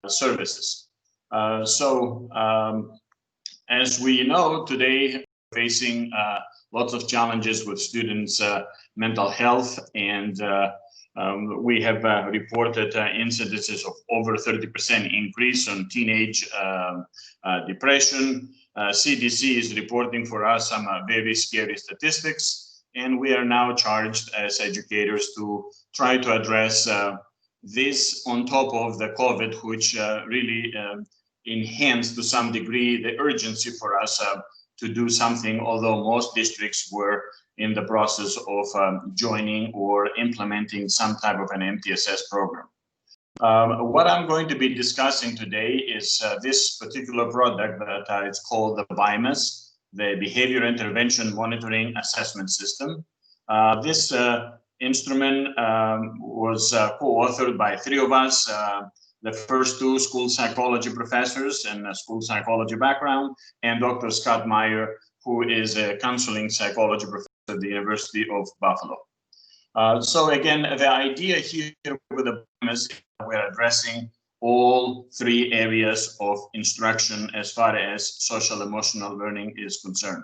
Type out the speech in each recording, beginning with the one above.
services. As we know, today we're facing lots of challenges with students' mental health, and we have reported incidences of over 30% increase on teenage depression. CDC is reporting for us some very scary statistics, and we are now charged as educators to try to address this on top of the COVID, which really enhanced to some degree the urgency for us to do something, although most districts were in the process of joining or implementing some type of an MTSS program. What I'm going to be discussing today is this particular product that it's called the BIMAS, the Behavior Intervention Monitoring Assessment System. This instrument was co-authored by three of us, the first two school psychology professors and a school psychology background, and Dr. Scott Meyer, who is a counseling psychology professor at the University of Buffalo. So again, the idea here with the BIMAS is we're addressing all three areas of instruction as far as social emotional learning is concerned.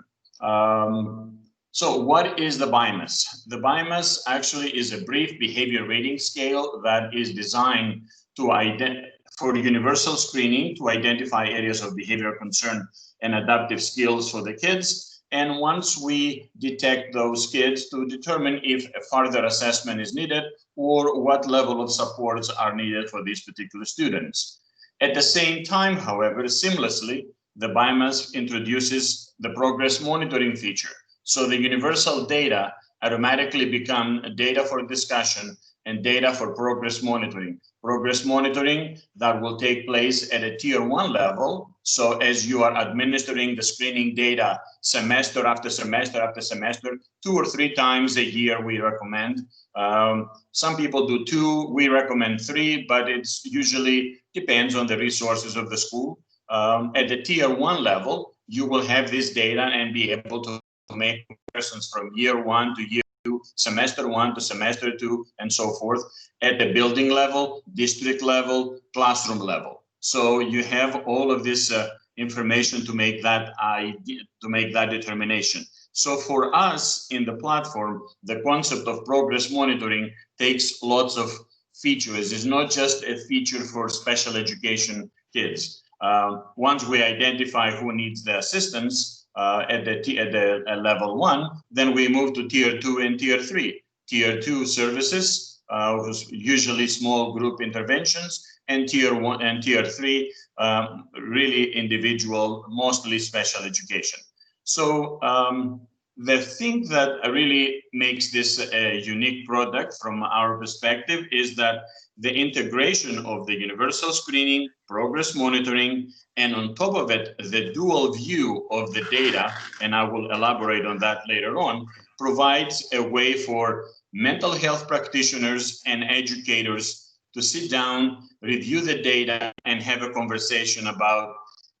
So what is the BIMAS? The BIMAS actually is a brief behavior rating scale that is designed to for universal screening to identify areas of behavior concern and adaptive skills for the kids. And once we detect those kids, to determine if a further assessment is needed or what level of supports are needed for these particular students. At the same time, however, seamlessly, the BIMAS introduces the progress monitoring feature. So the universal data automatically become data for discussion and data for progress monitoring. Progress monitoring that will take place at a tier 1 level. So as you are administering the screening data semester after semester after semester, 2 or 3 times a year, we recommend. Some people do 2, we recommend 3, but it's usually depends on the resources of the school. At the tier 1 level, you will have this data and be able to make comparisons from year 1 to year 2, semester 1 to semester 2, and so forth, at the building level, district level, classroom level. So you have all of this information to make that determination. So for us in the platform, the concept of progress monitoring takes lots of features. It's not just a feature for special education kids. Once we identify who needs the assistance at the level 1, then we move to tier 2 and tier 3. Tier 2 services, usually small group interventions, and tier 1 and tier 3, really individual, mostly special education. So the thing that really makes this a unique product from our perspective is that the integration of the universal screening, progress monitoring, and on top of it, the dual view of the data, and I will elaborate on that later on, provides a way for mental health practitioners and educators to sit down, review the data, and have a conversation about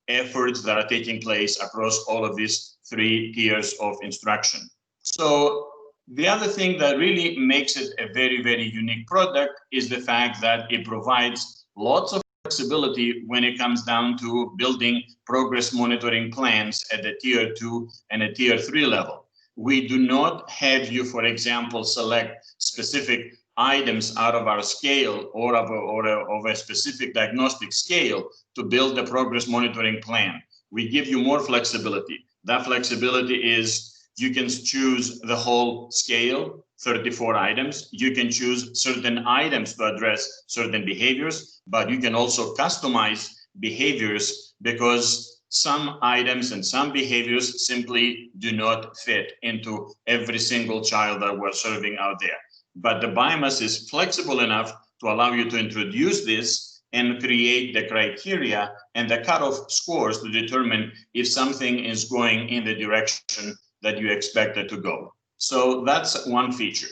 efforts that are taking place across all of these 3 tiers of instruction. So the other thing that really makes it a very, very unique product is the fact that it provides lots of flexibility when it comes down to building progress monitoring plans at the tier 2 and a tier 3 level. We do not have you, for example, select specific items out of our scale or of a specific diagnostic scale to build the progress monitoring plan. We give you more flexibility. That flexibility is you can choose the whole scale, 34 items. You can choose certain items to address certain behaviors, but you can also customize behaviors because some items and some behaviors simply do not fit into every single child that we're serving out there. But the BIMAS is flexible enough to allow you to introduce this and create the criteria and the cutoff scores to determine if something is going in the direction that you expect it to go. So that's one feature.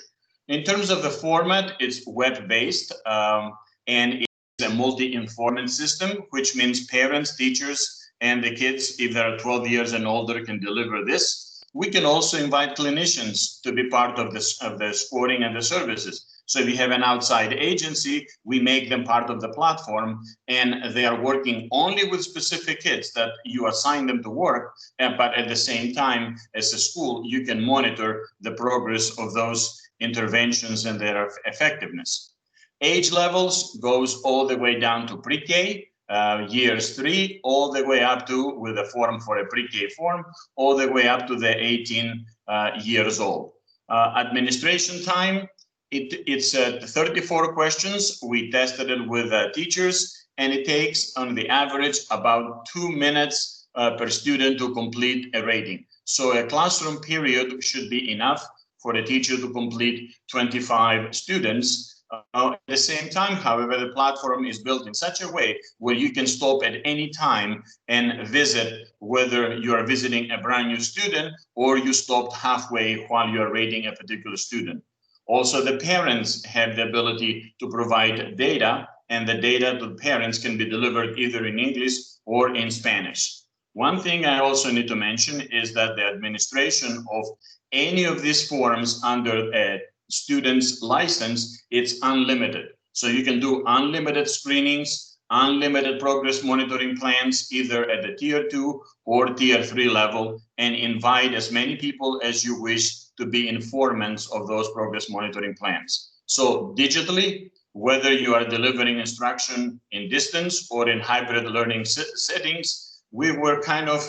In terms of the format, it's web-based and it's a multi-informant system, which means parents, teachers, and the kids, if they're 12 years and older, can deliver this. We can also invite clinicians to be part of the scoring and the services. So if you have an outside agency, we make them part of the platform, and they are working only with specific kids that you assign them to work, but at the same time, as a school, you can monitor the progress of those interventions and their effectiveness. Age levels goes all the way down to pre-K, years 3, all the way up to, with a form for a pre-K form, all the way up to the 18 years old. Administration time, it's 34 questions. We tested it with teachers, and it takes on the average about 2 minutes per student to complete a rating. So a classroom period should be enough for a teacher to complete 25 students. At the same time, however, the platform is built in such a way where you can stop at any time and visit, whether you are visiting a brand new student or you stopped halfway while you are rating a particular student. Also, the parents have the ability to provide data, and the data to the parents can be delivered either in English or in Spanish. One thing I also need to mention is that the administration of any of these forms under a student's license, it's unlimited. So you can do unlimited screenings, unlimited progress monitoring plans, either at the tier 2 or tier 3 level, and invite as many people as you wish to be informants of those progress monitoring plans. So digitally, whether you are delivering instruction in distance or in hybrid learning settings, we were kind of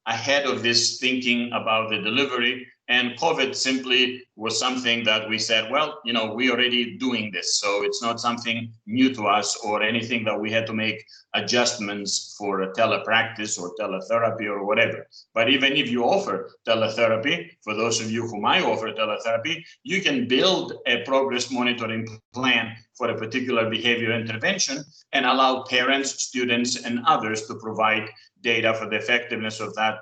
ahead of this thinking about the delivery. And COVID simply was something that we said, well, you know, we're already doing this. So it's not something new to us or anything that we had to make adjustments for a telepractice or teletherapy or whatever. But even if you offer teletherapy, for those of you who might offer teletherapy, you can build a progress monitoring plan for a particular behavior intervention and allow parents, students, and others to provide data for the effectiveness of that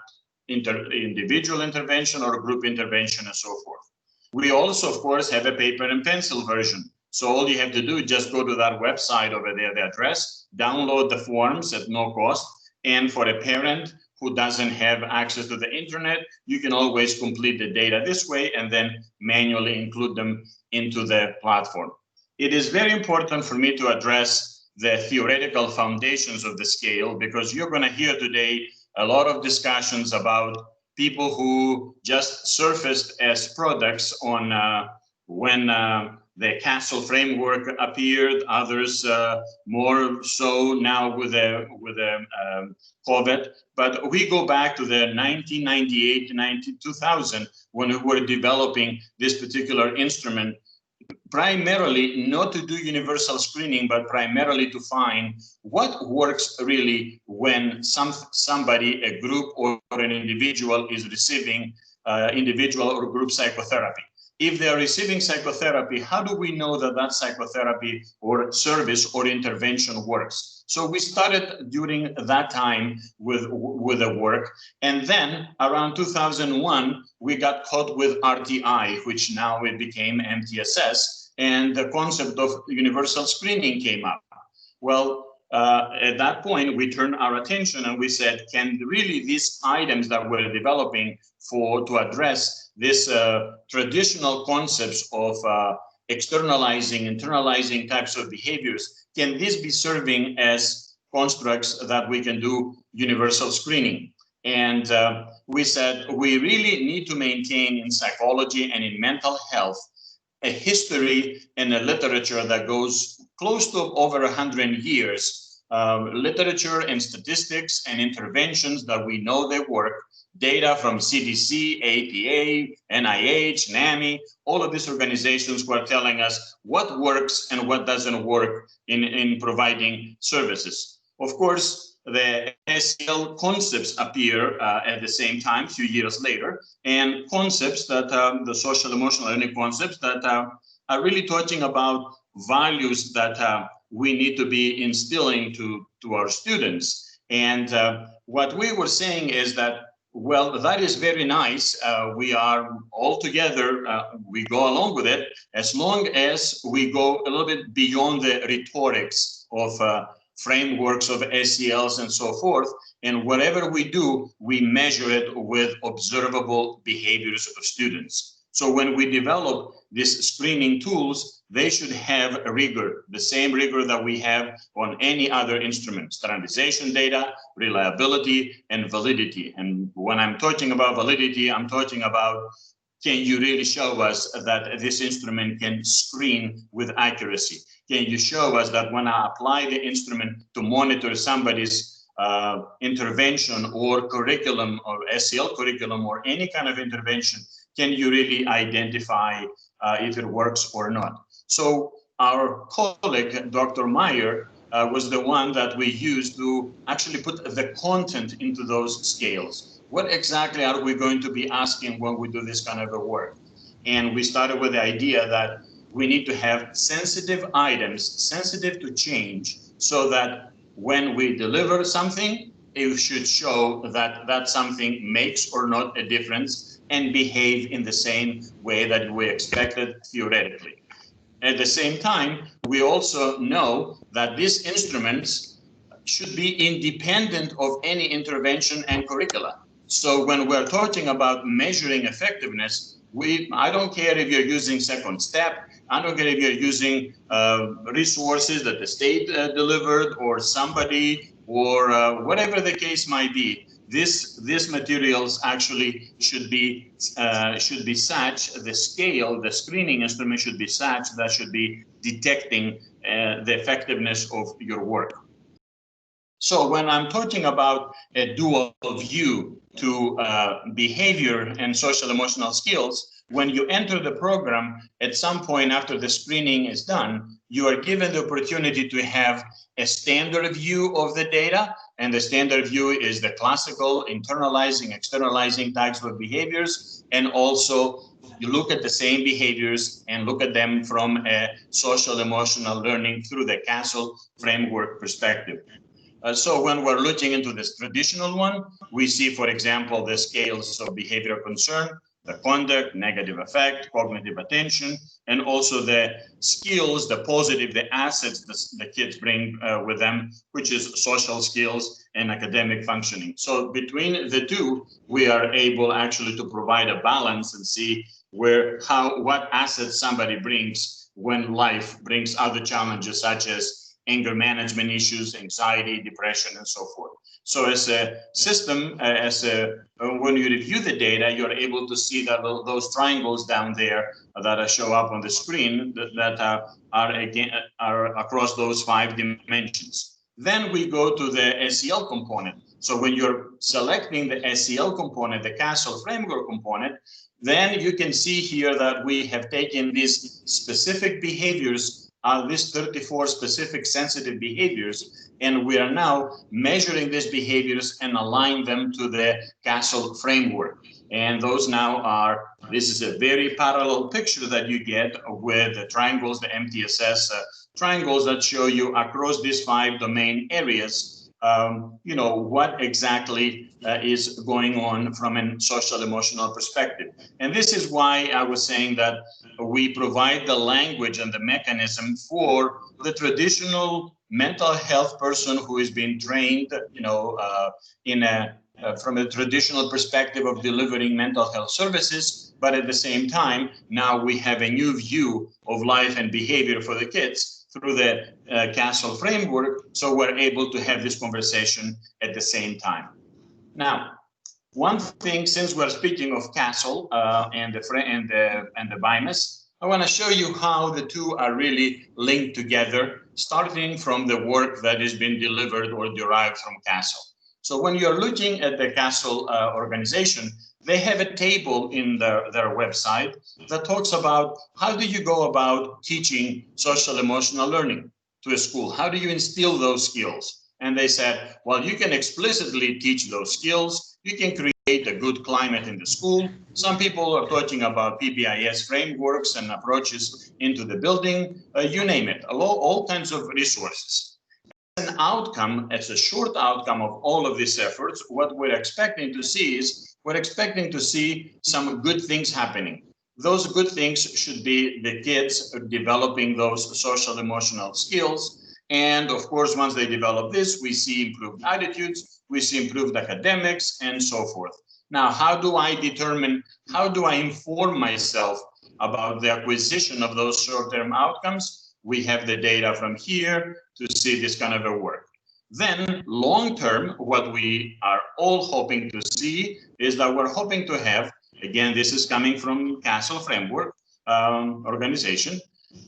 individual intervention or group intervention and so forth. We also, of course, have a paper and pencil version. So all you have to do is just go to that website over there, the address, download the forms at no cost. And for a parent who doesn't have access to the internet, you can always complete the data this way and then manually include them into the platform. It is very important for me to address the theoretical foundations of the scale, because you're going to hear today a lot of discussions about people who just surfaced as products on when the Castle framework appeared, others more so now with COVID. But we go back to the 1998 to 2000 when we were developing this particular instrument, primarily not to do universal screening, but primarily to find what works really when somebody, a group or an individual is receiving individual or group psychotherapy. If they are receiving psychotherapy, how do we know that that psychotherapy or service or intervention works? So we started during that time with the work. And then around 2001, we got caught with RTI, which now it became MTSS. And the concept of universal screening came up. Well, at that point, we turned our attention and we said, can really these items that we're developing to address this traditional concepts of externalizing, internalizing types of behaviors, can this be serving as constructs that we can do universal screening? And we said, we really need to maintain in psychology and in mental health a history and a literature that goes close to over 100 years, literature and statistics and interventions that we know they work, data from CDC, APA, NIH, NAMI, all of these organizations who are telling us what works and what doesn't work in providing services. Of course, the SEL concepts appear at the same time, a few years later, and concepts that the social emotional learning concepts that are really talking about values that we need to be instilling to our students. And what we were saying is that, well, that is very nice. We are all together, we go along with it, as long as we go a little bit beyond the rhetorics of frameworks of SELs and so forth. And whatever we do, we measure it with observable behaviors of students. So when we develop these screening tools, they should have a rigor, the same rigor that we have on any other instrument: standardization data, reliability, and validity. And when I'm talking about validity, I'm talking about, can you really show us that this instrument can screen with accuracy? Can you show us that when I apply the instrument to monitor somebody's intervention or curriculum or SEL curriculum or any kind of intervention, can you really identify if it works or not? So our colleague, Dr. Meyer, was the one that we used to actually put the content into those scales. What exactly are we going to be asking when we do this kind of a work? And we started with the idea that we need to have sensitive items, sensitive to change, so that when we deliver something, it should show that that something makes or not a difference and behave in the same way that we expected theoretically. At the same time, we also know that these instruments should be independent of any intervention and curricula. So when we're talking about measuring effectiveness, I don't care if you're using Second Step, I don't care if you're using resources that the state delivered or somebody or whatever the case might be. These materials actually should be such, the scale, the screening instrument should be such that should be detecting the effectiveness of your work. So when I'm talking about a dual view to behavior and social emotional skills, when you enter the program, at some point after the screening is done, you are given the opportunity to have a standard view of the data. And the standard view is the classical internalizing, externalizing types of behaviors. And also you look at the same behaviors and look at them from a social emotional learning through the CASEL framework perspective. So when we're looking into this traditional one, we see, for example, the scales of behavioral concern, the conduct, negative affect, cognitive attention, and also the skills, the positive, the assets the kids bring with them, which is social skills and academic functioning. So between the two, we are able actually to provide a balance and see what assets somebody brings when life brings other challenges such as anger management issues, anxiety, depression, and so forth. So as a system, when you review the data, you're able to see that those triangles down there that show up on the screen that are across those 5 dimensions. Then we go to the SEL component. So when you're selecting the SEL component, the CASEL framework component, then you can see here that we have taken these specific behaviors, these 34 specific sensitive behaviors, and we are now measuring these behaviors and align them to the CASEL framework. And those now are, this is a very parallel picture that you get with the triangles, the MTSS triangles that show you across these 5 domain areas, you know, what exactly is going on from a social emotional perspective. And this is why I was saying that we provide the language and the mechanism for the traditional mental health person who is being trained, you know, from a traditional perspective of delivering mental health services. But at the same time, now we have a new view of life and behavior for the kids through the CASEL framework, so we're able to have this conversation at the same time. Now, one thing, since we're speaking of CASEL and the BIMAS, I want to show you how the two are really linked together, starting from the work that has been delivered or derived from CASEL. So when you're looking at the CASEL organization, they have a table in their website that talks about how do you go about teaching social emotional learning to a school? How do you instill those skills? And they said, well, you can explicitly teach those skills. You can create a good climate in the school. Some people are talking about PBIS frameworks and approaches into the building, you name it, all kinds of resources. An outcome, as a short outcome of all of these efforts, what we're expecting to see is we're expecting to see some good things happening. Those good things should be the kids developing those social emotional skills. And of course, once they develop this, we see improved attitudes, we see improved academics, and so forth. Now, how do I determine, how do I inform myself about the acquisition of those short-term outcomes? We have the data from here to see this kind of a work. Then long-term, what we are all hoping to see is that we're hoping to have, again, this is coming from CASEL framework organization,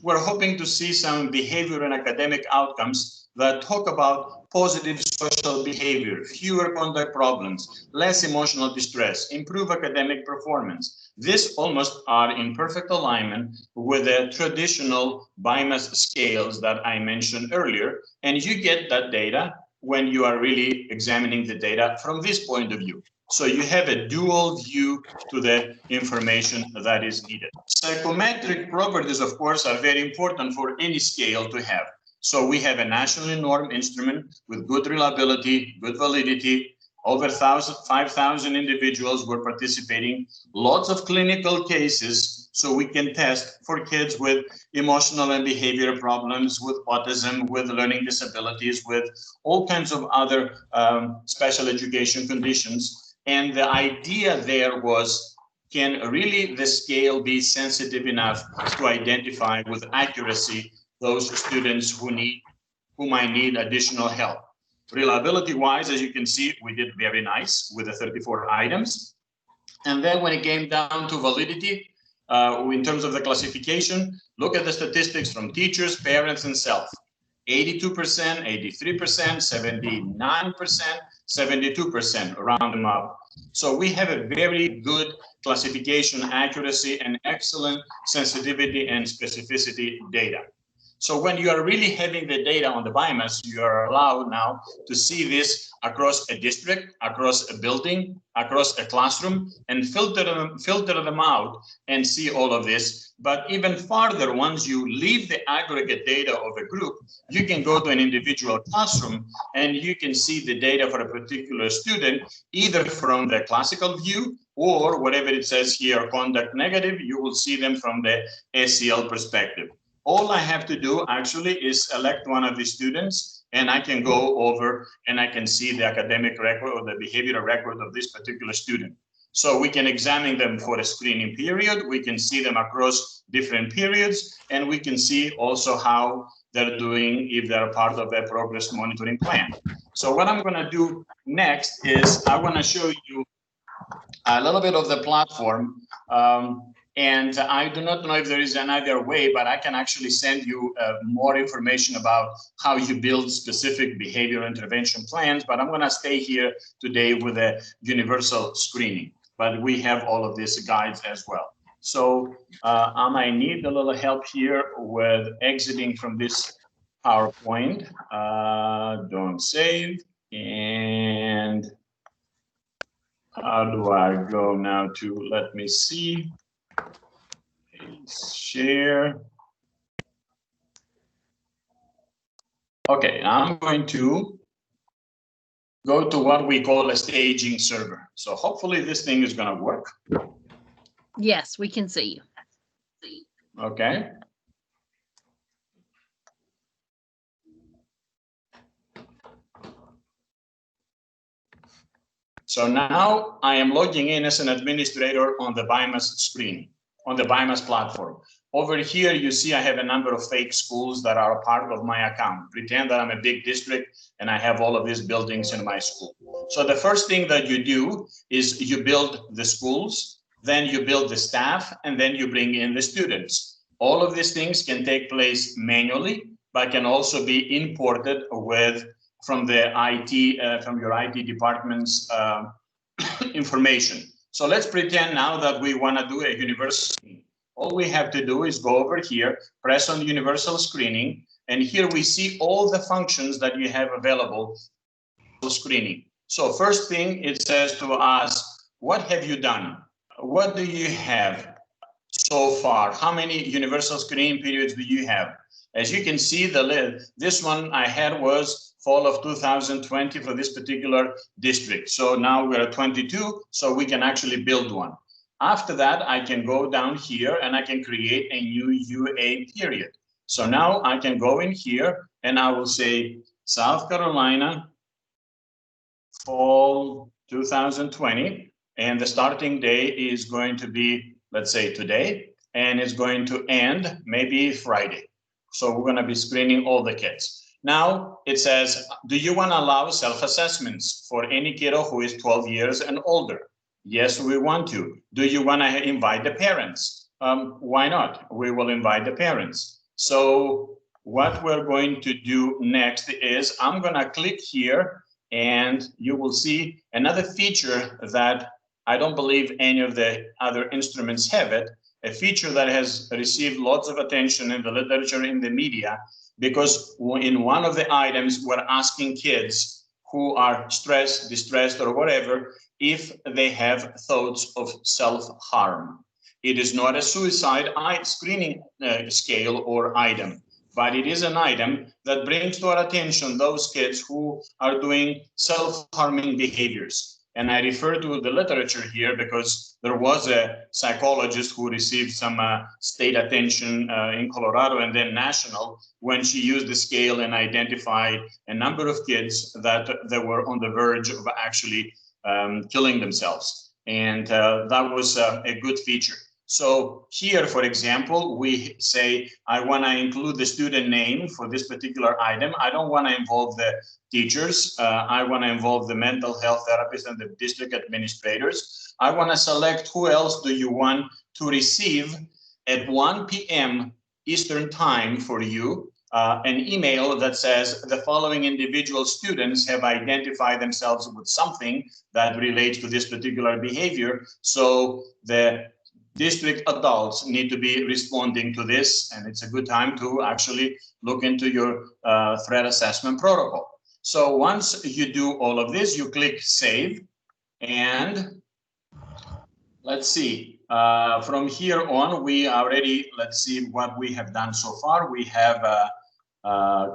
we're hoping to see some behavior and academic outcomes that talk about positive social behavior, fewer conduct problems, less emotional distress, improve academic performance. This almost are in perfect alignment with the traditional BIMAS scales that I mentioned earlier. And you get that data when you are really examining the data from this point of view. So you have a dual view to the information that is needed. Psychometric properties, of course, are very important for any scale to have. So we have a nationally normed instrument with good reliability, good validity. Over 5,000 individuals were participating, lots of clinical cases, so we can test for kids with emotional and behavioral problems, with autism, with learning disabilities, with all kinds of other special education conditions. And the idea there was, can really the scale be sensitive enough to identify with accuracy those students who might need additional help? Reliability wise, as you can see, we did very nice with the 34 items. And then when it came down to validity, in terms of the classification, look at the statistics from teachers, parents, and self. 82%, 83%, 79%, 72%, round them up. So we have a very good classification accuracy and excellent sensitivity and specificity data. So when you are really having the data on the BIMAS, you are allowed now to see this across a district, across a building, across a classroom, and filter them out and see all of this. But even farther, once you leave the aggregate data of a group, you can go to an individual classroom and you can see the data for a particular student, either from the classical view or whatever it says here, conduct negative, you will see them from the SEL perspective. All I have to do actually is select one of the students and I can go over and I can see the academic record or the behavioral record of this particular student. So we can examine them for a screening period, we can see them across different periods, and we can see also how they're doing if they're part of a progress monitoring plan. So what I'm gonna do next is I wanna show you a little bit of the platform. And I do not know if there is another way, but I can actually send you more information about how you build specific behavioral intervention plans. But I'm going to stay here today with a universal screening. But we have all of these guides as well. So I might need a little help here with exiting from this PowerPoint. Don't save. And how do I go now to, let me see. Share. Okay, I'm going to go to what we call a staging server. So hopefully this thing is going to work. Yes, we can see you. Okay. So now I am logging in as an administrator on the BIMAS screen, on the BIMAS platform. Over here, you see I have a number of fake schools that are a part of my account. Pretend that I'm a big district and I have all of these buildings in my school. So the first thing that you do is you build the schools, then you build the staff, and then you bring in the students. All of these things can take place manually, but can also be imported from the IT, from your IT department's information. So let's pretend now that we want to do a universal screening. All we have to do is go over here, press on universal screening, and here we see all the functions that you have available for screening. So first thing, it says to us, what have you done? What do you have so far? How many universal screening periods do you have? As you can see, this one I had was fall of 2020 for this particular district. So now we're at 22, so we can actually build one. After that, I can go down here and I can create a new UA period. So now I can go in here and I will say South Carolina, fall 2020. and the starting day is going to be, let's say, today, and it's going to end maybe Friday. So we're going to be screening all the kids. Now it says, do you want to allow self-assessments for any kiddo who is 12 years and older? Yes, we want to. Do you want to invite the parents? Why not? We will invite the parents. So what we're going to do next is I'm going to click here, and you will see another feature that I don't believe any of the other instruments have it, a feature that has received lots of attention in the literature, in the media, because in one of the items, we're asking kids who are stressed, distressed, or whatever, if they have thoughts of self-harm. It is not a suicide screening scale or item, but it is an item that brings to our attention those kids who are doing self-harming behaviors. And I refer to the literature here because there was a psychologist who received some state attention in Colorado and then national when she used the scale and identified a number of kids that they were on the verge of actually killing themselves. And that was a good feature. So here, for example, we say, I want to include the student name for this particular item. I don't want to involve the teachers. I want to involve the mental health therapists and the district administrators. I want to select who else do you want to receive at 1 p.m. Eastern time for you, an email that says the following individual students have identified themselves with something that relates to this particular behavior. So the district adults need to be responding to this, and it's a good time to actually look into your threat assessment protocol. So once you do all of this, you click save, and let's see, from here on, we already, let's see what we have done so far. We have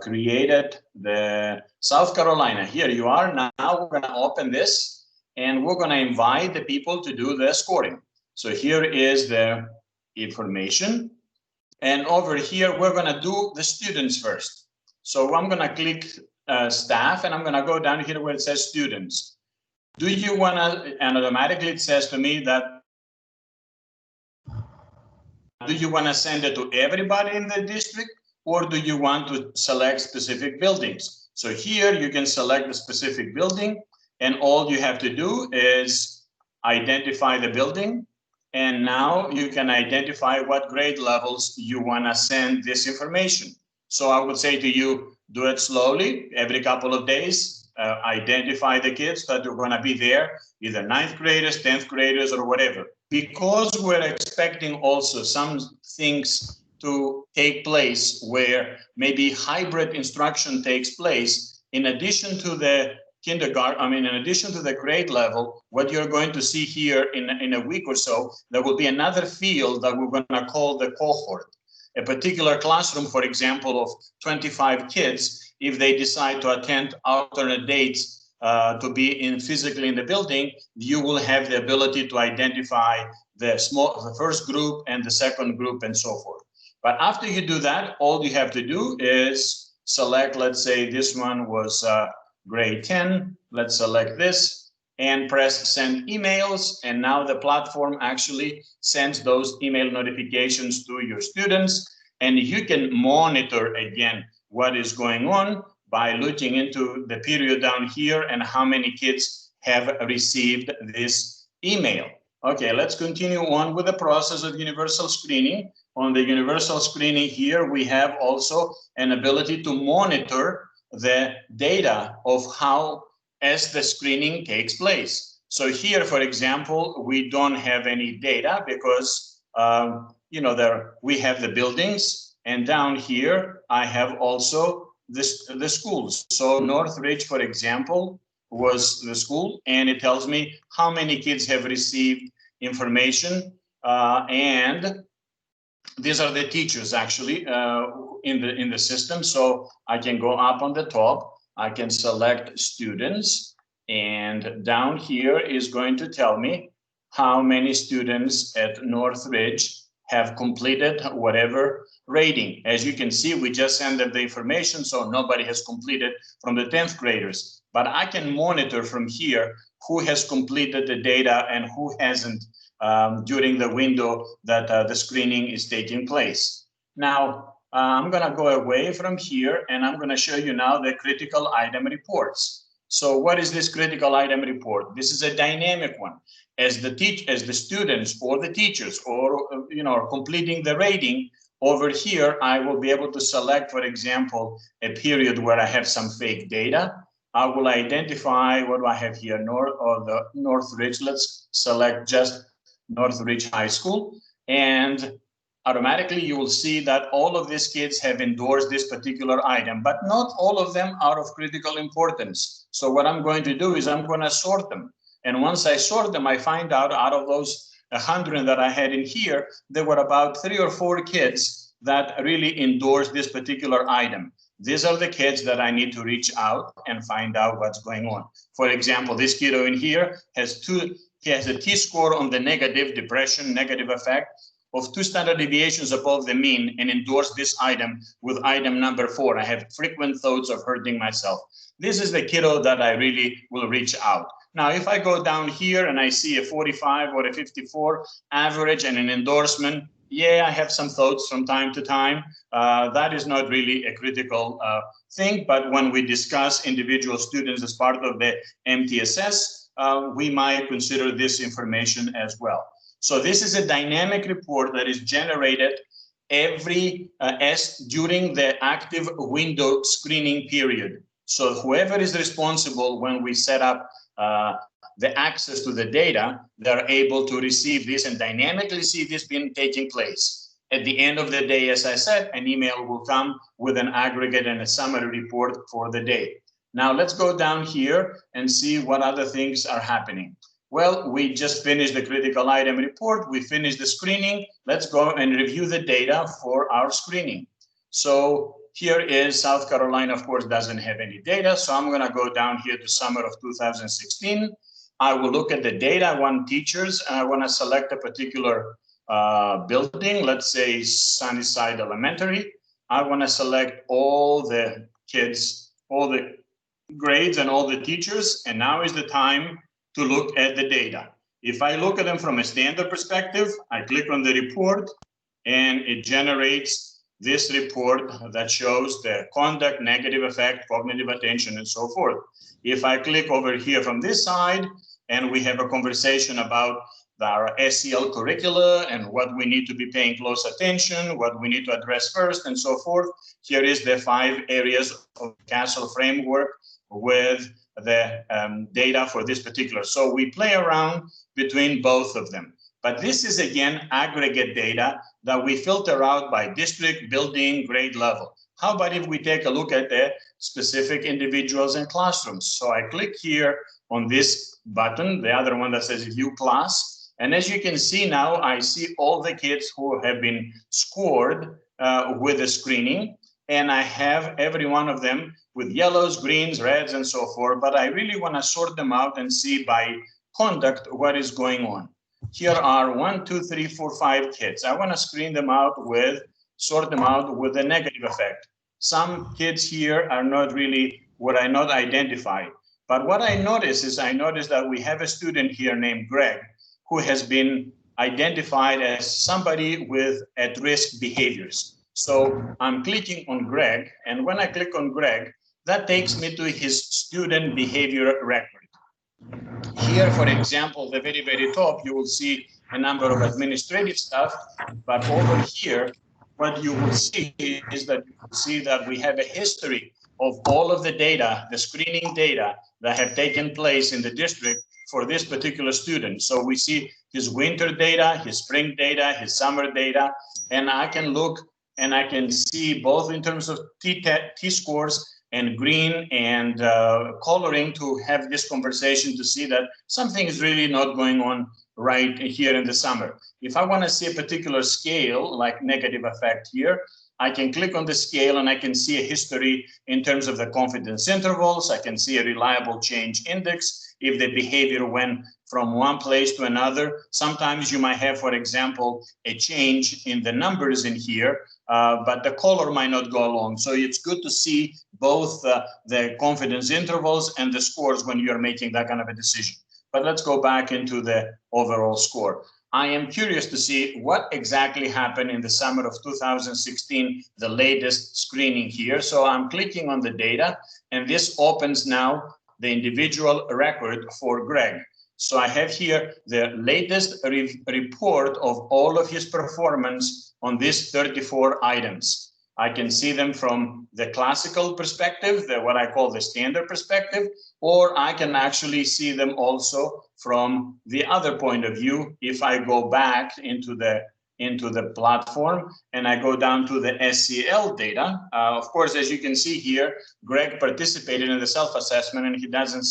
created the South Carolina. Here you are. Now we're going to open this, and we're going to invite the people to do the scoring. So here is the information. And over here, we're going to do the students first. So I'm going to click staff, and I'm going to go down here where it says students. Do you want to, and automatically it says to me that, do you want to send it to everybody in the district, or do you want to select specific buildings? So here you can select the specific building, and all you have to do is identify the building. And now you can identify what grade levels you want to send this information. So I would say to you, do it slowly, every couple of days, identify the kids that are going to be there, either 9th graders, 10th graders, or whatever. Because we're expecting also some things to take place where maybe hybrid instruction takes place, in addition to the kindergarten, in addition to the grade level, what you're going to see here in a week or so, there will be another field that we're going to call the cohort. A particular classroom, for example, of 25 kids, if they decide to attend alternate dates to be physically in the building, you will have the ability to identify the first group and the second group and so forth. But after you do that, all you have to do is select, let's say this one was grade 10. Let's select this and press send emails. And now the platform actually sends those email notifications to your students. And you can monitor again what is going on by looking into the period down here and how many kids have received this email. Okay, let's continue on with the process of universal screening. On the universal screening here, we have also an ability to monitor the data of how as the screening takes place. So here, for example, we don't have any data because we have the buildings, and down here I have also the schools. So Northridge, for example, was the school, and it tells me how many kids have received information, and these are the teachers actually in the system. So I can go up on the top, I can select students, and down here is going to tell me how many students at Northridge have completed whatever rating. As you can see, we just sent them the information, so nobody has completed from the 10th graders. But I can monitor from here who has completed the data and who hasn't during the window that the screening is taking place. Now, I'm going to go away from here and I'm going to show you now the critical item reports. So what is this critical item report? This is a dynamic one. As the students or the teachers or are completing the rating, over here, I will be able to select, for example, a period where I have some fake data. I will identify what do I have here, Northridge. Let's select just Northridge High School. And automatically you will see that all of these kids have endorsed this particular item, but not all of them are of critical importance. So what I'm going to do is I'm going to sort them. And once I sort them, I find out of those 100 that I had in here, there were about 3 or 4 kids that really endorsed this particular item. These are the kids that I need to reach out and find out what's going on. For example, this kiddo in here has a T-score on the negative depression, negative affect of 2 standard deviations above the mean and endorsed this item with item number 4. I have frequent thoughts of hurting myself. This is the kiddo that I really will reach out. Now, if I go down here and I see a 45 or a 54 average and an endorsement, yeah, I have some thoughts from time to time. That is not really a critical thing, but when we discuss individual students as part of the MTSS, we might consider this information as well. So this is a dynamic report that is generated during the active window screening period. So whoever is responsible when we set up the access to the data, they're able to receive this and dynamically see this being taking place. At the end of the day, as I said, an email will come with an aggregate and a summary report for the day. Now let's go down here and see what other things are happening. Well, we just finished the critical item report. We finished the screening. Let's go and review the data for our screening. So here is South Carolina, of course, doesn't have any data. So I'm going to go down here to summer of 2016. I will look at the data. I want teachers, and I want to select a particular building, let's say Sunnyside Elementary. I want to select all the kids, all the grades and all the teachers. And now is the time to look at the data. If I look at them from a standard perspective, I click on the report and it generates this report that shows the conduct, negative effect, cognitive attention, and so forth. If I click over here from this side and we have a conversation about our SEL curricula and what we need to be paying close attention, what we need to address first, and so forth, here is the 5 areas of CASEL framework with the data for this particular. So we play around between both of them. But this is, again, aggregate data that we filter out by district, building, grade level. How about if we take a look at the specific individuals and classrooms? So I click here on this button, the other one that says View Class. And as you can see now, I see all the kids who have been scored with the screening. And I have every one of them with yellows, greens, reds, and so forth. But I really want to sort them out and see by conduct what is going on. Here are 1, 2, 3, 4, 5 kids. I want to sort them out with a negative effect. Some kids here are not really what I not identified. But what I notice is that we have a student here named Greg who has been identified as somebody with at-risk behaviors. So I'm clicking on Greg, and when I click on Greg, that takes me to his student behavior record. Here, for example, the very, very top, you will see a number of administrative stuff, but over here, what you will see is that we have a history of all of the data, the screening data that have taken place in the district for this particular student. So we see his winter data, his spring data, his summer data, and I can look and I can see both in terms of T-scores and green and coloring to have this conversation to see that something is really not going on right here in the summer. If I want to see a particular scale, like negative effect here, I can click on the scale and I can see a history in terms of the confidence intervals. I can see a reliable change index if the behavior went from one place to another. Sometimes you might have, for example, a change in the numbers in here, but the color might not go along. So it's good to see both the confidence intervals and the scores when you're making that kind of a decision. But let's go back into the overall score. I am curious to see what exactly happened in the summer of 2016, the latest screening here. So I'm clicking on the data, and this opens now the individual record for Greg. So I have here the latest report of all of his performance on these 34 items. I can see them from the classical perspective, what I call the standard perspective, or I can actually see them also from the other point of view. If I go back into the platform and I go down to the SEL data, of course, as you can see here, Greg participated in the self-assessment and he doesn't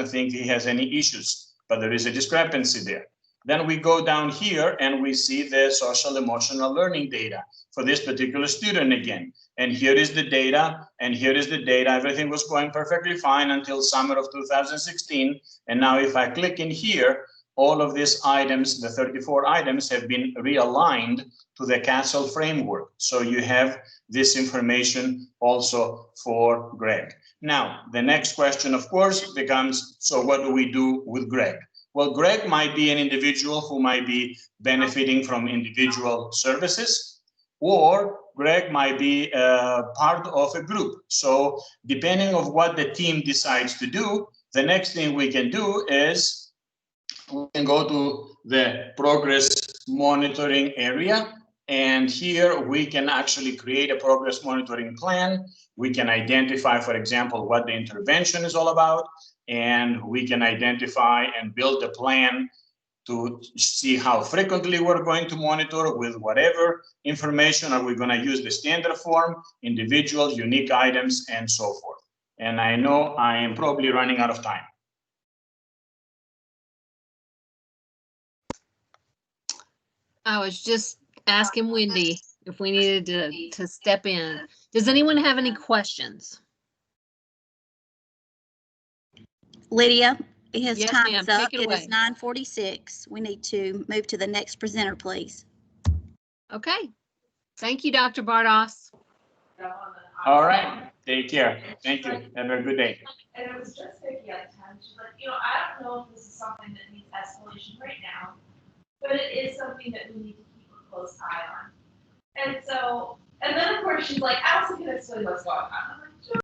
think he has any issues, but there is a discrepancy there. Then we go down here and we see the social emotional learning data for this particular student again. And here is the data, and here is the data. Everything was going perfectly fine until summer of 2016. And now if I click in here, all of these items, the 34 items, have been realigned to the CASEL framework. So you have this information also for Greg. Now, the next question, of course, becomes, so what do we do with Greg? Well, Greg might be an individual who might be benefiting from individual services, or Greg might be part of a group. So depending on what the team decides to do, the next thing we can do is we can go to the progress monitoring area. And here we can actually create a progress monitoring plan. We can identify, for example, what the intervention is all about. And we can identify and build a plan to see how frequently we're going to monitor with whatever information. Are we going to use the standard form, individual, unique items, and so forth. And I know I am probably running out of time. I was just asking Wendy if we needed to step in. Does anyone have any questions? Lydia, his Yes, time's ma'am. up. Take it It is away. 9:46. We need to move to the next presenter, please. Okay. Thank you, Dr. Bardos. All right. Take care. Thank you. Have a good day. And it was just Vicky at the time. She's like, I don't know if this is something that needs escalation right now, but it is something that we need to keep a close eye on. And so, and then of course she's like, I also can explain what's going on. I'm like, sure.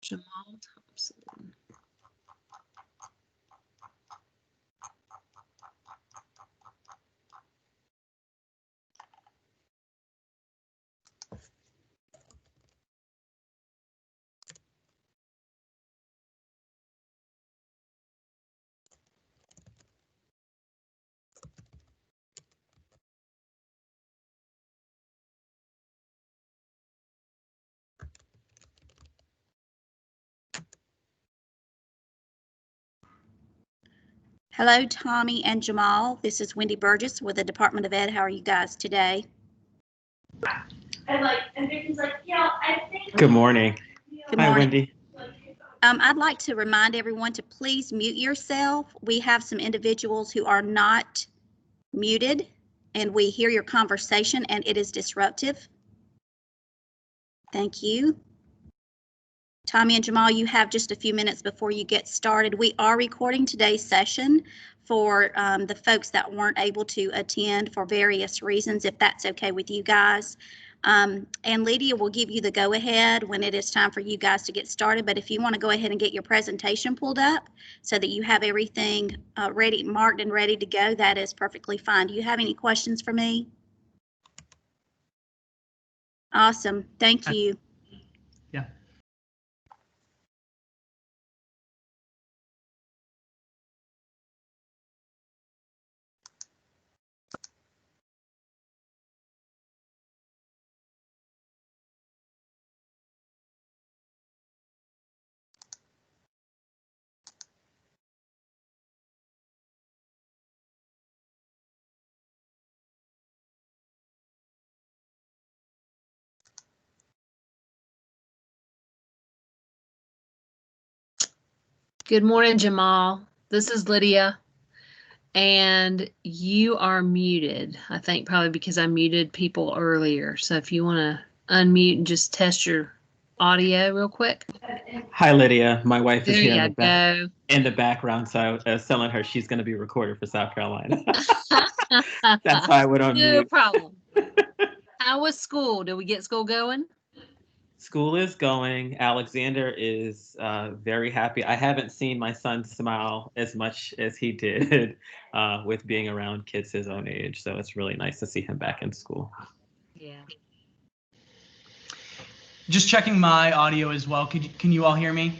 Jamal Thompson. Hello, Tommy and Jamal. This is Wendy Burgess with the Department of Ed. How are you guys today? And Vicky's like, I think. Good morning. Good Hi, morning. Wendy. I'd like to remind everyone to please mute yourself. We have some individuals who are not muted, and we hear your conversation, and it is disruptive. Thank you. Tommy and Jamal, you have just a few minutes before you get started. We are recording today's session for the folks that weren't able to attend for various reasons, if that's okay with you guys. And Lydia will give you the go-ahead when it is time for you guys to get started. But if you want to go ahead and get your presentation pulled up so that you have everything ready, marked and ready to go, that is perfectly fine. Do you have any questions for me? Awesome. Thank you. Good morning, Jamal. This is Lydia. And you are muted. I think probably because I muted people earlier. So if you want to unmute and just test your audio real quick. Hi, Lydia. My wife is There here you go. in the background, so I was telling her she's going to be recorded for South Carolina. That's why I went on No mute. problem. How was school? Did we get school going? School is going. Alexander is very happy. I haven't seen my son smile as much as he did with being around kids his own age. So it's really nice to see him back in school. Yeah. Just checking my audio as well. Can you all hear me?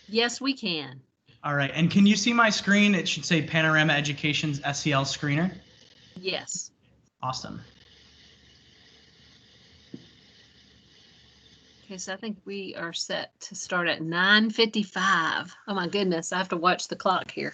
Yes, we can. All right. And can you see my screen? It should say Panorama Education's SEL screener. Yes. Awesome. Okay, so I think we are set to start at 9:55. Oh my goodness, I have to watch the clock here.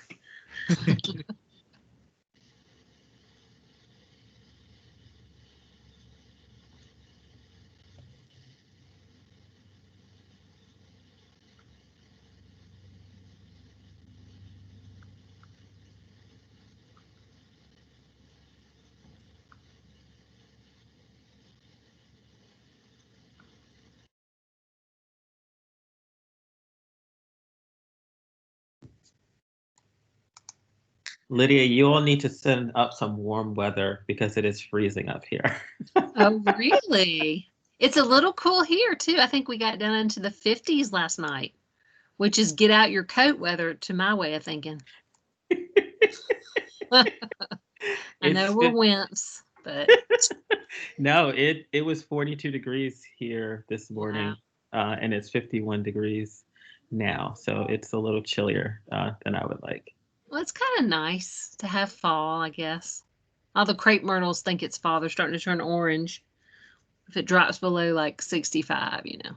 Lydia, you all need to send up some warm weather because it is freezing up here. Oh, really? It's a little cool here too. I think we got down into the 50s last night, which is get out your coat weather to my way of thinking. I know we're wimps, but No, it was 42 degrees here this morning, and it's 51 degrees now. So it's a little chillier than I would like. well, it's kind of nice to have fall, I guess. All the crepe myrtles think it's fall. They're starting to turn orange. If it drops below like 65, you know.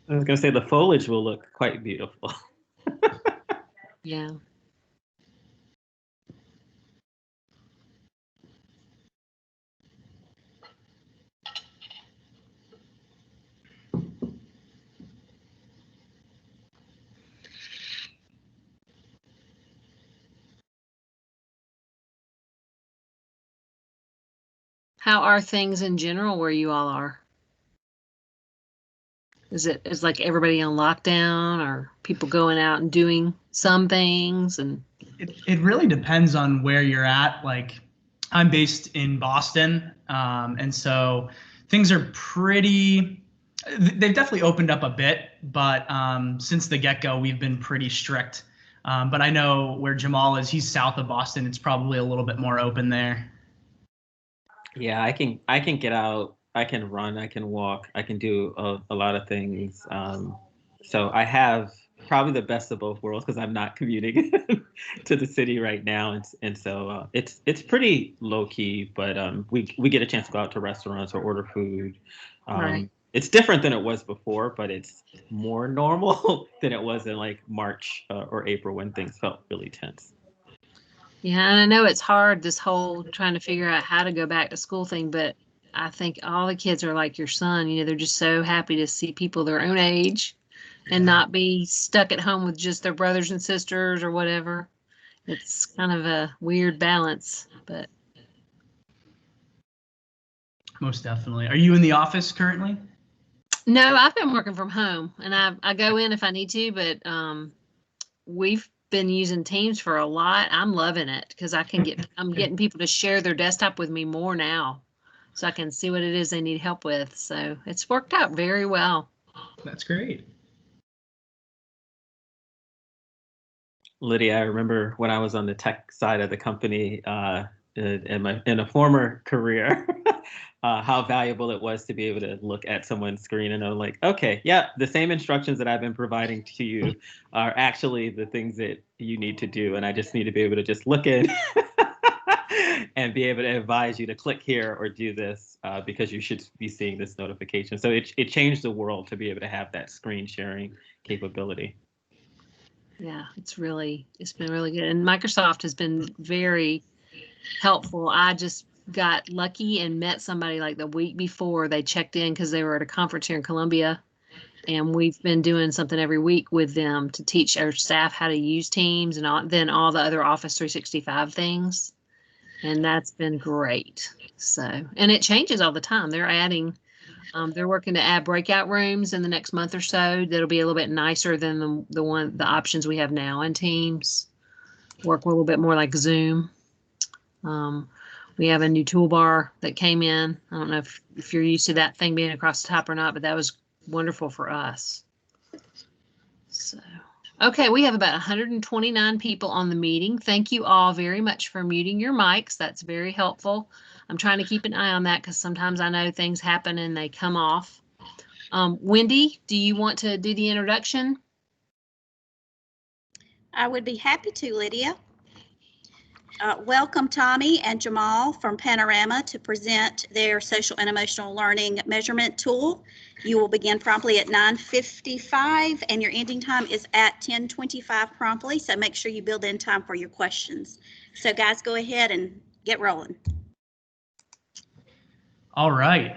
I was going to say the foliage will look quite beautiful. Yeah. How are things in general where you all are? Is like everybody on lockdown or people going out and doing some things and It really depends on where you're at. Like, I'm based in Boston, and so things are pretty. They've definitely opened up a bit, but since the get-go, we've been pretty strict. But I know where Jamal is, he's south of Boston. It's probably a little bit more open there. Yeah, I can get out. I can run. I can walk. I can do a lot of things. So I have probably the best of both worlds because I'm not commuting to the city right now, and so it's pretty low key. But we get a chance to go out to restaurants or order food. Right. It's different than it was before, but it's more normal than it was in like March or April when things felt really tense. yeah, and I know it's hard this whole trying to figure out how to go back to school thing, but I think all the kids are like your son, you know, they're just so happy to see people their own age and not be stuck at home with just their brothers and sisters or whatever. It's kind of a weird balance, but Most definitely. Are you in the office currently? no, I've been working from home and I go in if I need to, but we've been using Teams for a lot. I'm loving it because I'm getting people to share their desktop with me more now so I can see what it is they need help with. So it's worked out very well. That's great. Lydia, I remember when I was on the tech side of the company in a former career, how valuable it was to be able to look at someone's screen and know, like, okay, yeah, the same instructions that I've been providing to you are actually the things that you need to do, and I just need to be able to just look in and be able to advise you to click here or do this because you should be seeing this notification. So it changed the world to be able to have that screen sharing capability. Yeah, it's been really good. And Microsoft has been very helpful. I just got lucky and met somebody like the week before they checked in because they were at a conference here in Columbia. And we've been doing something every week with them to teach our staff how to use Teams and then all the other Office 365 things. And that's been great. So, and it changes all the time. They're working to add breakout rooms in the next month or so. That'll be a little bit nicer than the options we have now in Teams. Work a little bit more like Zoom. We have a new toolbar that came in. I don't know if you're used to that thing being across the top or not, but that was wonderful for us. So, okay, we have about 129 people on the meeting. Thank you all very much for muting your mics. That's very helpful. I'm trying to keep an eye on that because sometimes I know things happen and they come off. Wendy, do you want to do the introduction? I would be happy to, Lydia. Welcome Tommy and Jamal from Panorama to present their social and emotional learning measurement tool. You will begin promptly at 9:55 and your ending time is at 10:25 promptly, so make sure you build in time for your questions. So guys, go ahead and get rolling. All right.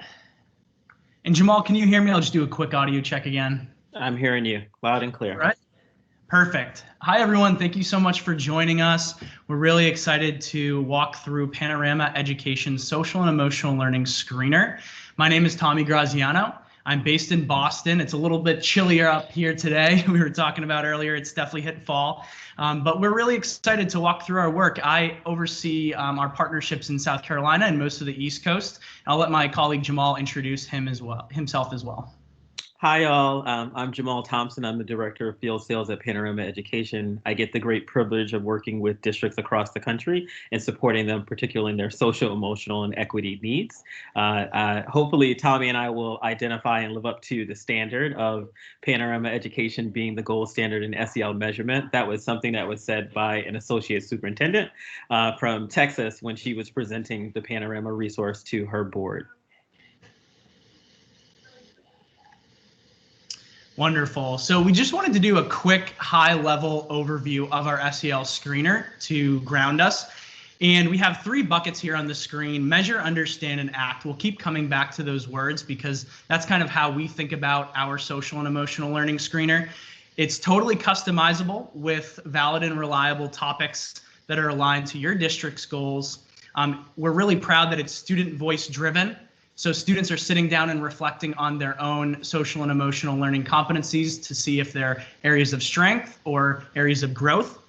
And Jamal, can you hear me? I'll just do a quick audio check again. I'm hearing you loud and clear. All right. Perfect. Hi, everyone. Thank you so much for joining us. We're really excited to walk through Panorama Education's Social and Emotional Learning Screener. My name is Tommy Graziano. I'm based in Boston. It's a little bit chillier up here today. We were talking about earlier, it's definitely hit fall. But we're really excited to walk through our work. I oversee our partnerships in South Carolina and most of the East Coast. I'll let my colleague Jamal introduce himself as well. Hi, all. I'm Jamal Thompson. I'm the Director of Field Sales at Panorama Education. I get the great privilege of working with districts across the country and supporting them, particularly in their social, emotional, and equity needs. Hopefully, Tommy and I will identify and live up to the standard of Panorama Education being the gold standard in SEL measurement. That was something that was said by an associate superintendent from Texas when she was presenting the Panorama resource to her board. Wonderful. So we just wanted to do a quick high-level overview of our SEL screener to ground us. And we have 3 buckets here on the screen: measure, understand, and act. We'll keep coming back to those words because that's kind of how we think about our social and emotional learning screener. It's totally customizable with valid and reliable topics that are aligned to your district's goals. We're really proud that it's student voice driven. So students are sitting down and reflecting on their own social and emotional learning competencies to see if they're areas of strength or areas of growth.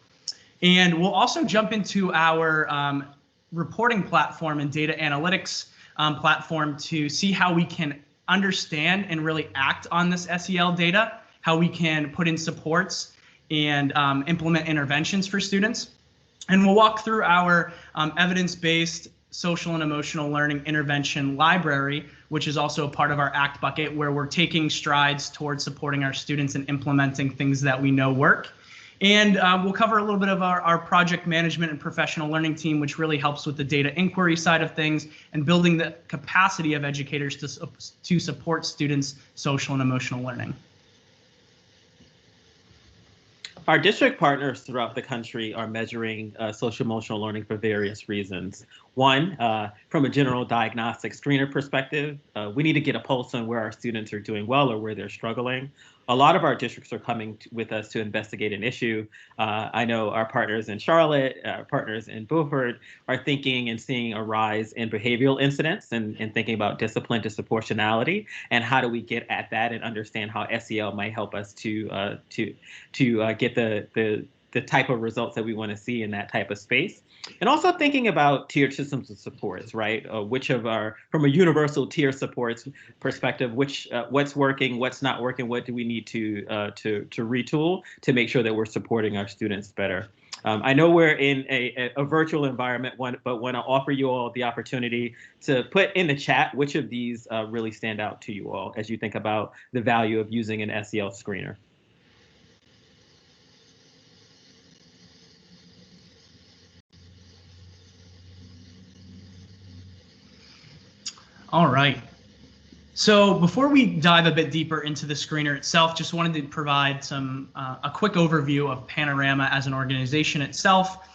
And we'll also jump into our reporting platform and data analytics platform to see how we can understand and really act on this SEL data, how we can put in supports and implement interventions for students. And we'll walk through our evidence-based social and emotional learning intervention library, which is also a part of our ACT bucket, where we're taking strides towards supporting our students and implementing things that we know work. And we'll cover a little bit of our project management and professional learning team, which really helps with the data inquiry side of things and building the capacity of educators to support students' social and emotional learning. Our district partners throughout the country are measuring social emotional learning for various reasons. One, from a general diagnostic screener perspective, we need to get a pulse on where our students are doing well or where they're struggling. A lot of our districts are coming with us to investigate an issue. I know our partners in Charlotte, our partners in Beaufort are thinking and seeing a rise in behavioral incidents and thinking about discipline disproportionality and how do we get at that and understand how SEL might help us to get the type of results that we want to see in that type of space. And also thinking about tiered systems of supports, right? Which of from a universal tier supports perspective, what's working, what's not working, what do we need to retool to make sure that we're supporting our students better. I know we're in a virtual environment, but want to offer you all the opportunity to put in the chat which of these really stand out to you all as you think about the value of using an SEL screener. All right. So before we dive a bit deeper into the screener itself, just wanted to provide a quick overview of Panorama as an organization itself.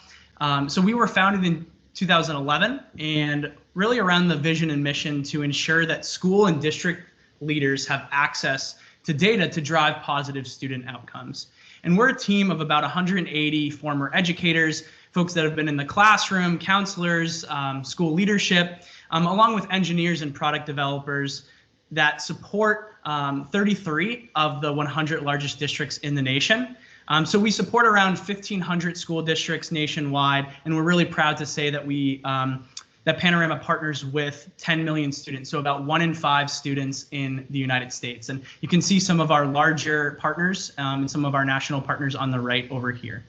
So we were founded in 2011 and really around the vision and mission to ensure that school and district leaders have access to data to drive positive student outcomes. And we're a team of about 180 former educators, folks that have been in the classroom, counselors, school leadership, along with engineers and product developers that support 33 of the 100 largest districts in the nation. So we support around 1,500 school districts nationwide, and we're really proud to say that that Panorama partners with 10 million students, so about 1 in 5 students in the United States. And you can see some of our larger partners and some of our national partners on the right over here.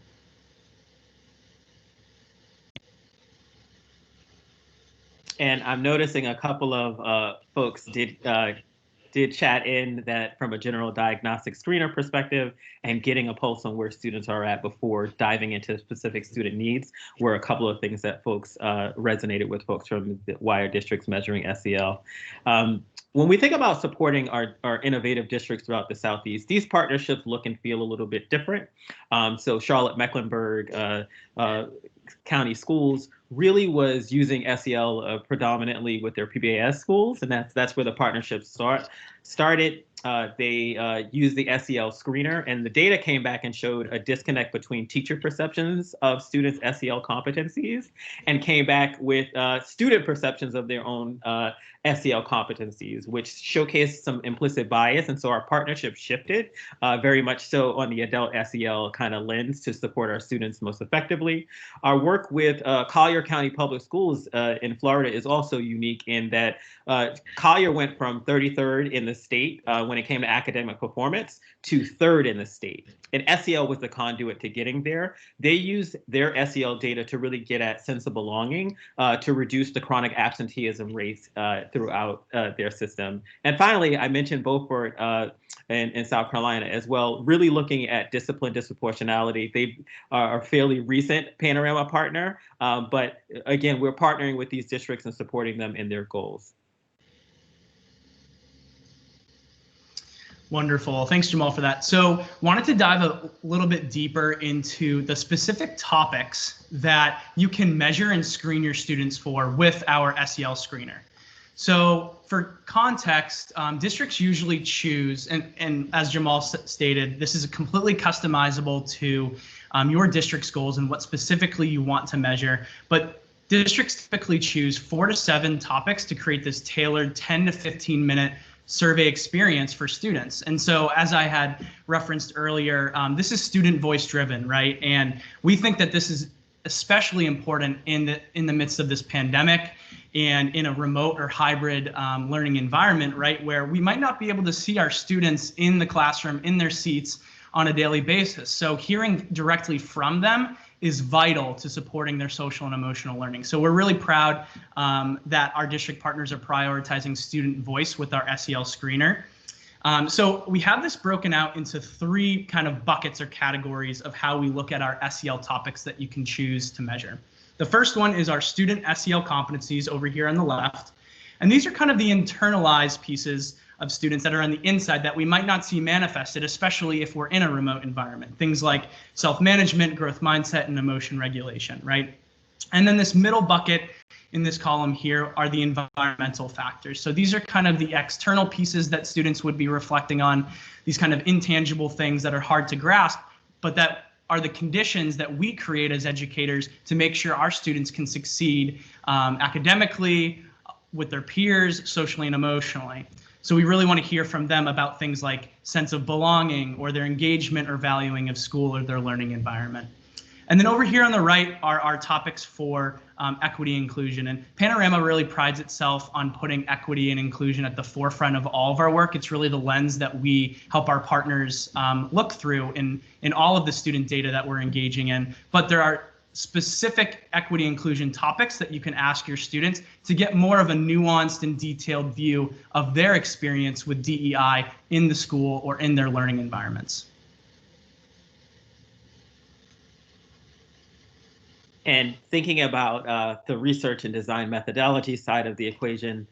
And I'm noticing a couple of folks did chat in that from a general diagnostic screener perspective and getting a pulse on where students are at before diving into specific student needs were a couple of things that folks resonated with folks from the WIRE districts measuring SEL. When we think about supporting our innovative districts throughout the Southeast, these partnerships look and feel a little bit different. So Charlotte-Mecklenburg County Schools really was using SEL predominantly with their PBAS schools, and that's where the partnership started. They used the SEL screener, and the data came back and showed a disconnect between teacher perceptions of students' SEL competencies and came back with student perceptions of their own SEL competencies, which showcased some implicit bias. And so our partnership shifted very much so on the adult SEL kind of lens to support our students most effectively. Our work with Collier County Public Schools in Florida is also unique in that Collier went from 33rd in the state when it came to academic performance to 3rd in the state. And SEL was the conduit to getting there. They used their SEL data to really get at sense of belonging, to reduce the chronic absenteeism rates throughout their system. And finally, I mentioned Beaufort in South Carolina as well, really looking at discipline disproportionality. They are a fairly recent Panorama partner, but again, we're partnering with these districts and supporting them in their goals. Wonderful. Thanks, Jamal, for that. So wanted to dive a little bit deeper into the specific topics that you can measure and screen your students for with our SEL screener. So for context, districts usually choose, and as Jamal stated, this is completely customizable to your district's goals and what specifically you want to measure. But districts typically choose 4 to 7 topics to create this tailored 10 to 15 minute survey experience for students. And so as I had referenced earlier, this is student voice driven, right? And we think that this is especially important in the midst of this pandemic and in a remote or hybrid learning environment, right? Where we might not be able to see our students in the classroom, in their seats on a daily basis. So hearing directly from them is vital to supporting their social and emotional learning. So we're really proud that our district partners are prioritizing student voice with our SEL screener. So we have this broken out into 3 kind of buckets or categories of how we look at our SEL topics that you can choose to measure. The first one is our student SEL competencies over here on the left. And these are kind of the internalized pieces of students that are on the inside that we might not see manifested, especially if we're in a remote environment. Things like self-management, growth mindset, and emotion regulation, right? And then this middle bucket in this column here are the environmental factors. So these are kind of the external pieces that students would be reflecting on, these kind of intangible things that are hard to grasp, but that are the conditions that we create as educators to make sure our students can succeed academically, with their peers, socially and emotionally. So we really want to hear from them about things like sense of belonging or their engagement or valuing of school or their learning environment. And then over here on the right are our topics for equity and inclusion. And Panorama really prides itself on putting equity and inclusion at the forefront of all of our work. It's really the lens that we help our partners look through in all of the student data that we're engaging in. But there are specific equity inclusion topics that you can ask your students to get more of a nuanced and detailed view of their experience with DEI in the school or in their learning environments. And thinking about the research and design methodology side of the equation,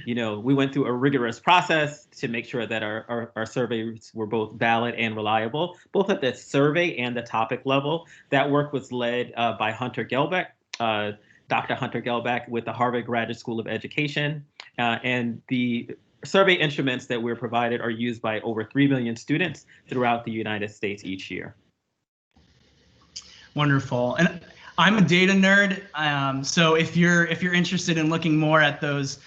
we went through a rigorous process to make sure that our surveys were both valid and reliable, both at the survey and the topic level. That work was led by Hunter Gelbeck, Dr. Hunter Gelbeck with the Harvard Graduate School of Education. And the survey instruments that we're provided are used by over 3 million students throughout the United States each year. Wonderful. And I'm a data nerd, so if you're interested in looking more at those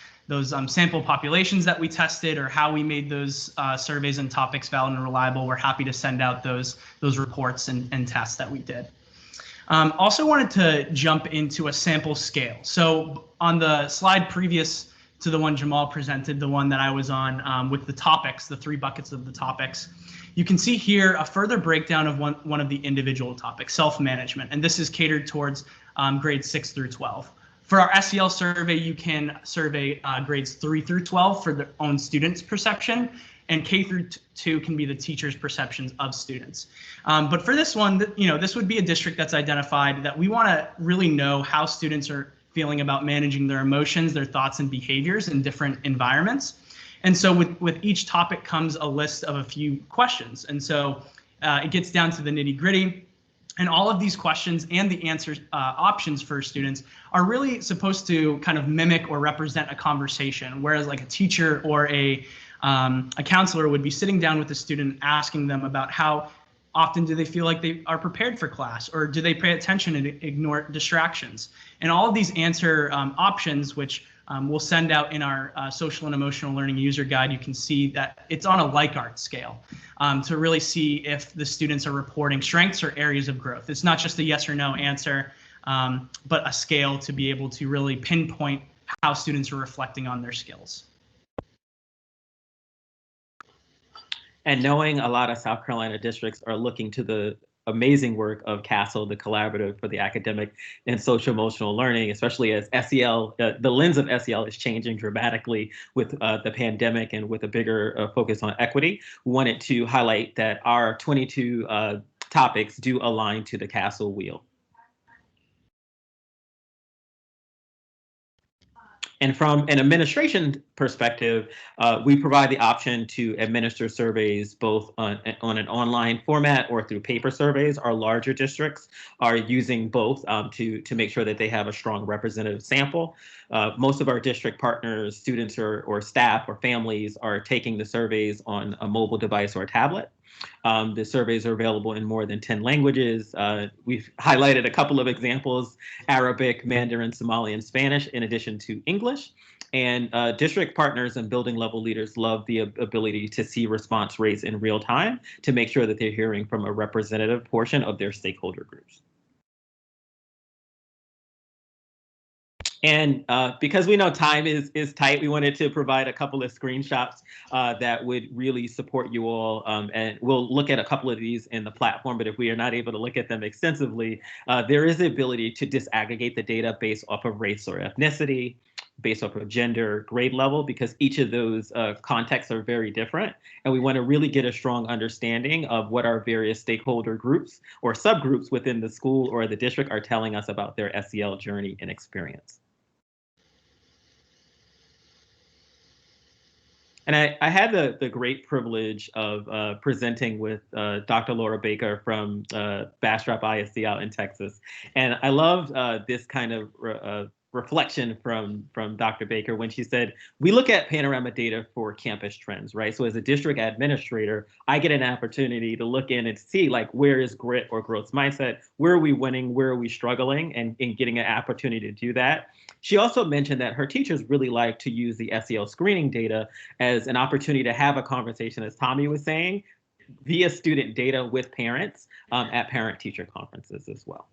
sample populations that we tested or how we made those surveys and topics valid and reliable, we're happy to send out those reports and tests that we did. Also wanted to jump into a sample scale. So on the slide previous to the one Jamal presented, the one that I was on with the topics, the 3 buckets of the topics, you can see here a further breakdown of one of the individual topics, self-management, and this is catered towards grades 6 through 12. For our SEL survey, you can survey grades 3 through 12 for their own students' perception, and K through 2 can be the teacher's perceptions of students. But for this one, this would be a district that's identified that we want to really know how students are feeling about managing their emotions, their thoughts and behaviors in different environments. And so with each topic comes a list of a few questions. And so it gets down to the nitty gritty. And all of these questions and the answers options for students are really supposed to kind of mimic or represent a conversation, whereas like a teacher or a counselor would be sitting down with the student asking them about how often do they feel like they are prepared for class, or do they pay attention and ignore distractions. And all of these answer options, which we'll send out in our social and emotional learning user guide, you can see that it's on a Likert scale to really see if the students are reporting strengths or areas of growth. It's not just a yes or no answer, but a scale to be able to really pinpoint how students are reflecting on their skills. And knowing a lot of South Carolina districts are looking to the amazing work of CASEL, the Collaborative for the Academic and Social Emotional Learning, especially as SEL, the lens of SEL is changing dramatically with the pandemic and with a bigger focus on equity. We wanted to highlight that our 22 topics do align to the CASEL wheel. And from an administration perspective, we provide the option to administer surveys both on an online format or through paper surveys. Our larger districts are using both to make sure that they have a strong representative sample. Most of our district partners, students or staff or families are taking the surveys on a mobile device or a tablet. The surveys are available in more than 10 languages. We've highlighted a couple of examples: Arabic, Mandarin, Somali, and Spanish, in addition to English. And district partners and building level leaders love the ability to see response rates in real time to make sure that they're hearing from a representative portion of their stakeholder groups. And because we know time is tight, we wanted to provide a couple of screenshots that would really support you all. And we'll look at a couple of these in the platform, but if we are not able to look at them extensively, there is the ability to disaggregate the data based off of race or ethnicity, based off of gender, grade level, because each of those contexts are very different. And we want to really get a strong understanding of what our various stakeholder groups or subgroups within the school or the district are telling us about their SEL journey and experience. And I had the great privilege of presenting with Dr. Laura Baker from Bastrop ISD out in Texas. And I loved this kind of reflection from Dr. Baker when she said, we look at panorama data for campus trends, right? So as a district administrator, I get an opportunity to look in and see like, where is grit or growth mindset? Where are we winning? Where are we struggling? And getting an opportunity to do that. She also mentioned that her teachers really like to use the SEL screening data as an opportunity to have a conversation, as Tommy was saying, via student data with parents at parent-teacher conferences as well.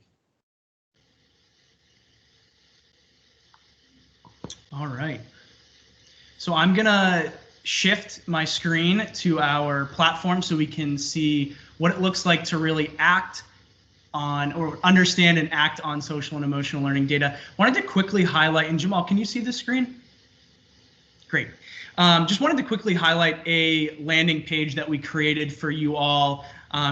All right. So I'm going to shift my screen to our platform so we can see what it looks like to really act on or understand and act on social and emotional learning data. Wanted to quickly highlight, and Jamal, can you see the screen? Great. Just wanted to quickly highlight a landing page that we created for you all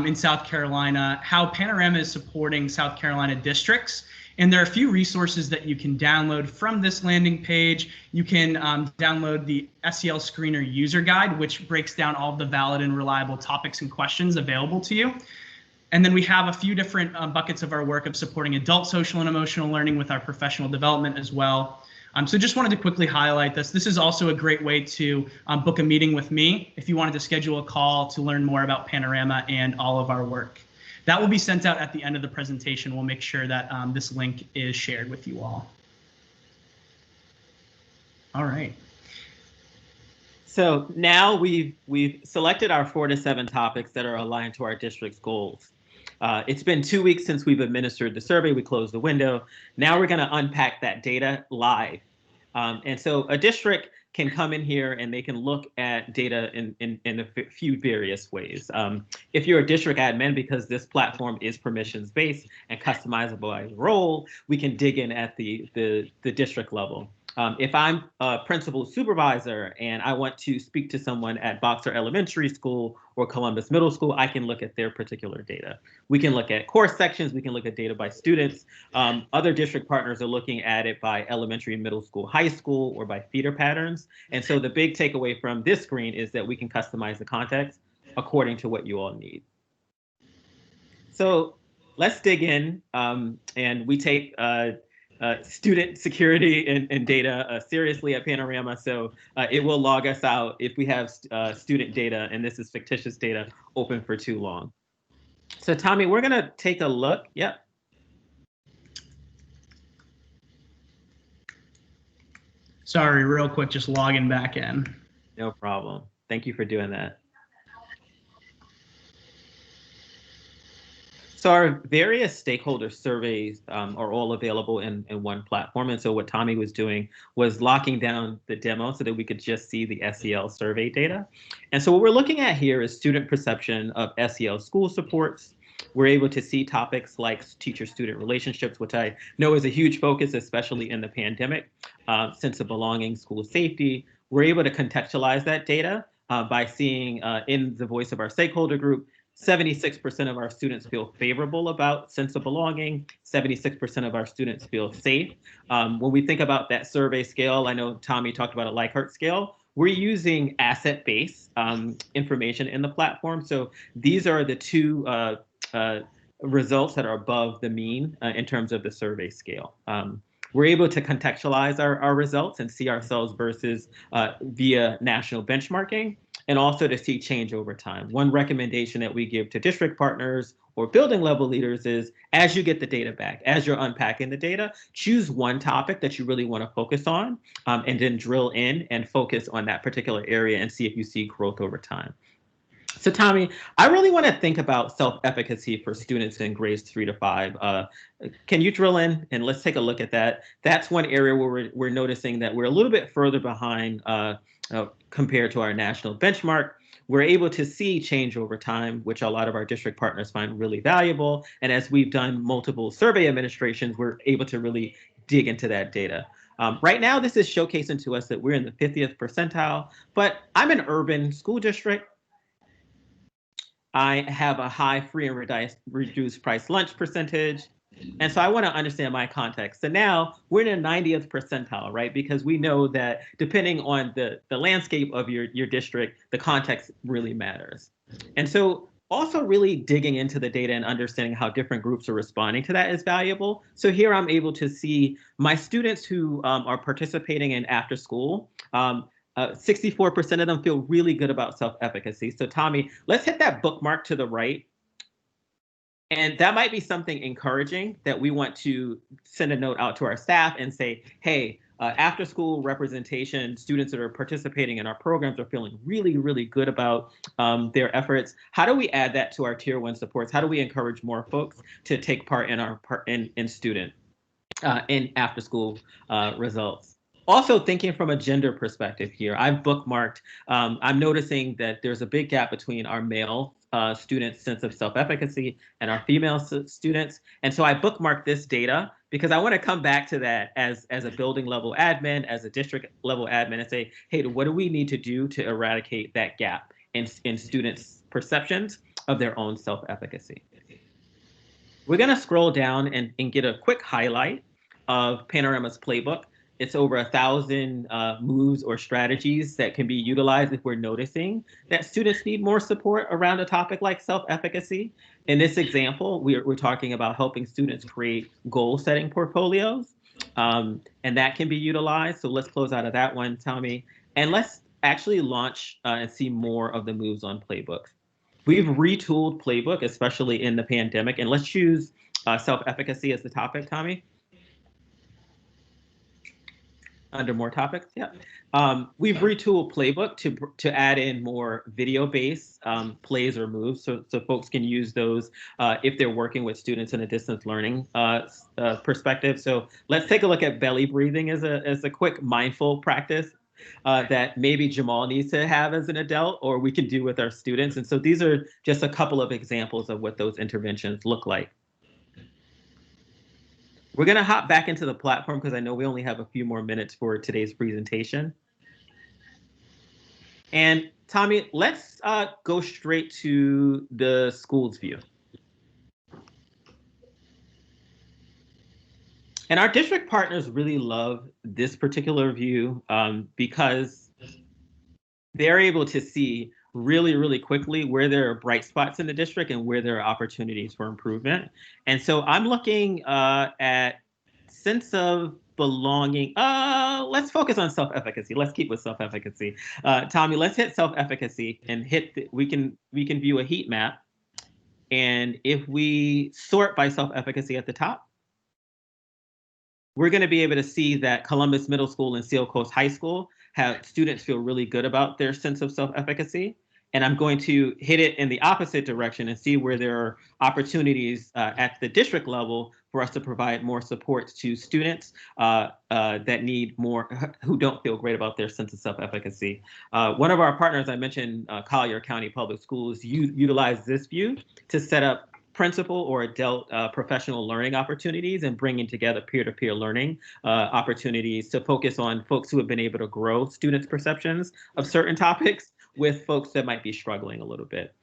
in South Carolina, how Panorama is supporting South Carolina districts. And there are a few resources that you can download from this landing page. You can download the SEL Screener User Guide, which breaks down all of the valid and reliable topics and questions available to you. And then we have a few different buckets of our work of supporting adult social and emotional learning with our professional development as well. So just wanted to quickly highlight this. This is also a great way to book a meeting with me if you wanted to schedule a call to learn more about Panorama and all of our work. That will be sent out at the end of the presentation. We'll make sure that this link is shared with you all. All right. So now we've selected our 4 to 7 topics that are aligned to our district's goals. It's been 2 weeks since we've administered the survey. We closed the window. Now we're going to unpack that data live. And so a district can come in here and they can look at data in a few various ways. If you're a district admin, because this platform is permissions based and customizable by role, we can dig in at the district level. If I'm a principal supervisor and I want to speak to someone at Boxer Elementary School or Columbus Middle School, I can look at their particular data. We can look at course sections. We can look at data by students. Other district partners are looking at it by elementary, middle school, high school, or by feeder patterns. And so the big takeaway from this screen is that we can customize the context according to what you all need. So let's dig in, and we take student security and data seriously at Panorama. So it will log us out if we have student data, and this is fictitious data, open for too long. So Tommy, we're gonna take a look. Yep. Sorry, real quick, just logging back in. No problem. Thank you for doing that. So our various stakeholder surveys are all available in one platform. And so what Tommy was doing was locking down the demo so that we could just see the SEL survey data. And so what we're looking at here is student perception of SEL school supports. We're able to see topics like teacher-student relationships, which I know is a huge focus, especially in the pandemic, sense of belonging, school safety. We're able to contextualize that data by seeing in the voice of our stakeholder group, 76% of our students feel favorable about sense of belonging. 76% of our students feel safe. When we think about that survey scale, I know Tommy talked about a Likert scale. We're using asset-based information in the platform. So these are the two results that are above the mean in terms of the survey scale. We're able to contextualize our results and see ourselves versus via national benchmarking, and also to see change over time. One recommendation that we give to district partners or building level leaders is, as you get the data back, as you're unpacking the data, choose one topic that you really want to focus on, and then drill in and focus on that particular area and see if you see growth over time. So Tommy, I really want to think about self-efficacy for students in grades 3 to 5. Can you drill in and let's take a look at that? That's one area where we're noticing that we're a little bit further behind compared to our national benchmark. We're able to see change over time, which a lot of our district partners find really valuable. And as we've done multiple survey administrations, we're able to really dig into that data. Right now, this is showcasing to us that we're in the 50th percentile, but I'm an urban school district. I have a high free and reduced price lunch percentage. And so I want to understand my context. So now we're in a 90th percentile, right? Because we know that depending on the landscape of your district, the context really matters. And so also really digging into the data and understanding how different groups are responding to that is valuable. So here I'm able to see my students who are participating in after school. 64% of them feel really good about self-efficacy. So Tommy, let's hit that bookmark to the right. And that might be something encouraging that we want to send a note out to our staff and say, hey, after school representation, students that are participating in our programs are feeling really, really good about their efforts. How do we add that to our tier 1 supports? How do we encourage more folks to take part in our in student in after school results? Also thinking from a gender perspective here, I've bookmarked, I'm noticing that there's a big gap between our male students' sense of self-efficacy and our female students. And so I bookmarked this data because I want to come back to that as a building level admin, as a district level admin, and say, hey, what do we need to do to eradicate that gap in students' perceptions of their own self-efficacy? We're going to scroll down and get a quick highlight of Panorama's playbook. It's over 1,000 moves or strategies that can be utilized if we're noticing that students need more support around a topic like self-efficacy. In this example, we're talking about helping students create goal-setting portfolios. And that can be utilized. So let's close out of that one, Tommy. And let's actually launch and see more of the moves on Playbook. We've retooled Playbook, especially in the pandemic. And let's choose self-efficacy as the topic, Tommy. Under more topics, yeah. We've retooled Playbook to add in more video-based plays or moves, so folks can use those if they're working with students in a distance learning perspective. So let's take a look at belly breathing as a quick mindful practice that maybe Jamal needs to have as an adult, or we can do with our students. And so these are just a couple of examples of what those interventions look like. We're going to hop back into the platform because I know we only have a few more minutes for today's presentation. And Tommy, let's go straight to the schools view. And our district partners really love this particular view because they're able to see really, really quickly where there are bright spots in the district and where there are opportunities for improvement. And so I'm looking at sense of belonging. Let's focus on self-efficacy. Let's keep with self-efficacy. Tommy, let's hit self-efficacy and we can view a heat map. And if we sort by self-efficacy at the top, we're going to be able to see that Columbus Middle School and Seal Coast High School have students feel really good about their sense of self-efficacy. And I'm going to hit it in the opposite direction and see where there are opportunities at the district level for us to provide more support to students that need more, who don't feel great about their sense of self-efficacy. One of our partners, I mentioned Collier County Public Schools, utilize this view to set up principal or adult professional learning opportunities and bringing together peer-to-peer learning opportunities to focus on folks who have been able to grow students' perceptions of certain topics with folks that might be struggling a little bit.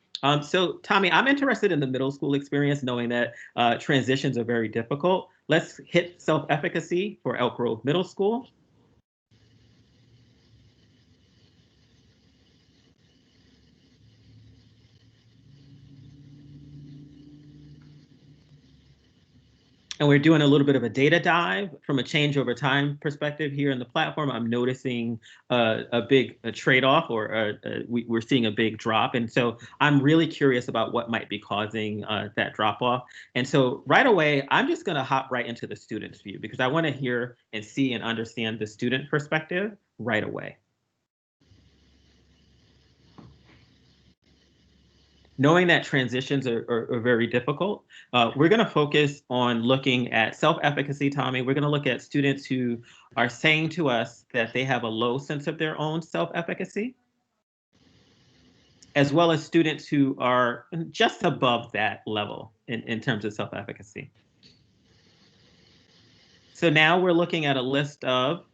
So Tommy, I'm interested in the middle school experience, knowing that transitions are very difficult. Let's hit self-efficacy for Elk Grove Middle School. And we're doing a little bit of a data dive from a change over time perspective here in the platform. I'm noticing a big trade-off, or we're seeing a big drop. And so I'm really curious about what might be causing that drop-off. And so right away, I'm just going to hop right into the student's view because I want to hear and see and understand the student perspective right away. Knowing that transitions are very difficult, we're going to focus on looking at self-efficacy, Tommy. We're going to look at students who are saying to us that they have a low sense of their own self-efficacy, as well as students who are just above that level in terms of self-efficacy. So now we're looking at a list of,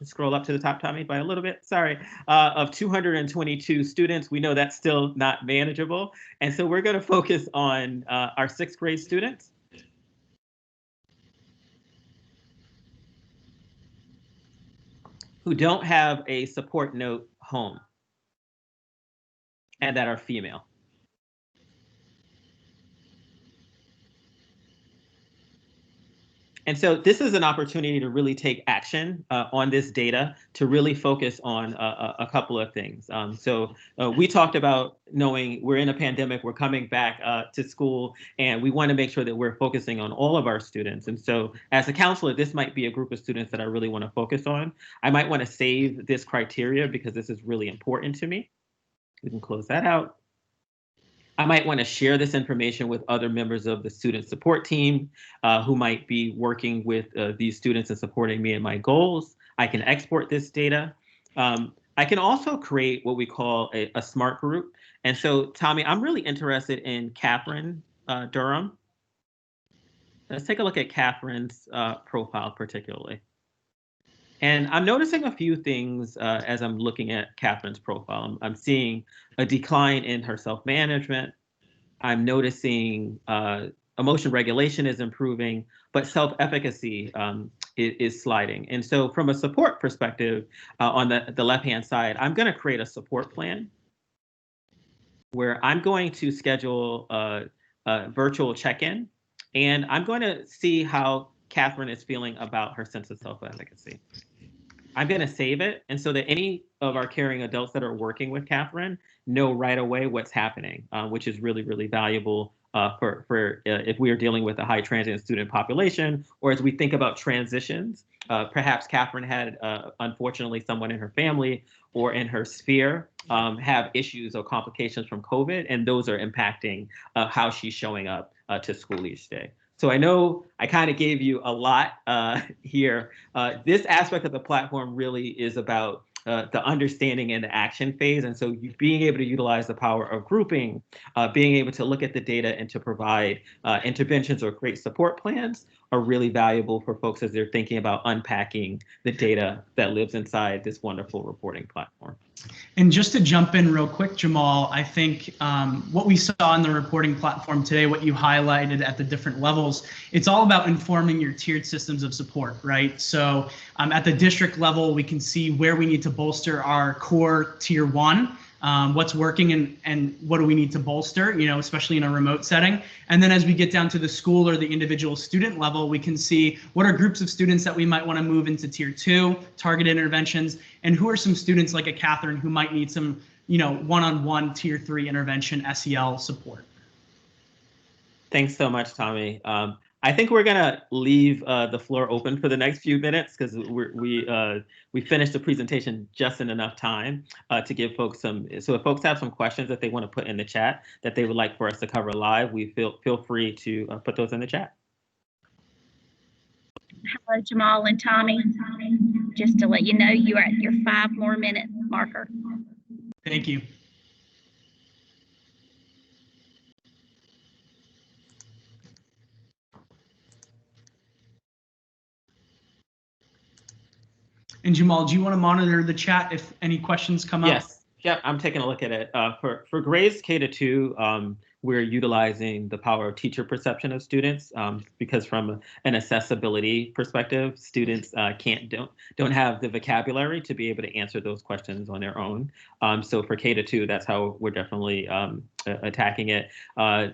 scroll up to the top, Tommy, by a little bit, sorry, of 222 students. We know that's still not manageable. And so we're going to focus on our 6th grade students. Who don't have a support note home and that are female. And so this is an opportunity to really take action on this data to really focus on a couple of things. We talked about knowing we're in a pandemic, we're coming back to school, and we want to make sure that we're focusing on all of our students. And so as a counselor, this might be a group of students that I really want to focus on. I might want to save this criteria because this is really important to me. We can close that out. I might want to share this information with other members of the student support team who might be working with these students and supporting me in my goals. I can export this data. I can also create what we call a smart group. And so, Tommy, I'm really interested in Catherine Durham. Let's take a look at Catherine's profile particularly. And I'm noticing a few things as I'm looking at Catherine's profile. I'm seeing a decline in her self-management. I'm noticing emotion regulation is improving, but self-efficacy is sliding. And so from a support perspective, on the left-hand side, I'm going to create a support plan where I'm going to schedule a virtual check-in. And I'm going to see how Catherine is feeling about her sense of self-efficacy. I'm going to save it, and so that any of our caring adults that are working with Catherine know right away what's happening, which is really, really valuable for if we are dealing with a high transient student population, or as we think about transitions. Perhaps Catherine had, unfortunately, someone in her family or in her sphere have issues or complications from COVID, and those are impacting how she's showing up to school each day. So I know I kind of gave you a lot here. This aspect of the platform really is about the understanding and the action phase. And so being able to utilize the power of grouping, being able to look at the data and to provide interventions or create support plans are really valuable for folks as they're thinking about unpacking the data that lives inside this wonderful reporting platform. And just to jump in real quick, Jamal, I think what we saw on the reporting platform today, what you highlighted at the different levels, it's all about informing your tiered systems of support, right? So at the district level, we can see where we need to bolster our core tier 1. What's working and what do we need to bolster, you know, especially in a remote setting. And then as we get down to the school or the individual student level, we can see what are groups of students that we might want to move into tier 2, targeted interventions, and who are some students like a Catherine who might need some, you know, one-on-one tier 3 intervention SEL support. Thanks so much, Tommy. I think we're gonna leave the floor open for the next few minutes because we finished the presentation just in enough time to give folks some. So if folks have some questions that they want to put in the chat that they would like for us to cover live, we feel free to put those in the chat. Hello, Jamal and Tommy. Just to let you know, you are at your 5 more minute marker. Thank you. And Jamal, do you want to monitor the chat if any questions come up? Yes. Yep, I'm taking a look at it. For grades K-2, we're utilizing the power of teacher perception of students because from an accessibility perspective, students don't have the vocabulary to be able to answer those questions on their own. So for K-2, that's how we're definitely attacking it.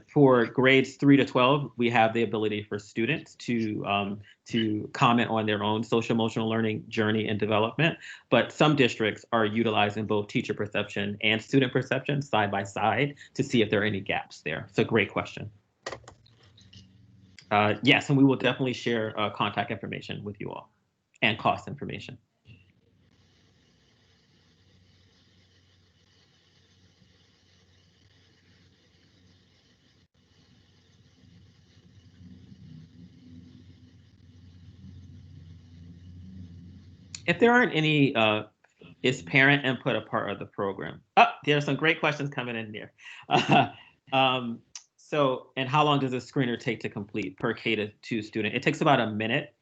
For grades 3 to 12, we have the ability for students to comment on their own social emotional learning journey and development. But some districts are utilizing both teacher perception and student perception side by side to see if there are any gaps there. So great question. Yes, and we will definitely share contact information with you all and cost information. If there aren't any, is parent input a part of the program? Oh, there are some great questions coming in there. So, and how long does a screener take to complete per K-2 student? It takes about a minute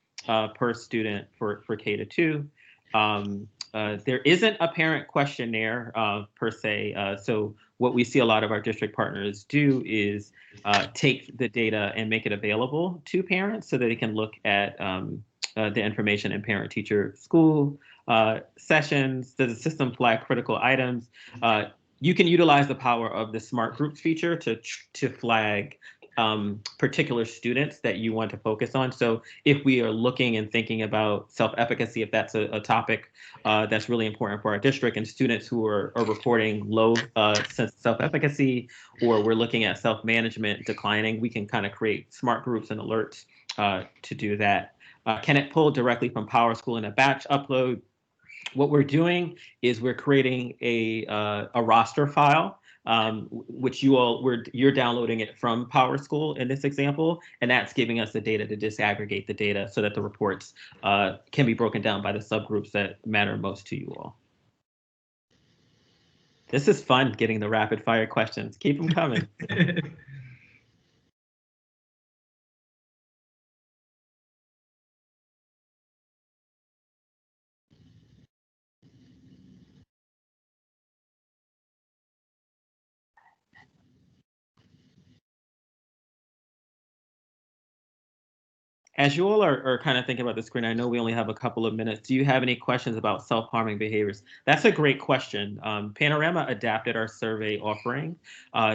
per student for K-2. There isn't a parent questionnaire per se. So what we see a lot of our district partners do is take the data and make it available to parents so that they can look at the information in parent-teacher school sessions. Does the system flag critical items? You can utilize the power of the smart groups feature to flag particular students that you want to focus on. So if we are looking and thinking about self-efficacy, if that's a topic that's really important for our district, and students who are reporting low sense of self-efficacy, or we're looking at self-management declining, we can kind of create smart groups and alerts to do that. Can it pull directly from PowerSchool in a batch upload? What we're doing is we're creating a roster file, which you're downloading it from PowerSchool in this example, and that's giving us the data to disaggregate the data so that the reports can be broken down by the subgroups that matter most to you all. This is fun, getting the rapid fire questions. Keep them coming. As you all are kind of thinking about the screen, I know we only have a couple of minutes. Do you have any questions about self-harming behaviors? That's a great question. Panorama adapted our survey offering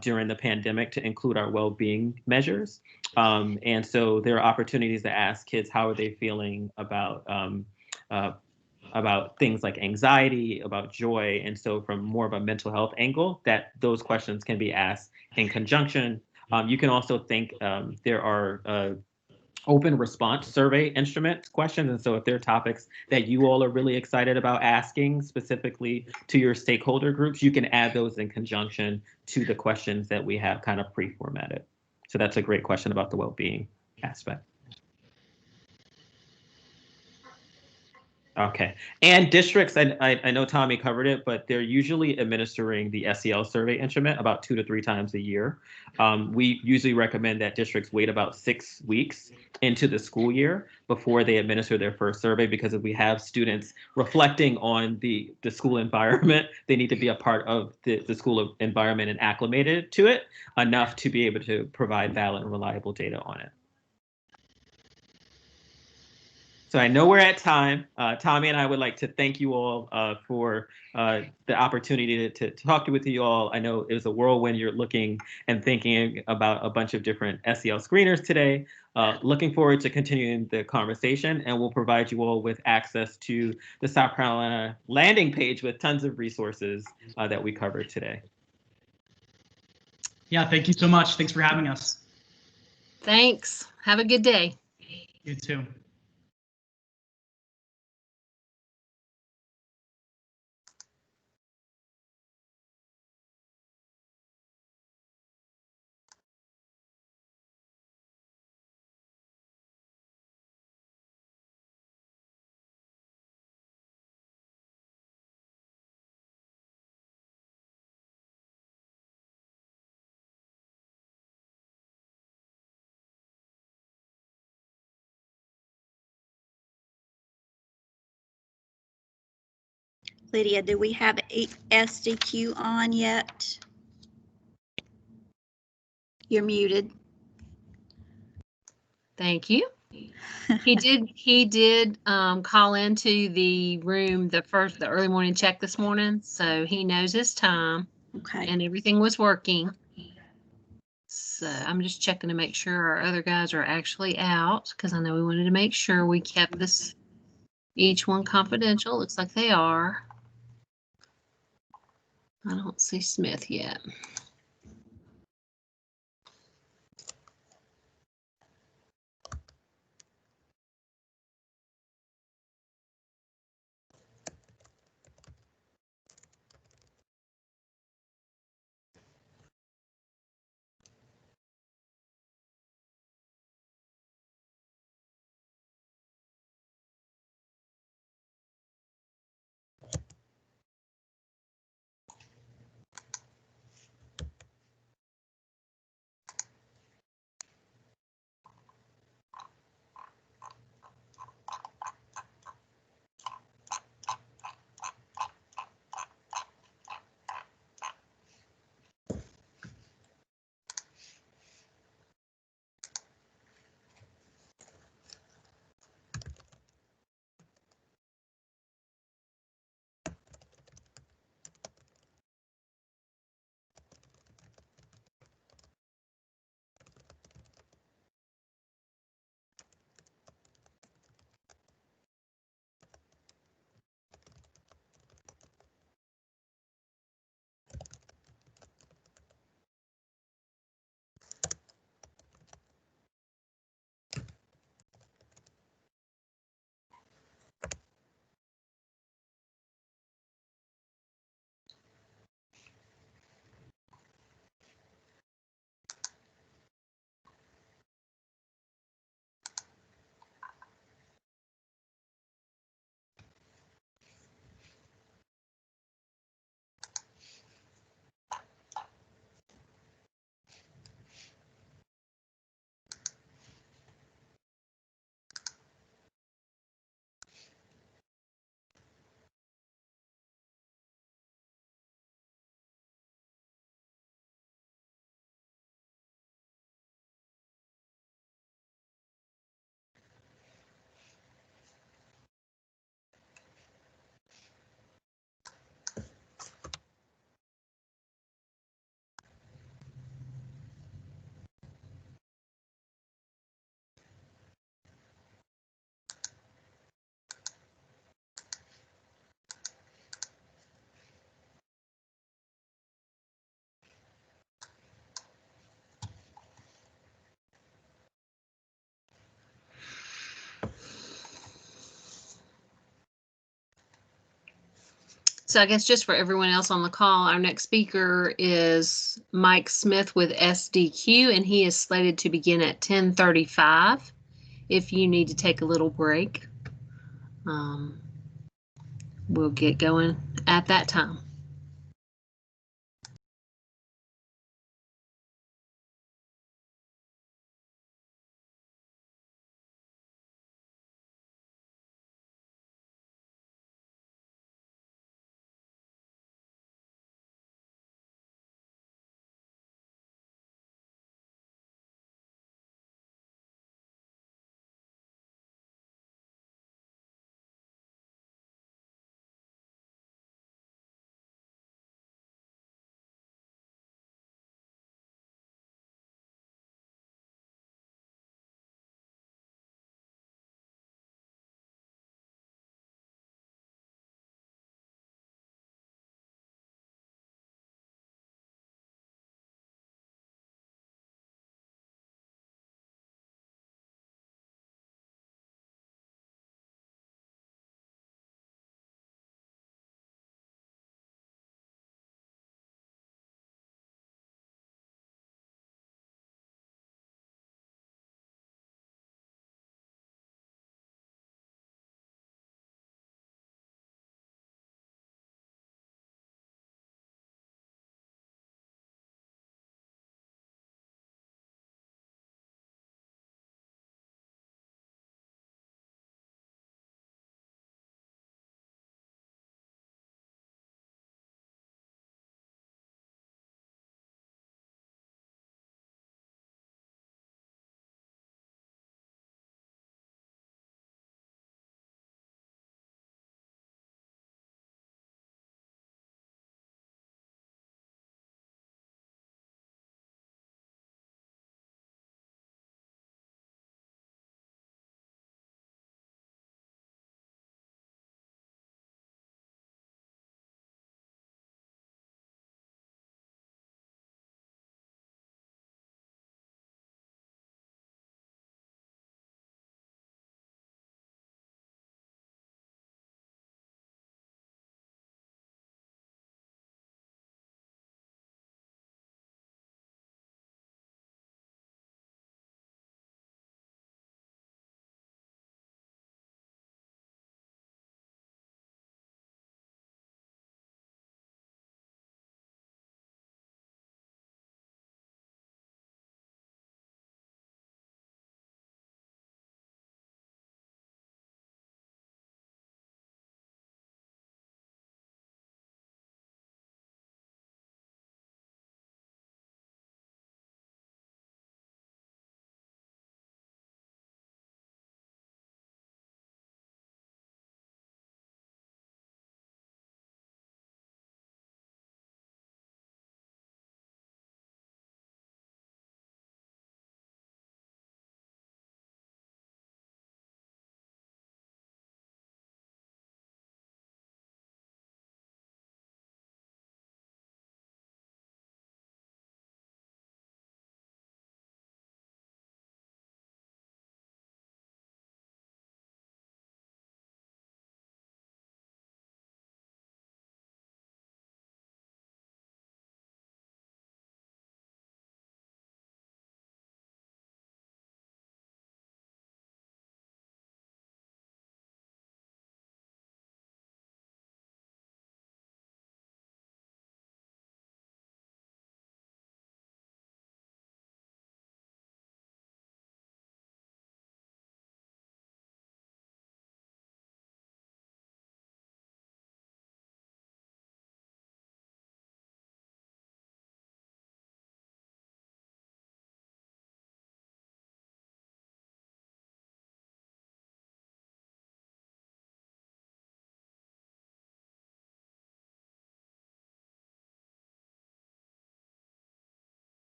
during the pandemic to include our well-being measures. And so there are opportunities to ask kids how are they feeling about things like anxiety, about joy. And so from more of a mental health angle, that those questions can be asked in conjunction. You can also think there are open response survey instrument questions. And so if there are topics that you all are really excited about asking specifically to your stakeholder groups, you can add those in conjunction to the questions that we have kind of pre-formatted. So that's a great question about the well-being aspect. Okay, and districts, I know Tommy covered it, but they're usually administering the SEL survey instrument about 2 to 3 times a year. We usually recommend that districts wait about 6 weeks into the school year before they administer their first survey, because if we have students reflecting on the school environment, they need to be a part of the school environment and acclimated to it enough to be able to provide valid and reliable data on it. So I know we're at time. Tommy and I would like to thank you all for the opportunity to talk with you all. I know it was a whirlwind. You're looking and thinking about a bunch of different SEL screeners today. Looking forward to continuing the conversation, and we'll provide you all with access to the South Carolina landing page with tons of resources that we covered today. Yeah, thank you so much. Thanks for having us. Thanks. Have a good day. You too. Lydia, do we have SDQ on yet? You're muted. Thank you. He did call into the room the early morning check this morning, so he knows his time Okay. and everything was working. So I'm just checking to make sure our other guys are actually out, because I know we wanted to make sure we kept each one confidential. Looks like they are. I don't see Smith yet. So I guess just for everyone else on the call, our next speaker is Mike Smith with SDQ, and he is slated to begin at 10:35. If you need to take a little break, we'll get going at that time.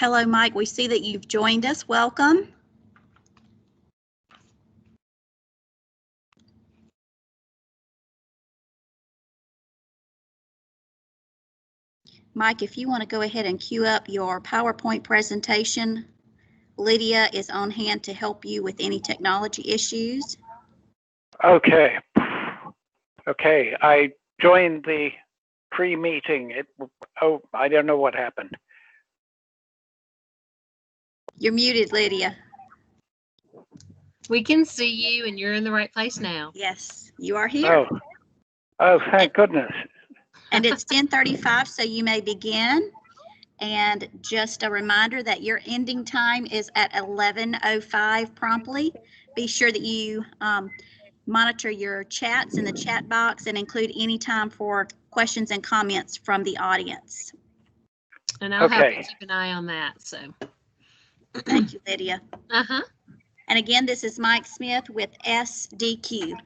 Hello, Mike. We see that you've joined us. Welcome. Mike, if you want to go ahead and queue up your PowerPoint presentation, Lydia is on hand to help you with any technology issues. Okay. Okay, I joined the pre-meeting. Oh, I don't know what happened. You're muted, Lydia. We can see you and you're in the right place now. Yes, you are here. Oh, thank goodness. And it's 10:35, so you may begin. And just a reminder that your ending time is at 11:05 promptly. Be sure that you monitor your chats in the chat box and include any time for questions and comments from the audience. And I'll have Okay. to keep an eye on that. So, Thank you, Lydia. uh-huh. And again, this is Mike Smith with SDQ.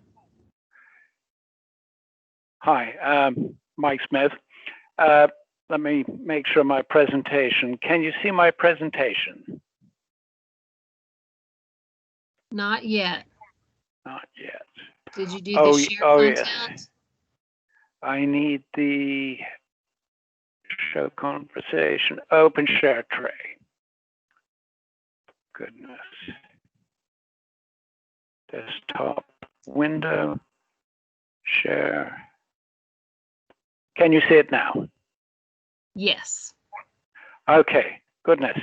Hi, Mike Smith. Let me make sure my presentation. Can you see my presentation? Not yet. Not yet. Did you do Oh, the share yes. content? I need the show conversation, open share tray. Goodness. Desktop window, share. Can you see it now? Yes. Okay, goodness.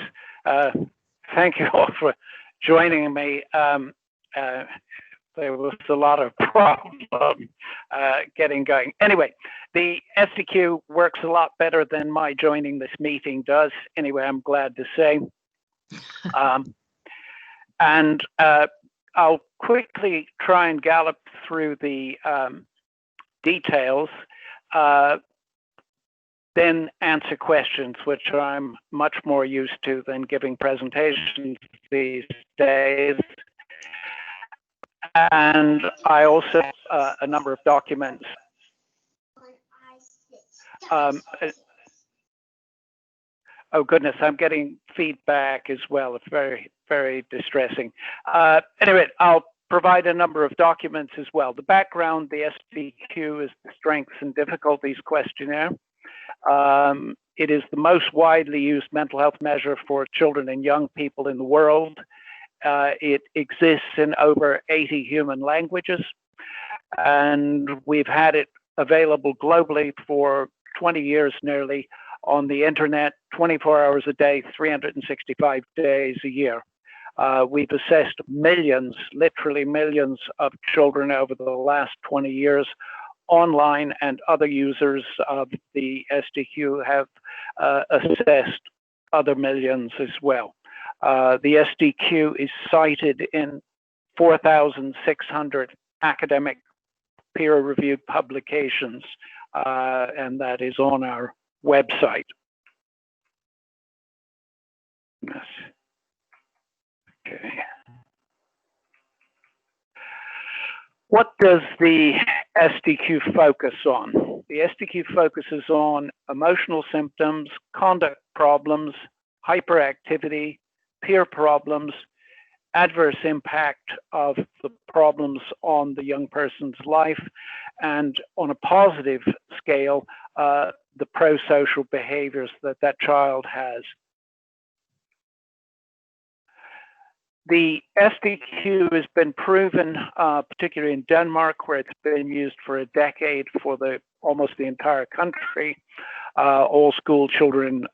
Thank you all for joining me. There was a lot of problem getting going. Anyway, the SDQ works a lot better than my joining this meeting does. Anyway, I'm glad to say. And I'll quickly try and gallop through the details, then answer questions, which I'm much more used to than giving presentations these days. And I also have a number of documents. Oh goodness, I'm getting feedback as well. It's very, very distressing. Anyway, I'll provide a number of documents as well. The background, the SDQ is the Strengths and Difficulties Questionnaire. It is the most widely used mental health measure for children and young people in the world. It exists in over 80 human languages, and we've had it available globally for 20 years nearly on the internet, 24 hours a day, 365 days a year. We've assessed millions, literally millions of children over the last 20 years online, and other users of the SDQ have assessed other millions as well. The SDQ is cited in 4,600 academic peer-reviewed publications, and that is on our website. Yes. Okay. What does the SDQ focus on? The SDQ focuses on emotional symptoms, conduct problems, hyperactivity, peer problems, adverse impact of the problems on the young person's life, and on a positive scale, the pro-social behaviors that that child has. The SDQ has been proven, particularly in Denmark, where it's been used for a decade for almost the entire country. All school children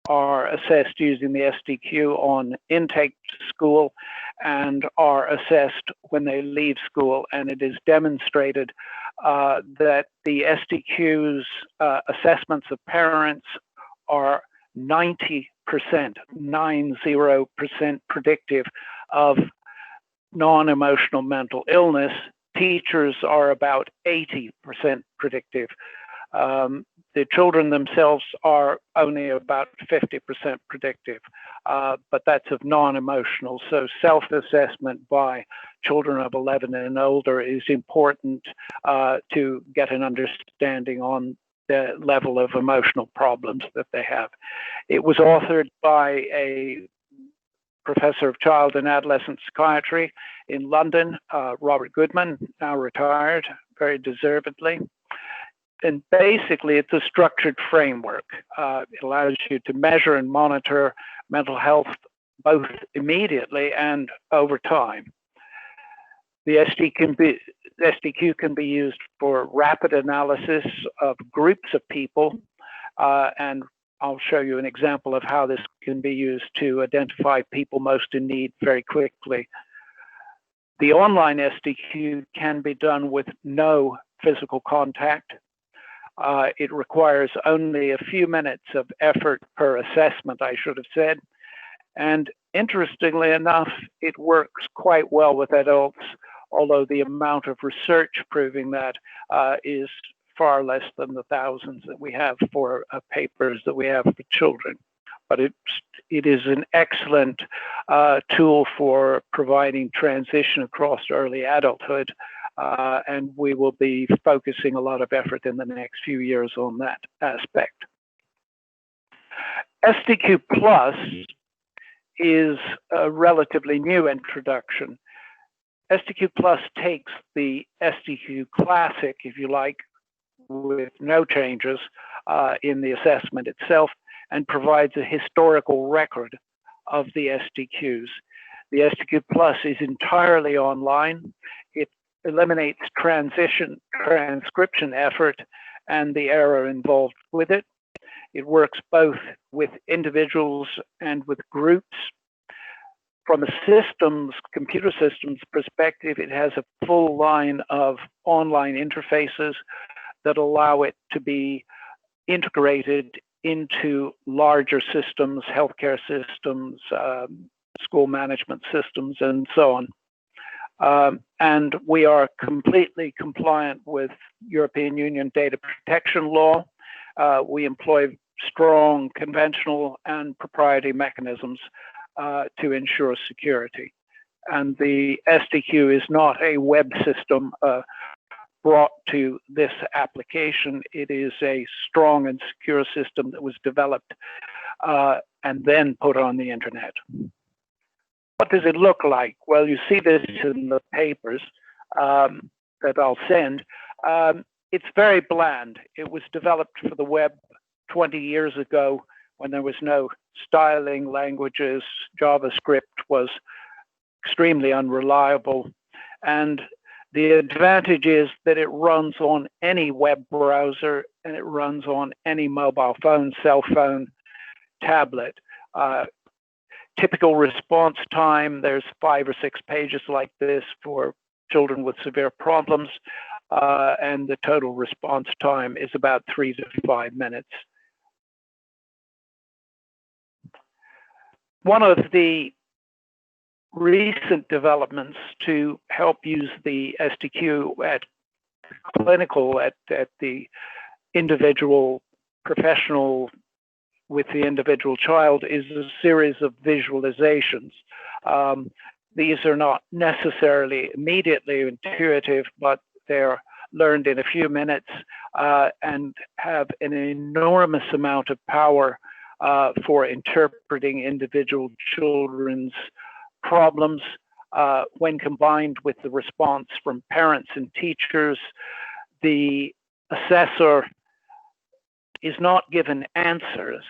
are assessed using the SDQ on intake to school and are assessed when they leave school. And it is demonstrated that the SDQ's assessments of parents are 90% predictive of non-emotional mental illness. Teachers are about 80% predictive. The children themselves are only about 50% predictive, but that's of non-emotional. So self-assessment by children of 11 and older is important to get an understanding on the level of emotional problems that they have. It was authored by a professor of child and adolescent psychiatry in London, Robert Goodman, now retired, very deservedly. And basically, it's a structured framework. It allows you to measure and monitor mental health both immediately and over time. The SDQ can be used for rapid analysis of groups of people, and I'll show you an example of how this can be used to identify people most in need very quickly. The online SDQ can be done with no physical contact. It requires only a few minutes of effort per assessment, I should have said. And interestingly enough, it works quite well with adults, although the amount of research proving that is far less than the thousands that we have for papers that we have for children. But it is an excellent tool for providing transition across early adulthood, and we will be focusing a lot of effort in the next few years on that aspect. SDQ Plus is a relatively new introduction. SDQ Plus takes the SDQ Classic, if you like, with no changes in the assessment itself, and provides a historical record of the SDQs. The SDQ Plus is entirely online. It eliminates transcription effort and the error involved with it. It works both with individuals and with groups. From a computer systems perspective, it has a full line of online interfaces that allow it to be integrated into larger systems, healthcare systems, school management systems, and so on. And we are completely compliant with European Union data protection law. We employ strong conventional and proprietary mechanisms to ensure security. And the SDQ is not a web system brought to this application. It is a strong and secure system that was developed and then put on the internet. What does it look like? Well, you see this in the papers that I'll send. It's very bland. It was developed for the web 20 years ago when there was no styling languages. JavaScript was extremely unreliable. And the advantage is that it runs on any web browser and it runs on any mobile phone, cell phone, tablet. Typical response time, there's 5 or 6 pages like this for children with severe problems, and the total response time is about 3 to 5 minutes. One of the recent developments to help use the SDQ at clinical, at the individual professional with the individual child is a series of visualizations. These are not necessarily immediately intuitive, but they're learned in a few minutes and have an enormous amount of power for interpreting individual children's problems. When combined with the response from parents and teachers, the assessor is not given answers.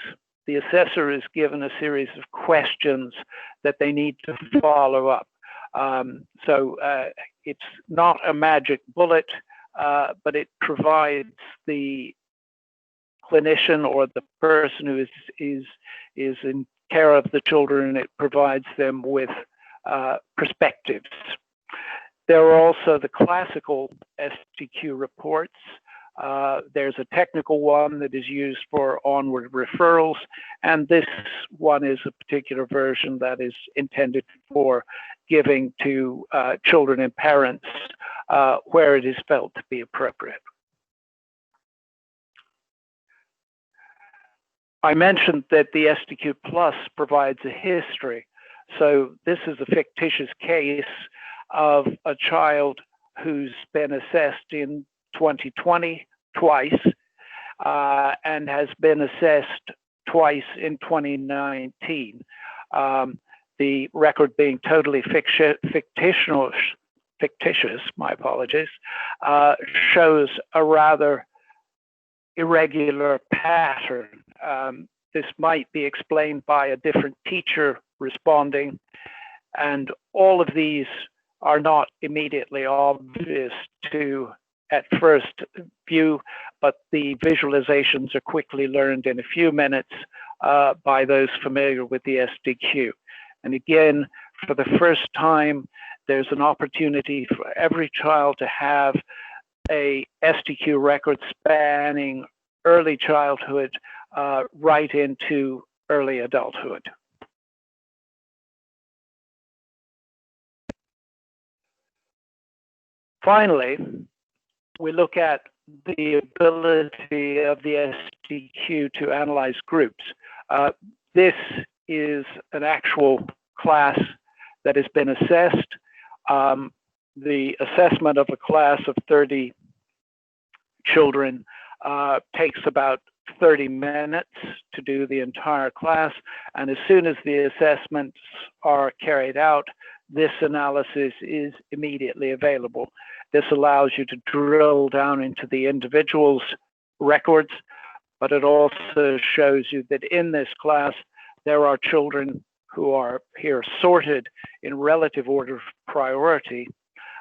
The assessor is given a series of questions that they need to follow up. So it's not a magic bullet, but it provides the clinician or the person who is in care of the children, it provides them with perspectives. There are also the classical SDQ reports. There's a technical one that is used for onward referrals, and this one is a particular version that is intended for giving to children and parents where it is felt to be appropriate. I mentioned that the SDQ Plus provides a history. So this is a fictitious case of a child who's been assessed in 2020 twice. and has been assessed twice in 2019. The record being totally fictitious, my apologies, shows a rather irregular pattern. This might be explained by a different teacher responding, and all of these are not immediately obvious at first view, but the visualizations are quickly learned in a few minutes by those familiar with the SDQ. And again, for the first time, there's an opportunity for every child to have a SDQ record spanning early childhood right into early adulthood. Finally, we look at the ability of the SDQ to analyze groups. This is an actual class that has been assessed. The assessment of a class of 30 children takes about 30 minutes to do the entire class. And as soon as the assessments are carried out, this analysis is immediately available. This allows you to drill down into the individual's records, but it also shows you that in this class, there are children who are here sorted in relative order of priority,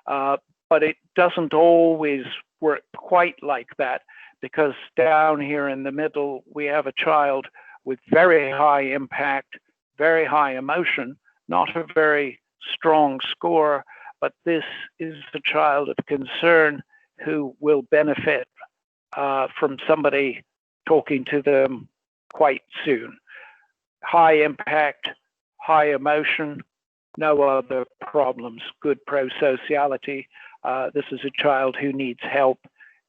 but it doesn't always work quite like that, because down here in the middle, we have a child with very high impact, very high emotion, not a very strong score, but this is a child of concern who will benefit from somebody talking to them quite soon. High impact, high emotion, no other problems, good pro-sociality. This is a child who needs help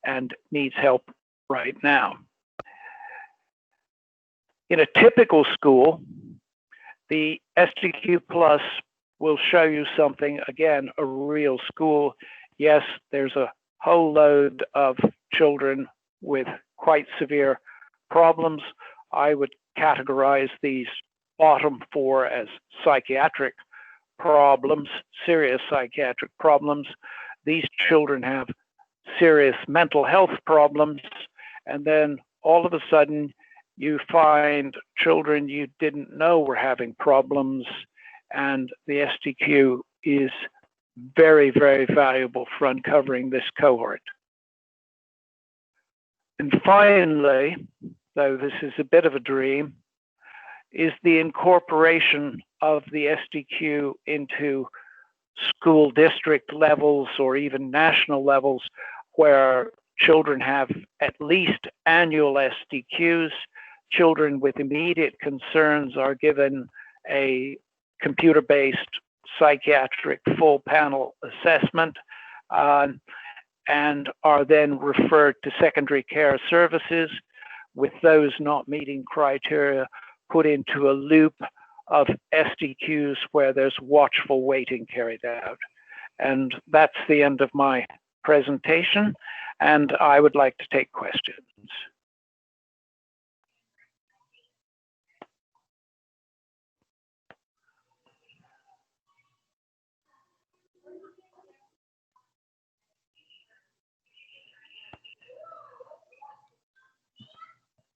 and needs help right now. In a typical school, the SDQ Plus will show you something, again, a real school. Yes, there's a whole load of children with quite severe problems. I would categorize these bottom four as psychiatric problems, serious psychiatric problems. These children have serious mental health problems, and then all of a sudden you find children you didn't know were having problems, and the SDQ is very, very valuable for uncovering this cohort. And finally, though this is a bit of a dream, is the incorporation of the SDQ into school district levels or even national levels, where children have at least annual SDQs. Children with immediate concerns are given a computer-based psychiatric full panel assessment and are then referred to secondary care services, with those not meeting criteria put into a loop of SDQs where there's watchful waiting carried out. And that's the end of my presentation, and I would like to take questions.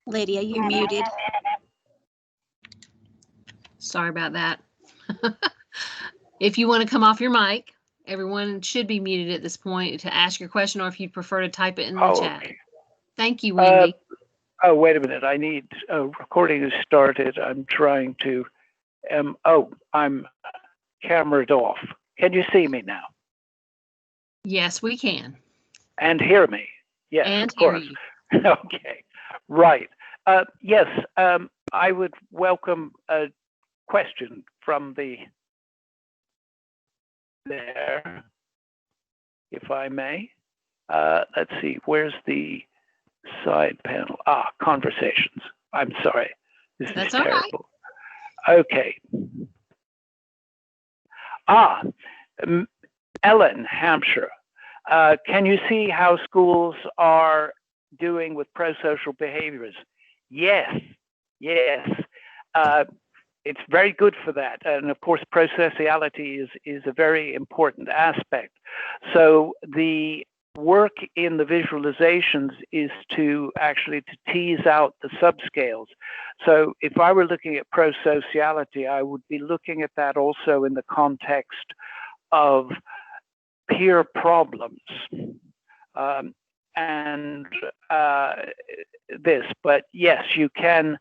Lydia, you're muted. Sorry about that. If you want to come off your mic, everyone should be muted at this point to ask your question, or if you prefer to type it in the chat. Okay. Thank you, Wendy. Oh, wait a minute. I need, recording has started. I'm trying to, I'm cameraed off. Can you see me now? Yes, we can. And hear me? Yes, And of course. hear you. Okay, right. Yes, I would welcome a question from there, if I may. Let's see, where's the side panel? Ah, conversations. I'm sorry. This That's is all right. terrible. Okay. Ah, Ellen, Hampshire. Can you see how schools are doing with pro-social behaviors? Yes, yes. It's very good for that. And of course, prosociality is a very important aspect. So the work in the visualizations is to actually to tease out the subscales. So if I were looking at prosociality, I would be looking at that also in the context of peer problems. This, but yes, you can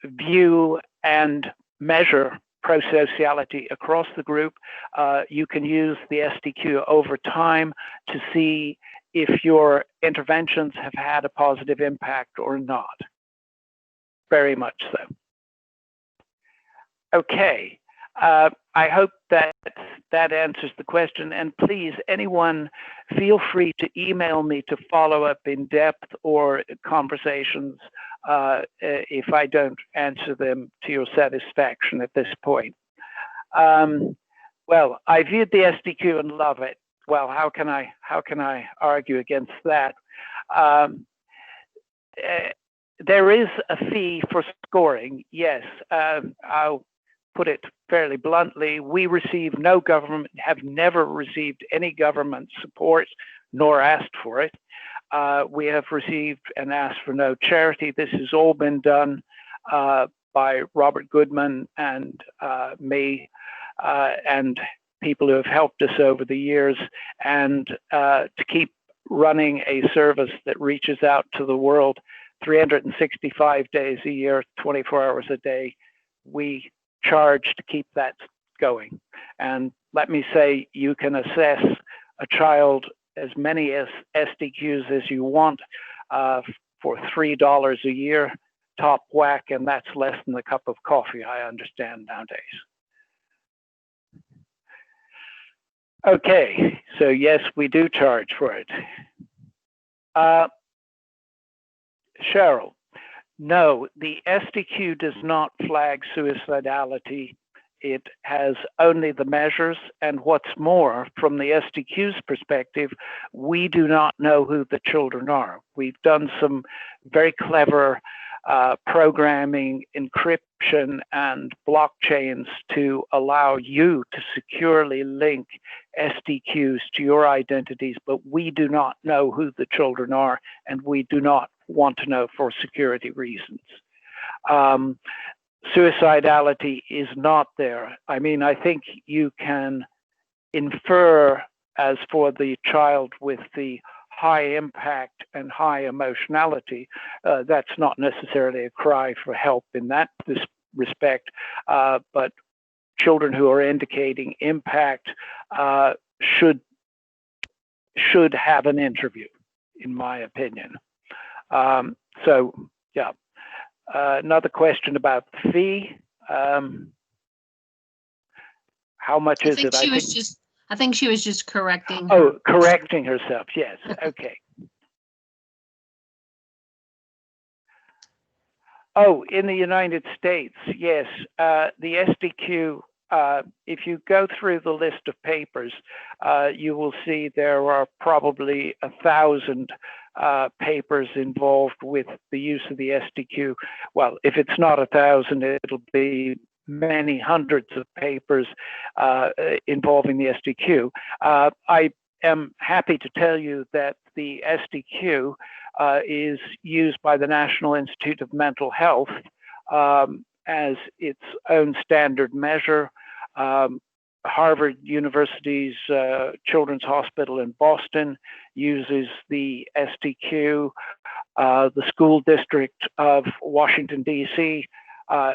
view and measure prosociality across the group. You can use the SDQ over time to see if your interventions have had a positive impact or not. Very much so. Okay. I hope that answers the question. And please, anyone, feel free to email me to follow up in depth or conversations if I don't answer them to your satisfaction at this point. Well, I viewed the SDQ and love it. Well, how can I argue against that? There is a fee for scoring. Yes, I'll put it fairly bluntly. We receive no government, have never received any government support, nor asked for it. We have received and asked for no charity. This has all been done by Robert Goodman and me and people who have helped us over the years, and to keep running a service that reaches out to the world 365 days a year, 24 hours a day. We charge to keep that going. And let me say, you can assess a child as many as SDQs as you want for $3 a year, top whack, and that's less than a cup of coffee, I understand nowadays. Okay, so yes, we do charge for it. Cheryl, no, the SDQ does not flag suicidality. It has only the measures, and what's more, from the SDQ's perspective, we do not know who the children are. We've done some very clever programming, encryption, and blockchains to allow you to securely link SDQs to your identities, but we do not know who the children are, and we do not want to know for security reasons. Suicidality is not there. I mean, I think you can infer, as for the child with the high impact and high emotionality, that's not necessarily a cry for help in that respect, but children who are indicating impact should have an interview, in my opinion. So, yeah. Another question about the fee. How much is it? I think she was just correcting. Oh, correcting herself. Yes. Okay. Oh, in the United States, yes. The SDQ, if you go through the list of papers, you will see there are probably 1,000 papers involved with the use of the SDQ. Well, if it's not 1,000, it'll be many hundreds of papers involving the SDQ. I am happy to tell you that the SDQ is used by the National Institute of Mental Health as its own standard measure. Harvard University's Children's Hospital in Boston uses the SDQ. The school district of Washington, D.C.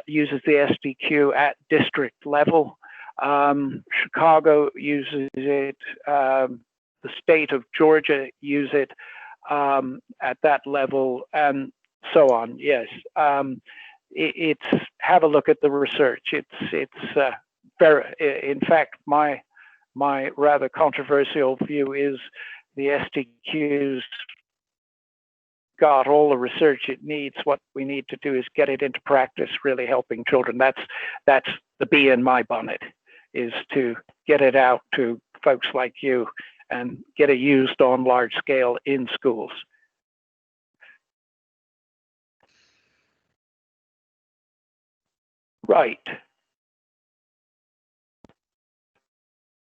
Uses the SDQ at district level. Chicago uses it. The state of Georgia use it at that level, and so on. Yes, it's have a look at the research. It's very. In fact, my rather controversial view is the SDQ's got all the research it needs. What we need to do is get it into practice, really helping children. That's the bee in my bonnet, is to get it out to folks like you and get it used on large scale in schools. Right.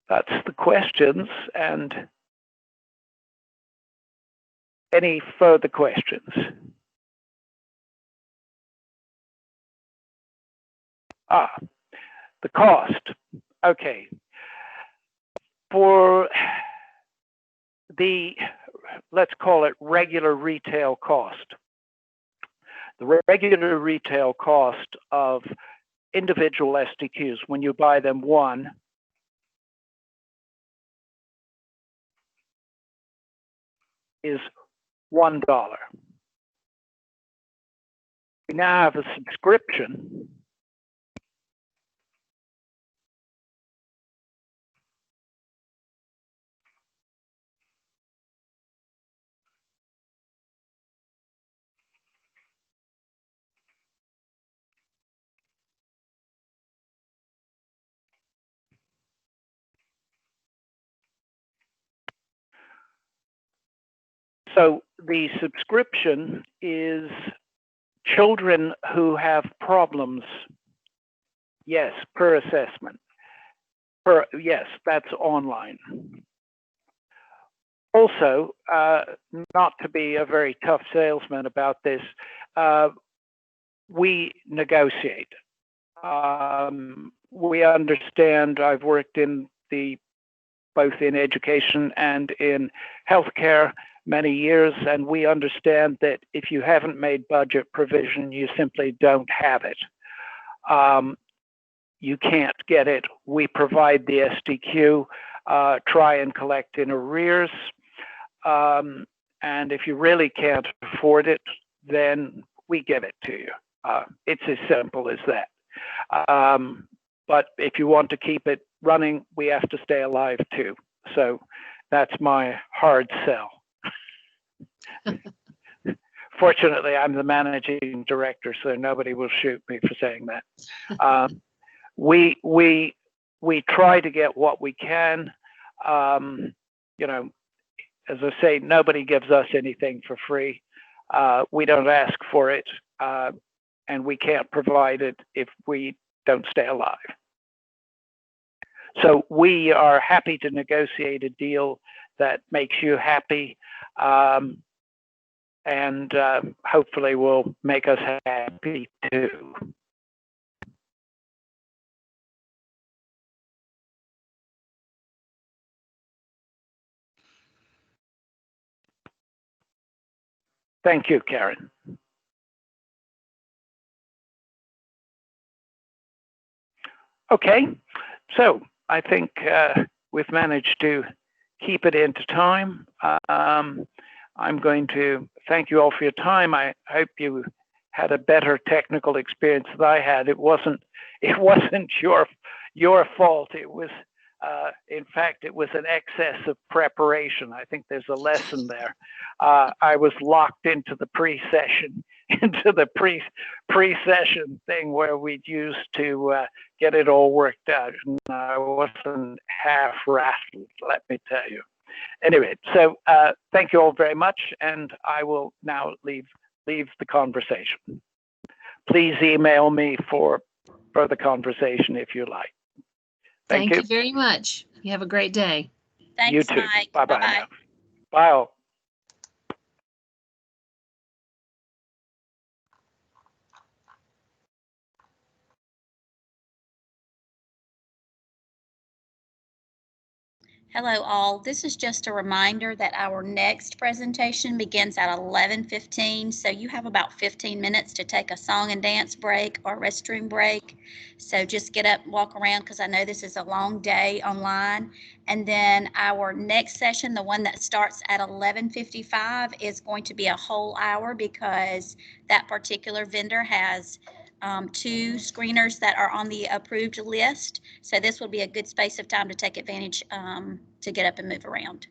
That's the questions. And any further questions? The cost. Okay. For the, let's call it regular retail cost. The regular retail cost of individual SDQs when you buy them one is $1. We now have a subscription So the subscription is children who have problems. Yes, per assessment. Yes, that's online. Also, not to be a very tough salesman about this, we negotiate. We understand, I've worked in both in education and in healthcare many years, and we understand that if you haven't made budget provision, you simply don't have it. You can't get it. We provide the SDQ, try and collect in arrears. And if you really can't afford it, then we give it to you. It's as simple as that. But if you want to keep it running, we have to stay alive too. So that's my hard sell. Fortunately, I'm the managing director, so nobody will shoot me for saying that. We try to get what we can. You know, as I say, nobody gives us anything for free. We don't ask for it, and we can't provide it if we don't stay alive. So we are happy to negotiate a deal that makes you happy, and hopefully will make us happy too. Thank you, Karen. Okay, so I think we've managed to keep it into time. I'm going to thank you all for your time. I hope you had a better technical experience than I had. It wasn't your fault. It was, in fact, it was an excess of preparation. I think there's a lesson there. I was locked into the pre-session, pre-session thing where we'd used to get it all worked out. And I wasn't half rattled, let me tell you. Anyway, so thank you all very much, and I will now leave the conversation. Please email me for further conversation if you like. Thank you very much. You have a great day. Thanks, You too. Mike. Bye-bye. Bye-bye. Bye all. Hello all, this is just a reminder that our next presentation begins at 11:15, so you have about 15 minutes to take a song and dance break or restroom break. So just get up, walk around, because I know this is a long day online. And then our next session, the one that starts at 11:55, is going to be a whole hour because that particular vendor has 2 screeners that are on the approved list. So this will be a good space of time to take advantage to get up and move around.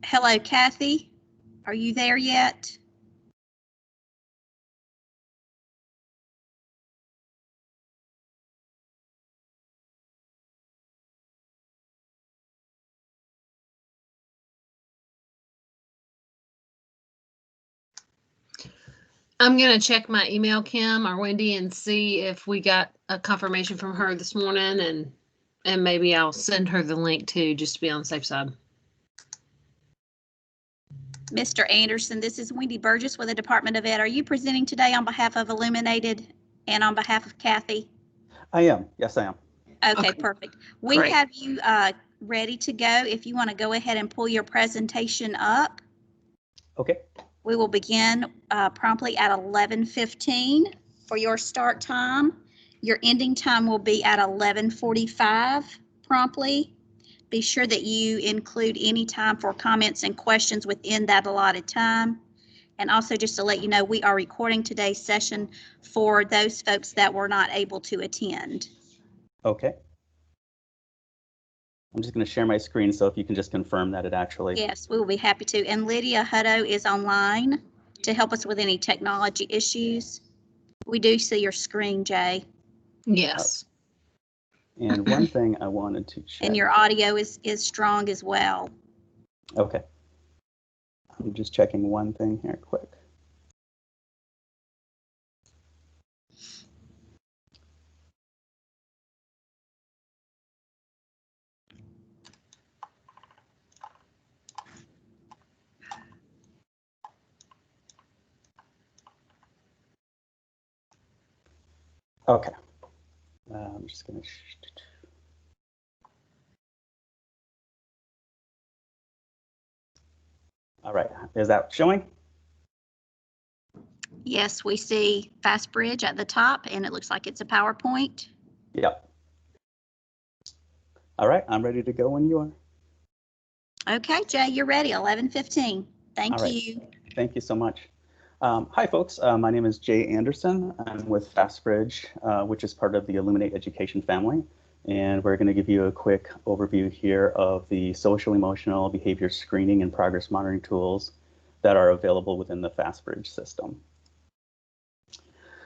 Hello, Kathy. Are you there yet? I'm gonna check my email, Kim or Wendy, and see if we got a confirmation from her this morning, and maybe I'll send her the link too, just to be on the safe side. Mr. Anderson, this is Wendy Burgess with the Department of Ed. Are you presenting today on behalf of Illuminated and on behalf of Kathy? I am. Yes, I am. Okay, Okay. perfect. We Great. have you ready to go. If you want to go ahead and pull your presentation up, Okay. we will begin promptly at 11:15 for your start time. Your ending time will be at 11:45 promptly. Be sure that you include any time for comments and questions within that allotted time. And also just to let you know, we are recording today's session for those folks that were not able to attend. Okay. I'm just going to share my screen, so if you can just confirm that it actually. Yes, we will be happy to. And Lydia Hutto is online to help us with any technology issues. We do see your screen, Jay. Yes. And one thing I wanted to check. And your audio is strong as well. Okay. I'm just checking one thing here quick. Okay. I'm just going to. All right. Is that showing? Yes, we see FastBridge at the top, and it looks like it's a PowerPoint. Yep. All right. I'm ready to go when you are. Okay, Jay, you're ready. 11:15. Thank All right. you. Thank you so much. Hi, folks. My name is Jay Anderson. I'm with FastBridge, which is part of the Illuminate Education family. And we're going to give you a quick overview here of the social emotional behavior screening and progress monitoring tools that are available within the FastBridge system.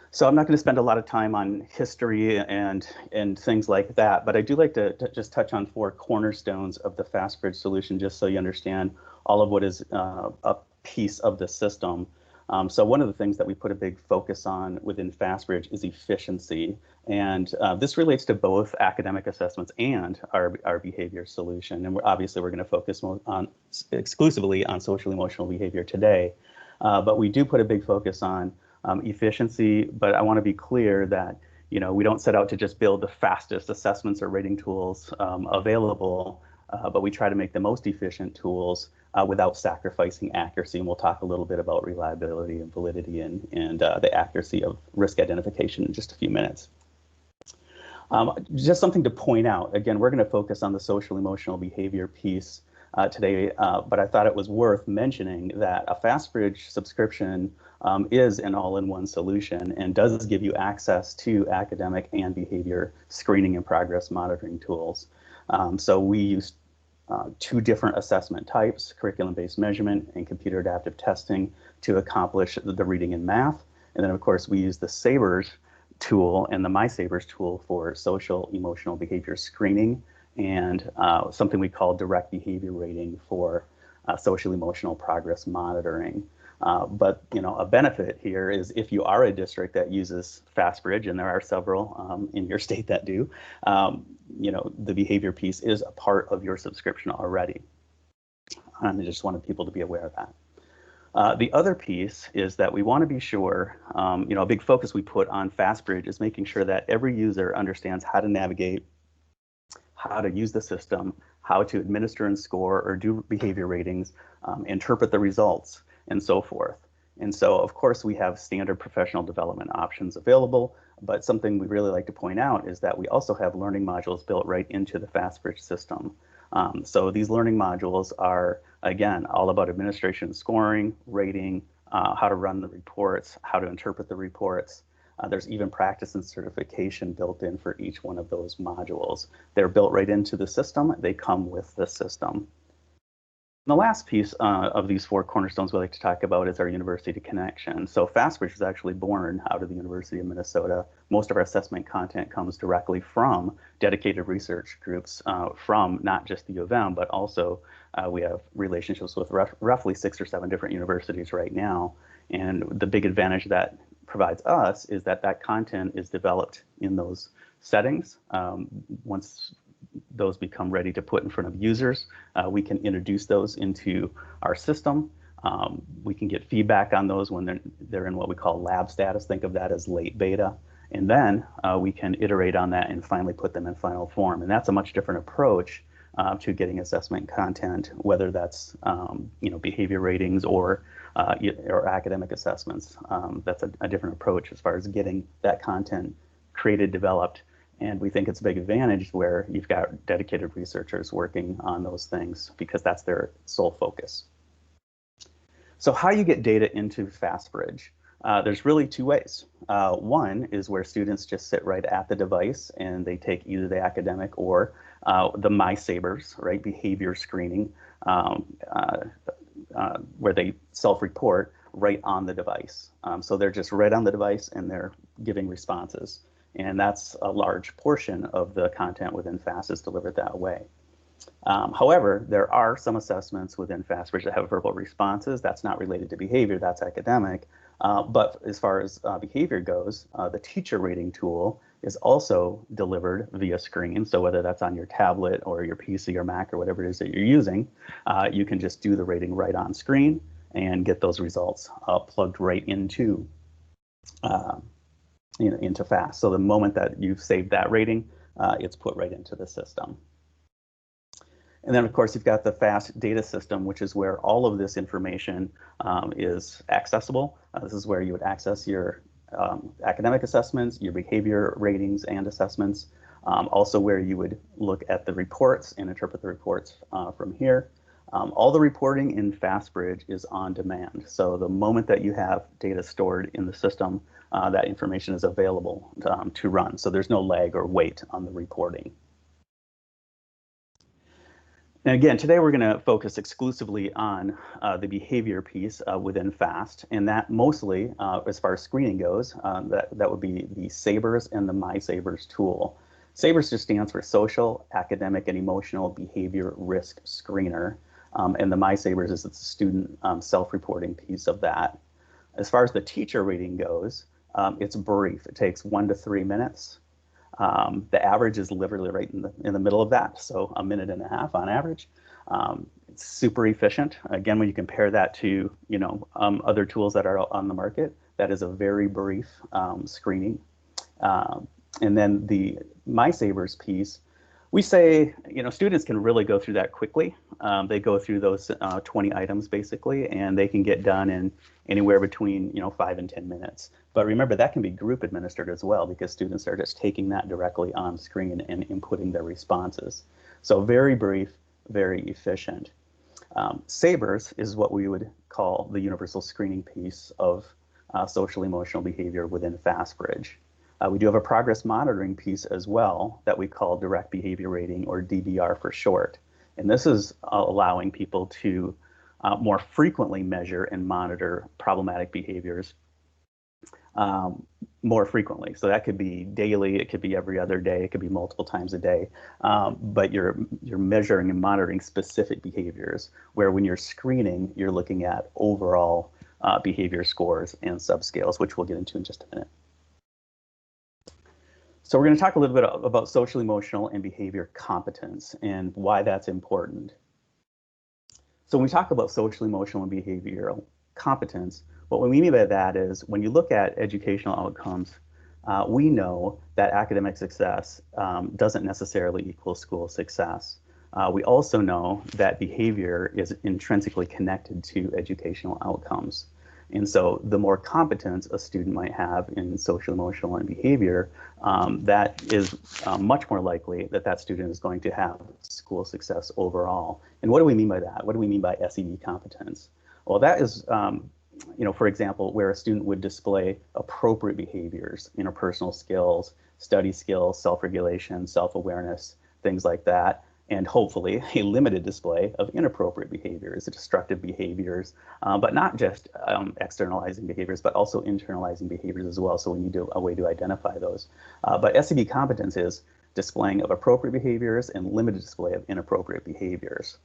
So I'm not going to spend a lot of time on history and things like that, but I do like to just touch on 4 cornerstones of the FastBridge solution, just so you understand all of what is a piece of the system. So one of the things that we put a big focus on within FastBridge is efficiency. And this relates to both academic assessments and our behavior solution. And obviously we're going to focus exclusively on social emotional behavior today. But we do put a big focus on efficiency. But I want to be clear that we don't set out to just build the fastest assessments or rating tools available, but we try to make the most efficient tools without sacrificing accuracy. And we'll talk a little bit about reliability and validity and the accuracy of risk identification in just a few minutes. Just something to point out, again, we're going to focus on the social emotional behavior piece today, but I thought it was worth mentioning that a FastBridge subscription is an all-in-one solution and does give you access to academic and behavior screening and progress monitoring tools. So we use 2 different assessment types, curriculum-based measurement and computer adaptive testing, to accomplish the reading and math. And then of course we use the SABRS tool and the MySABRS tool for social emotional behavior screening, and something we call direct behavior rating for social emotional progress monitoring. But a benefit here is if you are a district that uses FastBridge, and there are several in your state that do, the behavior piece is a part of your subscription already. And I just wanted people to be aware of that. The other piece is that we want to be sure, a big focus we put on FastBridge is making sure that every user understands how to navigate, how to use the system, how to administer and score or do behavior ratings, interpret the results, and so forth. And so, of course, we have standard professional development options available, but something we really like to point out is that we also have learning modules built right into the FastBridge system. So these learning modules are, again, all about administration, scoring, rating, how to run the reports, how to interpret the reports. There's even practice and certification built in for each one of those modules. They're built right into the system. They come with the system. The last piece of these four cornerstones we like to talk about is our university connection. So Fastbridge was actually born out of the University of Minnesota. Most of our assessment content comes directly from dedicated research groups from not just the U of M, but also we have relationships with roughly 6 or 7 different universities right now. And the big advantage that provides us is that that content is developed in those settings. Once those become ready to put in front of users, we can introduce those into our system. We can get feedback on those when they're in what we call lab status. Think of that as late beta. And then we can iterate on that and finally put them in final form. And that's a much different approach to getting assessment content, whether that's behavior ratings or academic assessments. That's a different approach as far as getting that content created, developed. And we think it's a big advantage where you've got dedicated researchers working on those things because that's their sole focus. So how you get data into Fastbridge? There's really 2 ways. One is where students just sit right at the device and they take either the academic or the MySabers, right, behavior screening, where they self-report right on the device. So they're just right on the device and they're giving responses. And that's a large portion of the content within FAST is delivered that way. However, there are some assessments within Fastbridge that have verbal responses. That's not related to behavior, that's academic. But as far as behavior goes, the teacher rating tool is also delivered via screen. So whether that's on your tablet or your PC or Mac or whatever it is that you're using, you can just do the rating right on screen and get those results plugged right into FAST. So the moment that you've saved that rating, it's put right into the system. And then of course you've got the FAST data system, which is where all of this information is accessible. This is where you would access your academic assessments, your behavior ratings and assessments, also where you would look at the reports and interpret the reports from here. All the reporting in Fastbridge is on demand. So the moment that you have data stored in the system, that information is available to run. So there's no lag or wait on the reporting. And again, today we're going to focus exclusively on the behavior piece within FAST, and that mostly, as far as screening goes, that would be the SABERS and the MySabers tool. SABERS just stands for Social, Academic, and Emotional Behavior Risk Screener, and the MySabers is the student self-reporting piece of that. As far as the teacher rating goes, it's brief. It takes 1 to 3 minutes. The average is literally right in the middle of that, so 1.5 minutes on average. It's super efficient. Again, when you compare that to other tools that are on the market, that is a very brief screening. And then the MySabers piece, we say students can really go through that quickly. They go through those 20 items basically, and they can get done in anywhere between 5 and 10 minutes. But remember, that can be group administered as well because students are just taking that directly on screen and inputting their responses. So very brief, very efficient. SABERS is what we would call the universal screening piece of social emotional behavior within Fastbridge. We do have a progress monitoring piece as well that we call direct behavior rating, or DBR for short. And this is allowing people to more frequently measure and monitor problematic behaviors more frequently. So that could be daily, it could be every other day, it could be multiple times a day. But you're measuring and monitoring specific behaviors, where when you're screening, you're looking at overall behavior scores and subscales, which we'll get into in just a minute. So we're going to talk a little bit about social, emotional, and behavior competence and why that's important. So when we talk about social, emotional, and behavioral competence, what we mean by that is when you look at educational outcomes, we know that academic success doesn't necessarily equal school success. We also know that behavior is intrinsically connected to educational outcomes. And so the more competence a student might have in social, emotional, and behavior, that is much more likely that that student is going to have school success overall. And what do we mean by that? What do we mean by SEB competence? Well, that is, for example, where a student would display appropriate behaviors, interpersonal skills, study skills, self-regulation, self-awareness, things like that. and hopefully a limited display of inappropriate behaviors, destructive behaviors, but not just externalizing behaviors, but also internalizing behaviors as well. So we need a way to identify those. But SEB competence is displaying of appropriate behaviors and limited display of inappropriate behaviors.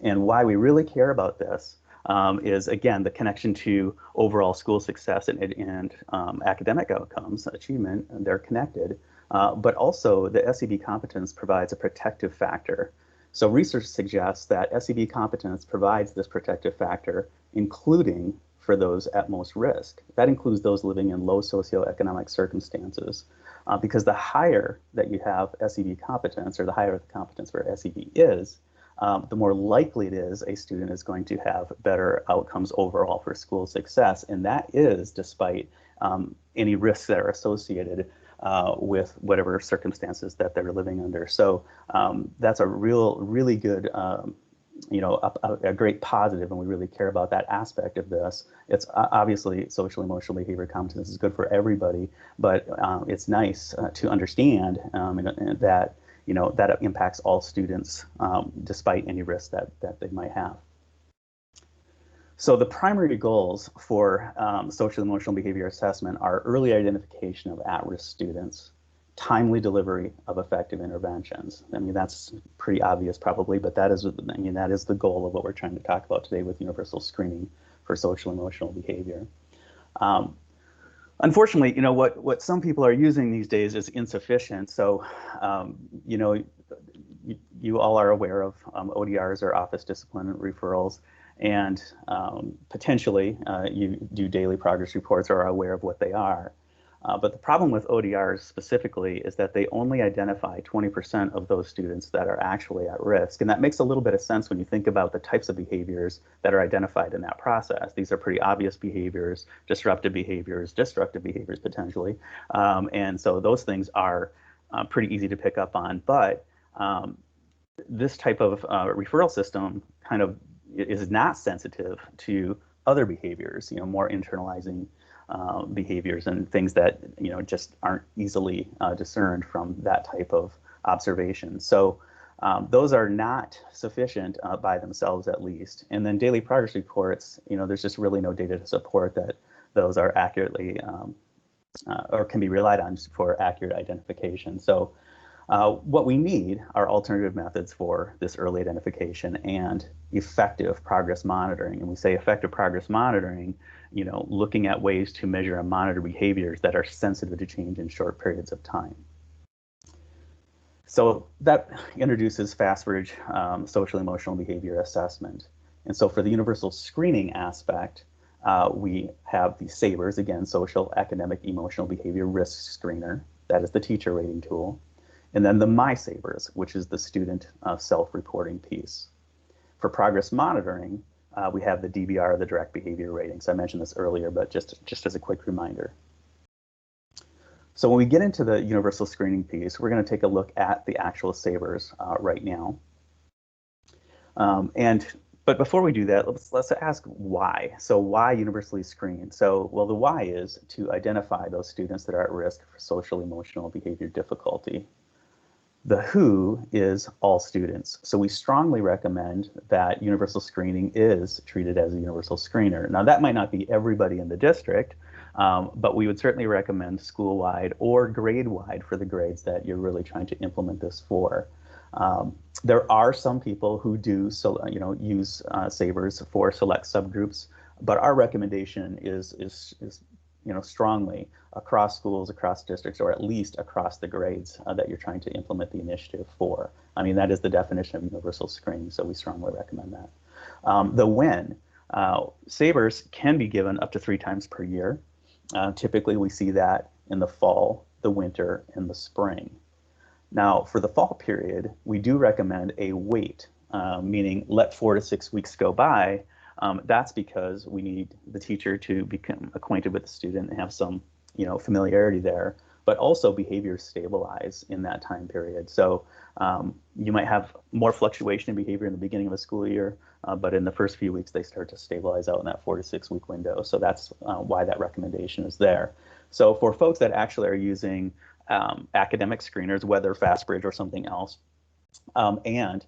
And why we really care about this is, again, the connection to overall school success and academic outcomes, achievement, and they're connected. But also the SEB competence provides a protective factor. So research suggests that SEB competence provides this protective factor, including for those at most risk. That includes those living in low socioeconomic circumstances. Because the higher that you have SEB competence, or the higher the competence for SEB is, the more likely it is a student is going to have better outcomes overall for school success. And that is despite any risks that are associated with whatever circumstances that they're living under. So that's a really good, a great positive, and we really care about that aspect of this. It's obviously social emotional behavior competence is good for everybody, but it's nice to understand that that impacts all students despite any risks that they might have. So the primary goals for social emotional behavior assessment are early identification of at-risk students, timely delivery of effective interventions. I mean, that's pretty obvious probably, but that is the goal of what we're trying to talk about today with universal screening for social emotional behavior. Unfortunately, what some people are using these days is insufficient. So, you all are aware of ODRs, or office discipline referrals. And potentially you do daily progress reports or are aware of what they are. But the problem with ODRs specifically is that they only identify 20% of those students that are actually at risk. And that makes a little bit of sense when you think about the types of behaviors that are identified in that process. These are pretty obvious behaviors, disruptive behaviors potentially. And so those things are pretty easy to pick up on. But this type of referral system kind of is not sensitive to other behaviors, more internalizing behaviors and things that just aren't easily discerned from that type of observation. So those are not sufficient by themselves, at least. And then daily progress reports, there's just really no data to support that those are accurately or can be relied on for accurate identification. So what we need are alternative methods for this early identification and effective progress monitoring. And we say effective progress monitoring, looking at ways to measure and monitor behaviors that are sensitive to change in short periods of time. So that introduces FastBridge social emotional behavior assessment. And so for the universal screening aspect, we have the SABRS, again, social, academic, emotional behavior risk screener. That is the teacher rating tool. And then the MySABRS, which is the student self-reporting piece. For progress monitoring, we have the DBR, the direct behavior ratings. I mentioned this earlier, but just as a quick reminder. So when we get into the universal screening piece, we're going to take a look at the actual SABRS right now. But before we do that, let's ask why. So why universally screen? So, well, the why is to identify those students that are at risk for social emotional behavior difficulty. The who is all students. So we strongly recommend that universal screening is treated as a universal screener. Now that might not be everybody in the district, but we would certainly recommend school-wide or grade-wide for the grades that you're really trying to implement this for. There are some people who do use SABRS for select subgroups, but our recommendation is strongly across schools, across districts, or at least across the grades that you're trying to implement the initiative for. I mean, that is the definition of universal screening, so we strongly recommend that. The when, SABRS can be given up to 3 times per year. Typically, we see that in the fall, the winter, and the spring. Now, for the fall period, we do recommend a wait, meaning let 4 to 6 weeks go by. That's because we need the teacher to become acquainted with the student and have some, familiarity there, but also behaviors stabilize in that time period. So you might have more fluctuation in behavior in the beginning of a school year, but in the first few weeks, they start to stabilize out in that 4 to 6 week window. So that's why that recommendation is there. So for folks that actually are using academic screeners, whether FastBridge or something else, and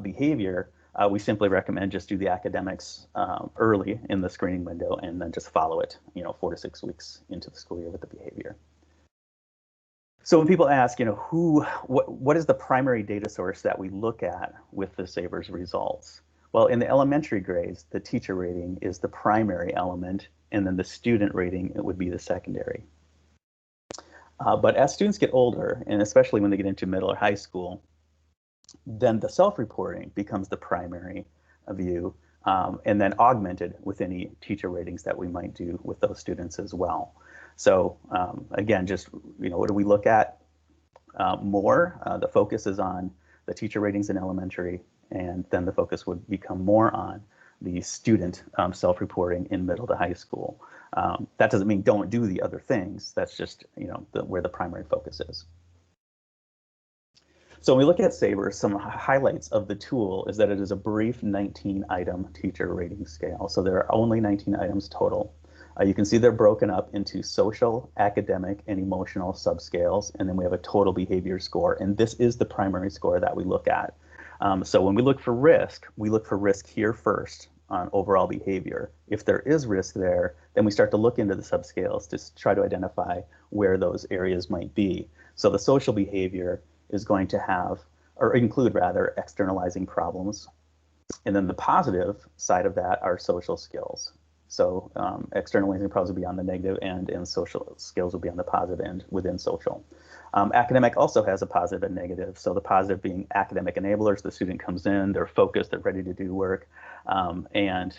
behavior, we simply recommend just do the academics early in the screening window and then just follow it, 4 to 6 weeks into the school year with the behavior. So when people ask, what is the primary data source that we look at with the SABRS results? Well, in the elementary grades, the teacher rating is the primary element, and then the student rating, it would be the secondary. But as students get older, and especially when they get into middle or high school, then the self-reporting becomes the primary view, and then augmented with any teacher ratings that we might do with those students as well. So again, just, what do we look at more? The focus is on the teacher ratings in elementary, and then the focus would become more on the student self-reporting in middle to high school. That doesn't mean don't do the other things. That's just, where the primary focus is. So when we look at SABRS, some highlights of the tool is that it is a brief 19-item teacher rating scale. So there are only 19 items total. You can see they're broken up into social, academic, and emotional subscales, and then we have a total behavior score, and this is the primary score that we look at. So when we look for risk here first on overall behavior. If there is risk there, then we start to look into the subscales to try to identify where those areas might be. So the social behavior is going to have, or include rather, externalizing problems. And then the positive side of that are social skills. So externalizing problems will be on the negative end, and social skills will be on the positive end within social. Academic also has a positive and negative. So the positive being academic enablers, the student comes in, they're focused, they're ready to do work. And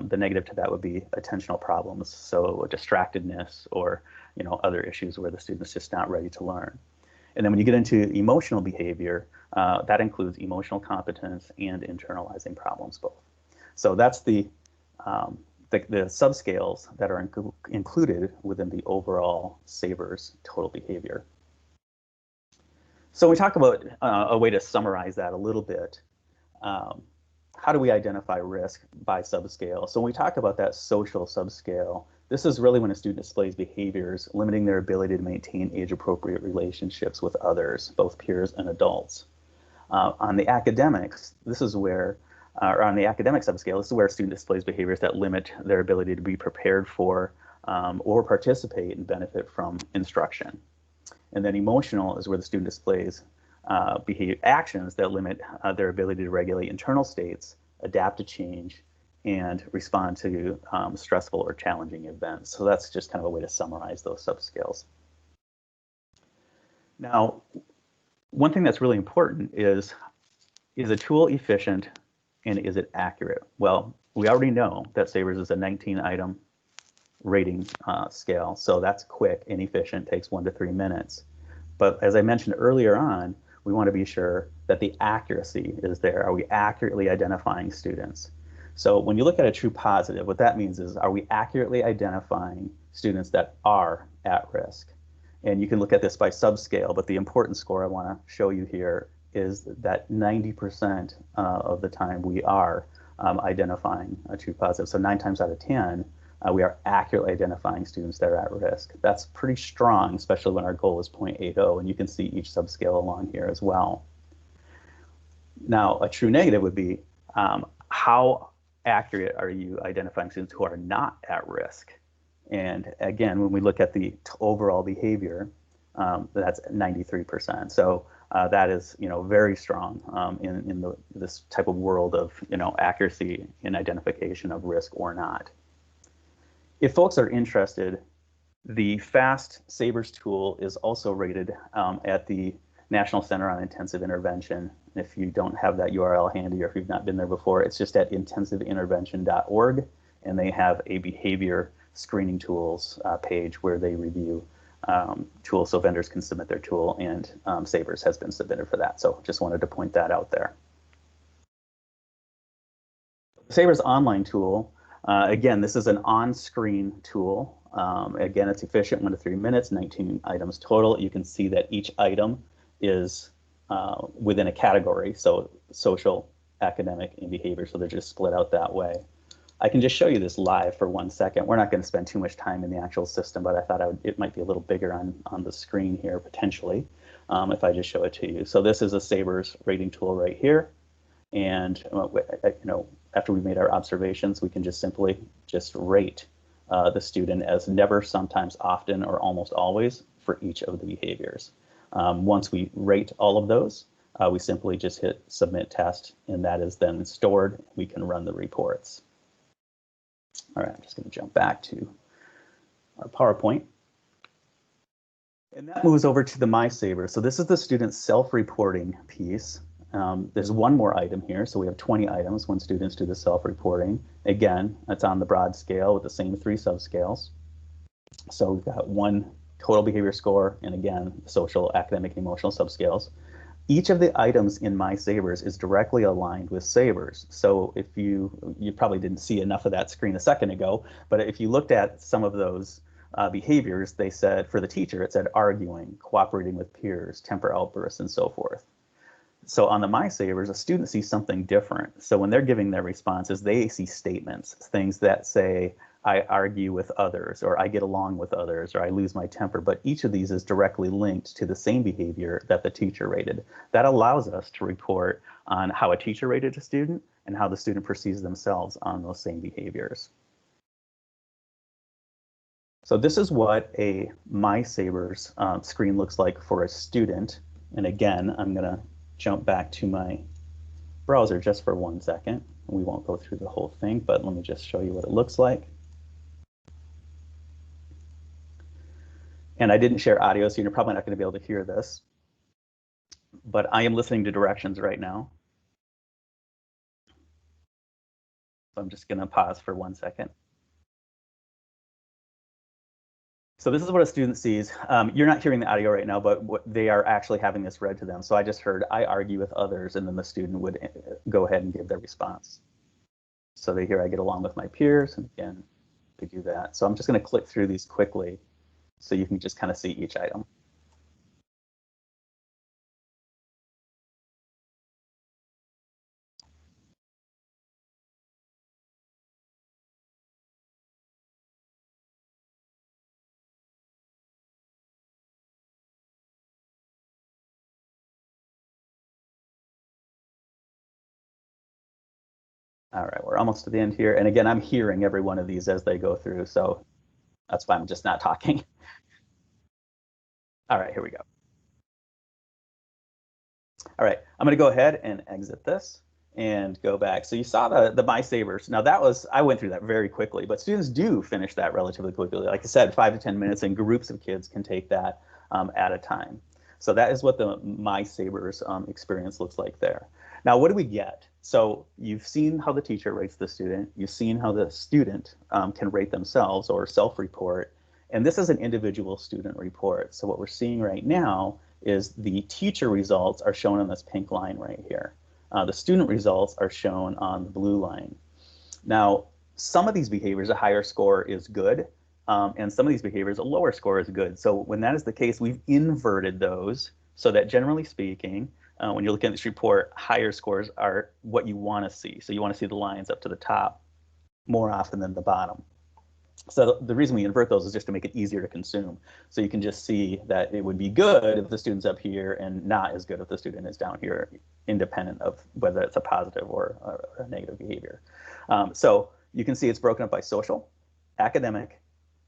the negative to that would be attentional problems. So distractedness or other issues where the student's just not ready to learn. And then when you get into emotional behavior, that includes emotional competence and internalizing problems both. So that's the subscales that are included within the overall SABRS total behavior. So we talk about a way to summarize that a little bit. How do we identify risk by subscale? So when we talk about that social subscale, this is really when a student displays behaviors limiting their ability to maintain age-appropriate relationships with others, both peers and adults. On the academics, this is where, or on the academic subscale, this is where a student displays behaviors that limit their ability to be prepared for or participate and benefit from instruction. And then emotional is where the student displays actions that limit their ability to regulate internal states, adapt to change, and respond to stressful or challenging events. So that's just kind of a way to summarize those subscales. Now, one thing that's really important is a tool efficient and is it accurate? Well, we already know that SABRS is a 19-item rating scale, so that's quick and efficient, takes 1 to 3 minutes. But as I mentioned earlier on, we want to be sure that the accuracy is there. Are we accurately identifying students? So when you look at a true positive, what that means is, are we accurately identifying students that are at risk? And you can look at this by subscale, but the important score I want to show you here is that 90% of the time we are identifying a true positive. So 9 times out of 10, we are accurately identifying students that are at risk. That's pretty strong, especially when our goal is 0.80, and you can see each subscale along here as well. Now, a true negative would be how accurate are you identifying students who are not at risk? And again, when we look at the overall behavior, that's 93%. So that is, very strong in this type of world of, accuracy in identification of risk or not. If folks are interested, the FAST SABRS tool is also rated at the National Center on Intensive Intervention. If you don't have that URL handy, or if you've not been there before, it's just at intensiveintervention.org, and they have a behavior screening tools page where they review tools so vendors can submit their tool, and SABRS has been submitted for that. So just wanted to point that out there. SABRS online tool, again, this is an on-screen tool. Again, it's efficient, 1 to 3 minutes, 19 items total. You can see that each item is within a category, so social, academic, and behavior, so they're just split out that way. I can just show you this live for 1 second. We're not going to spend too much time in the actual system, but I thought it might be a little bigger on the screen here, potentially. if I just show it to you. So this is a SABRS rating tool right here. And after we made our observations, we can just simply just rate the student as never, sometimes, often, or almost always for each of the behaviors. Once we rate all of those, we simply just hit submit test, and that is then stored. We can run the reports. All right, I'm just going to jump back to our PowerPoint. And that moves over to the MySaber. So this is the student's self-reporting piece. There's one more item here, so we have 20 items when students do the self-reporting. Again, that's on the broad scale with the same 3 subscales. So we've got 1 total behavior score, and again, social, academic, and emotional subscales. Each of the items in MySabers is directly aligned with Sabers. So if you probably didn't see enough of that screen a second ago, but if you looked at some of those behaviors, they said, for the teacher, it said arguing, cooperating with peers, temper outbursts, and so forth. So on the MySabers, a student sees something different. So when they're giving their responses, they see statements, things that say, I argue with others, or I get along with others, or I lose my temper. But each of these is directly linked to the same behavior that the teacher rated. That allows us to report on how a teacher rated a student and how the student perceives themselves on those same behaviors. So this is what a MySabers screen looks like for a student. And again, I'm going to jump back to my browser just for 1 second. We won't go through the whole thing, but let me just show you what it looks like. And I didn't share audio, so you're probably not going to be able to hear this. But I am listening to directions right now. So I'm just going to pause for 1 second. So this is what a student sees. You're not hearing the audio right now, but they are actually having this read to them. So I just heard, I argue with others, and then the student would go ahead and give their response. So they hear, I get along with my peers, and again, they do that. So I'm just going to click through these quickly so you can just kind of see each item. All right, we're almost to the end here. And again, I'm hearing every one of these as they go through, so that's why I'm just not talking. All right, here we go. All right, I'm going to go ahead and exit this and go back. So you saw the MySabers. Now that was, I went through that very quickly, but students do finish that relatively quickly. Like I said, 5 to 10 minutes, and groups of kids can take that at a time. So that is what the MySabers experience looks like there. Now, what do we get? So you've seen how the teacher rates the student. You've seen how the student can rate themselves or self-report. And this is an individual student report. So what we're seeing right now is the teacher results are shown on this pink line right here. The student results are shown on the blue line. Now, some of these behaviors, a higher score is good, and some of these behaviors, a lower score is good. So when that is the case, we've inverted those so that generally speaking, when you're looking at this report, higher scores are what you want to see. So you want to see the lines up to the top more often than the bottom. So the reason we invert those is just to make it easier to consume. So you can just see that it would be good if the student's up here and not as good if the student is down here, independent of whether it's a positive or a negative behavior. So you can see it's broken up by social, academic,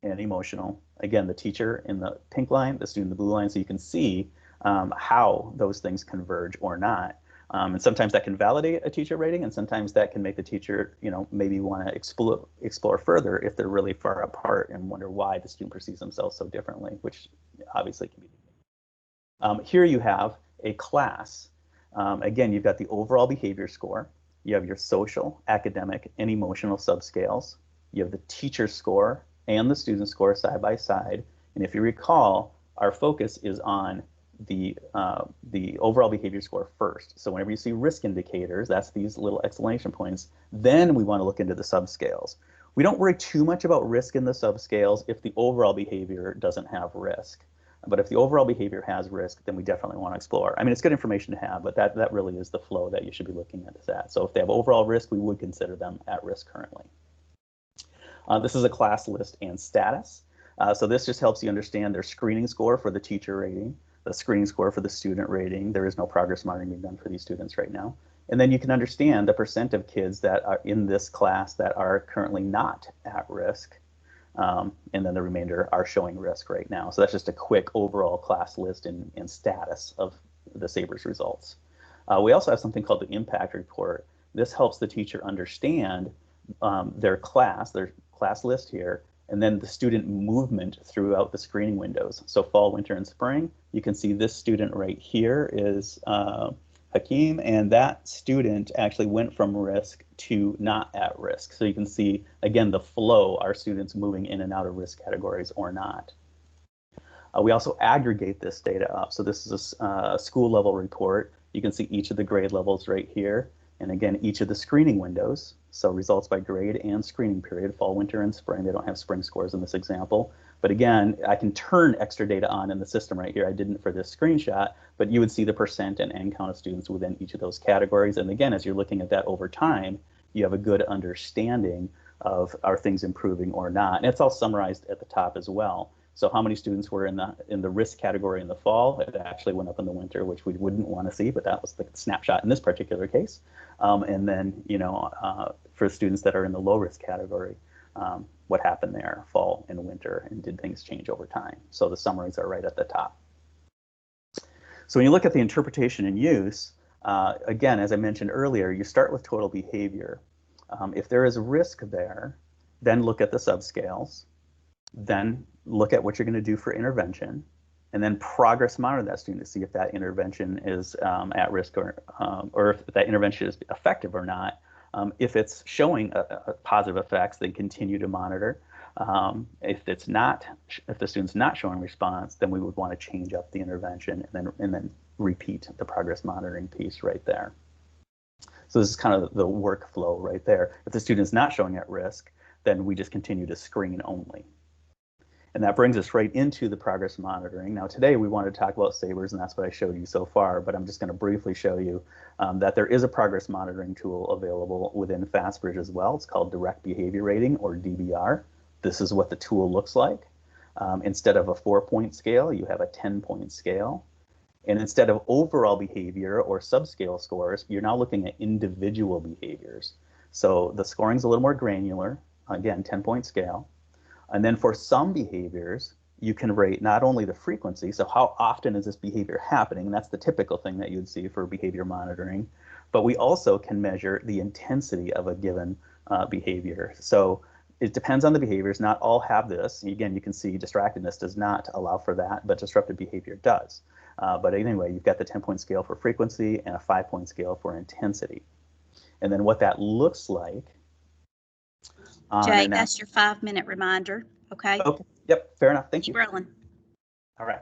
and emotional. Again, the teacher in the pink line, the student in the blue line, so you can see how those things converge or not. And sometimes that can validate a teacher rating, and sometimes that can make the teacher, maybe want to explore further if they're really far apart and wonder why the student perceives themselves so differently, which obviously can be. Here you have a class. Again, you've got the overall behavior score. You have your social, academic, and emotional subscales. You have the teacher score and the student score side by side. And if you recall, our focus is on the overall behavior score first. So whenever you see risk indicators, that's these little exclamation points, then we want to look into the subscales. We don't worry too much about risk in the subscales if the overall behavior doesn't have risk. But if the overall behavior has risk, then we definitely want to explore. I mean, it's good information to have, but that really is the flow that you should be looking at that. So if they have overall risk, we would consider them at risk currently. This is a class list and status. So this just helps you understand their screening score for the teacher rating. the screening score for the student rating. There is no progress monitoring being done for these students right now. And then you can understand the percent of kids that are in this class that are currently not at risk. And then the remainder are showing risk right now. So that's just a quick overall class list and status of the SABRS results. We also have something called the impact report. This helps the teacher understand their class list here, and then the student movement throughout the screening windows. So fall, winter, and spring. You can see this student right here is Hakeem, and that student actually went from risk to not at risk. So you can see, again, the flow, our students moving in and out of risk categories or not. We also aggregate this data up. So this is a school level report. You can see each of the grade levels right here. And again, each of the screening windows. So results by grade and screening period, fall, winter, and spring. They don't have spring scores in this example. But again, I can turn extra data on in the system right here. I didn't for this screenshot, but you would see the percent and end count of students within each of those categories. And again, as you're looking at that over time, you have a good understanding of are things improving or not. And it's all summarized at the top as well. So how many students were in the risk category in the fall? It actually went up in the winter, which we wouldn't want to see, but that was the snapshot in this particular case. And then, for students that are in the low risk category, what happened there, fall and winter, and did things change over time? So the summaries are right at the top. So when you look at the interpretation and use, again, as I mentioned earlier, you start with total behavior. If there is risk there, then look at the subscales, then look at what you're going to do for intervention, and then progress monitor that student to see if that intervention is at risk or if that intervention is effective or not. If it's showing positive effects, then continue to monitor. If the student's not showing response, then we would want to change up the intervention and then repeat the progress monitoring piece right there. So this is kind of the workflow right there. If the student's not showing at risk, then we just continue to screen only. And that brings us right into the progress monitoring. Now today we want to talk about SABRS, and that's what I showed you so far, but I'm just going to briefly show you that there is a progress monitoring tool available within FastBridge as well. It's called Direct Behavior Rating, or DBR. This is what the tool looks like. Instead of a 4-point scale, you have a 10-point scale. And instead of overall behavior or subscale scores, you're now looking at individual behaviors. So the scoring is a little more granular, again, 10-point scale. And then for some behaviors, you can rate not only the frequency, so how often is this behavior happening? That's the typical thing that you'd see for behavior monitoring. But we also can measure the intensity of a given behavior. So it depends on the behaviors. Not all have this. Again, you can see distractedness does not allow for that, but disruptive behavior does. But anyway, you've got the 10-point scale for frequency and a 5-point scale for intensity. And then what that looks like. Jay, that's your 5-minute reminder, okay? Okay, yep, fair enough, thank you. Keep rolling. All right,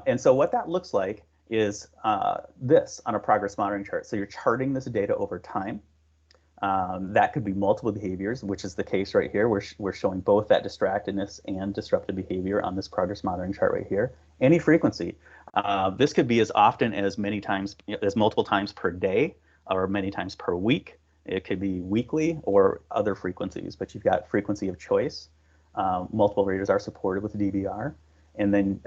and so what that looks like is this on a progress monitoring chart. So you're charting this data over time. That could be multiple behaviors, which is the case right here. We're showing both that distractedness and disruptive behavior on this progress monitoring chart right here. Any frequency. This could be as often as multiple times per day or many times per week. It could be weekly or other frequencies, but you've got frequency of choice. Multiple raters are supported with DBR. And then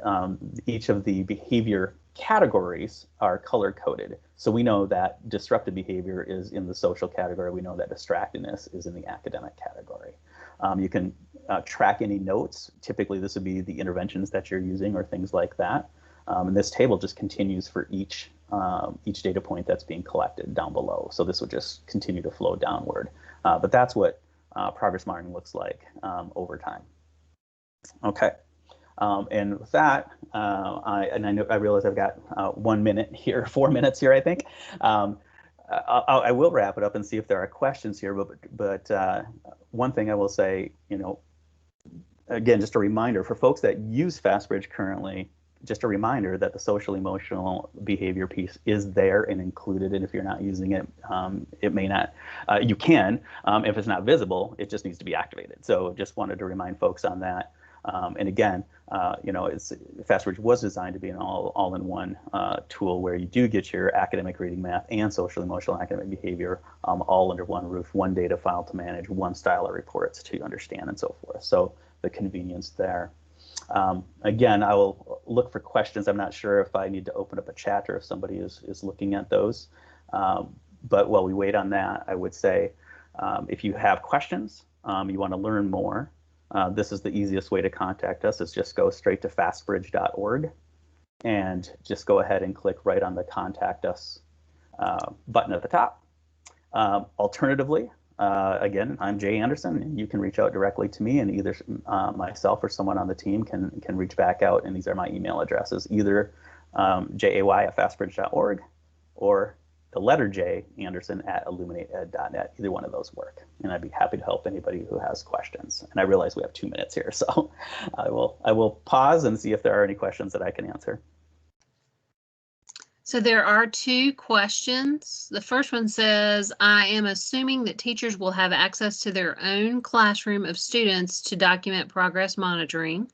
each of the behavior categories are color coded. So we know that disruptive behavior is in the social category. We know that distractedness is in the academic category. You can track any notes. Typically, this would be the interventions that you're using or things like that. And this table just continues for each data point that's being collected down below. So this would just continue to flow downward. But that's what progress monitoring looks like over time. Okay. And with that, I realize I've got 1 minute here, 4 minutes here, I think. I will wrap it up and see if there are questions here. But one thing I will say, again, just a reminder for folks that use FastBridge currently. Just a reminder that the social emotional behavior piece is there and included, and if you're not using it, it may not, you can, if it's not visible, it just needs to be activated. So just wanted to remind folks on that. And again, FastBridge was designed to be an all-in-one tool where you do get your academic reading, math, and social emotional academic behavior all under one roof, one data file to manage, one style of reports to understand, and so forth. So the convenience there. Again, I will look for questions. I'm not sure if I need to open up a chat or if somebody is looking at those. But while we wait on that, I would say if you have questions, you want to learn more, this is the easiest way to contact us. Is just go straight to fastbridge.org and just go ahead and click right on the Contact Us button at the top. Alternatively, again, I'm Jay Anderson, and you can reach out directly to me, and either myself or someone on the team can reach back out, and these are my email addresses, either jay@fastbridge.org or the letter J, Anderson@illuminateed.net. Either one of those work, and I'd be happy to help anybody who has questions. And I realize we have 2 minutes here, so I will pause and see if there are any questions that I can answer. So there are 2 questions. The first one says, I am assuming that teachers will have access to their own classroom of students to document progress monitoring.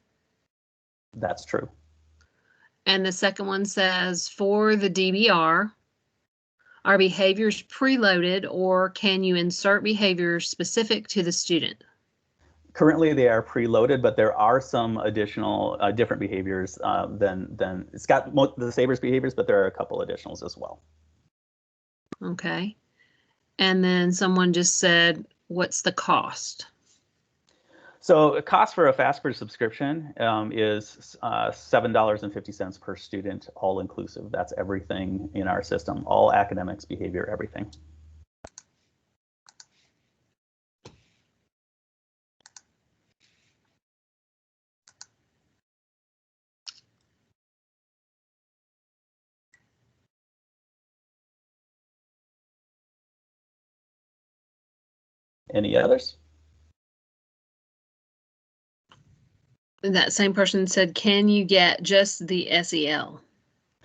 That's true. And the second one says, for the DBR, are behaviors preloaded, or can you insert behaviors specific to the student? Currently, they are preloaded, but there are some additional different behaviors than it's got the Savers behaviors, but there are a couple additionals as well. Okay. And then someone just said, what's the cost? So the cost for a FastBridge subscription is $7.50 per student, all inclusive. That's everything in our system, all academics, behavior, everything. Any others? That same person said, can you get just the SEL?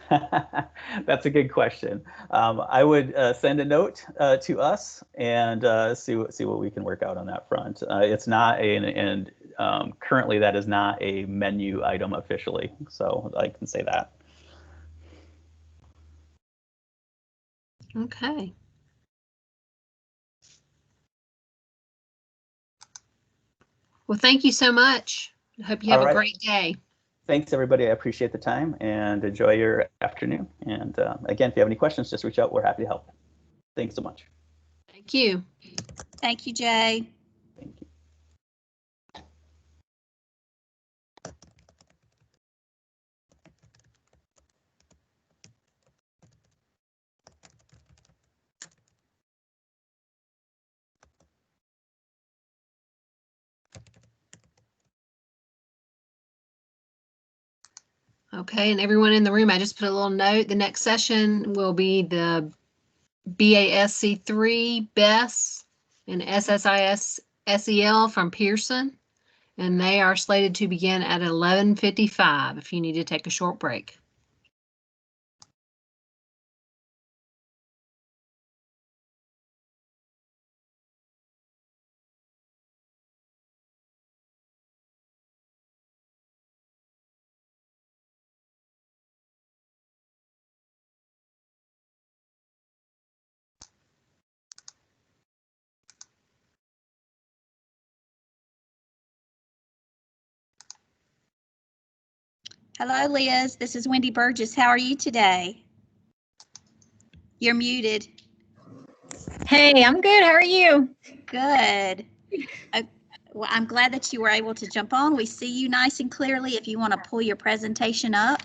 That's a good question. I would send a note to us and see what we can work out on that front. It's not currently that is not a menu item officially, so I can say that. Okay. Well, thank you so much. I hope you have a great day. Thanks, everybody. I appreciate the time and enjoy your afternoon. And again, if you have any questions, just reach out. We're happy to help. Thanks so much. Thank you. Thank you, Jay. Thank you. Okay, and everyone in the room, I just put a little note. The next session will be the BASC3 BESS and SSIS SEL from Pearson, and they are slated to begin at 11:55 if you need to take a short break. Hello, Liz. This is Wendy Burgess. How are you today? You're muted. Hey, I'm good. How are you? Good. Well, I'm glad that you were able to jump on. We see you nice and clearly. If you want to pull your presentation up,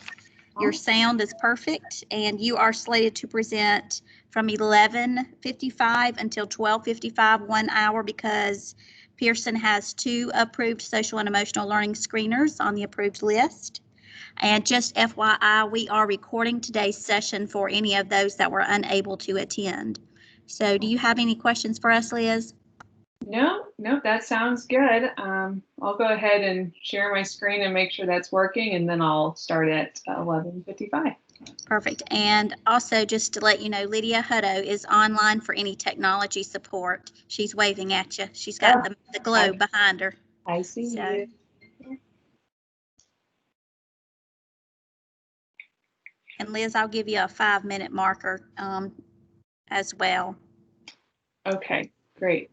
your sound is perfect, and you are slated to present from 11:55 until 12:55, 1 hour, because Pearson has 2 approved social and emotional learning screeners on the approved list. And just FYI, we are recording today's session for any of those that were unable to attend. So do you have any questions for us, Liz? No, that sounds good. I'll go ahead and share my screen and make sure that's working, and then I'll start at 11:55. Perfect. And also, just to let you know, Lydia Hutto is online for any technology support. She's waving at you. She's got the globe behind her. I see you. And Liz, I'll give you a 5-minute marker as well. Okay, great.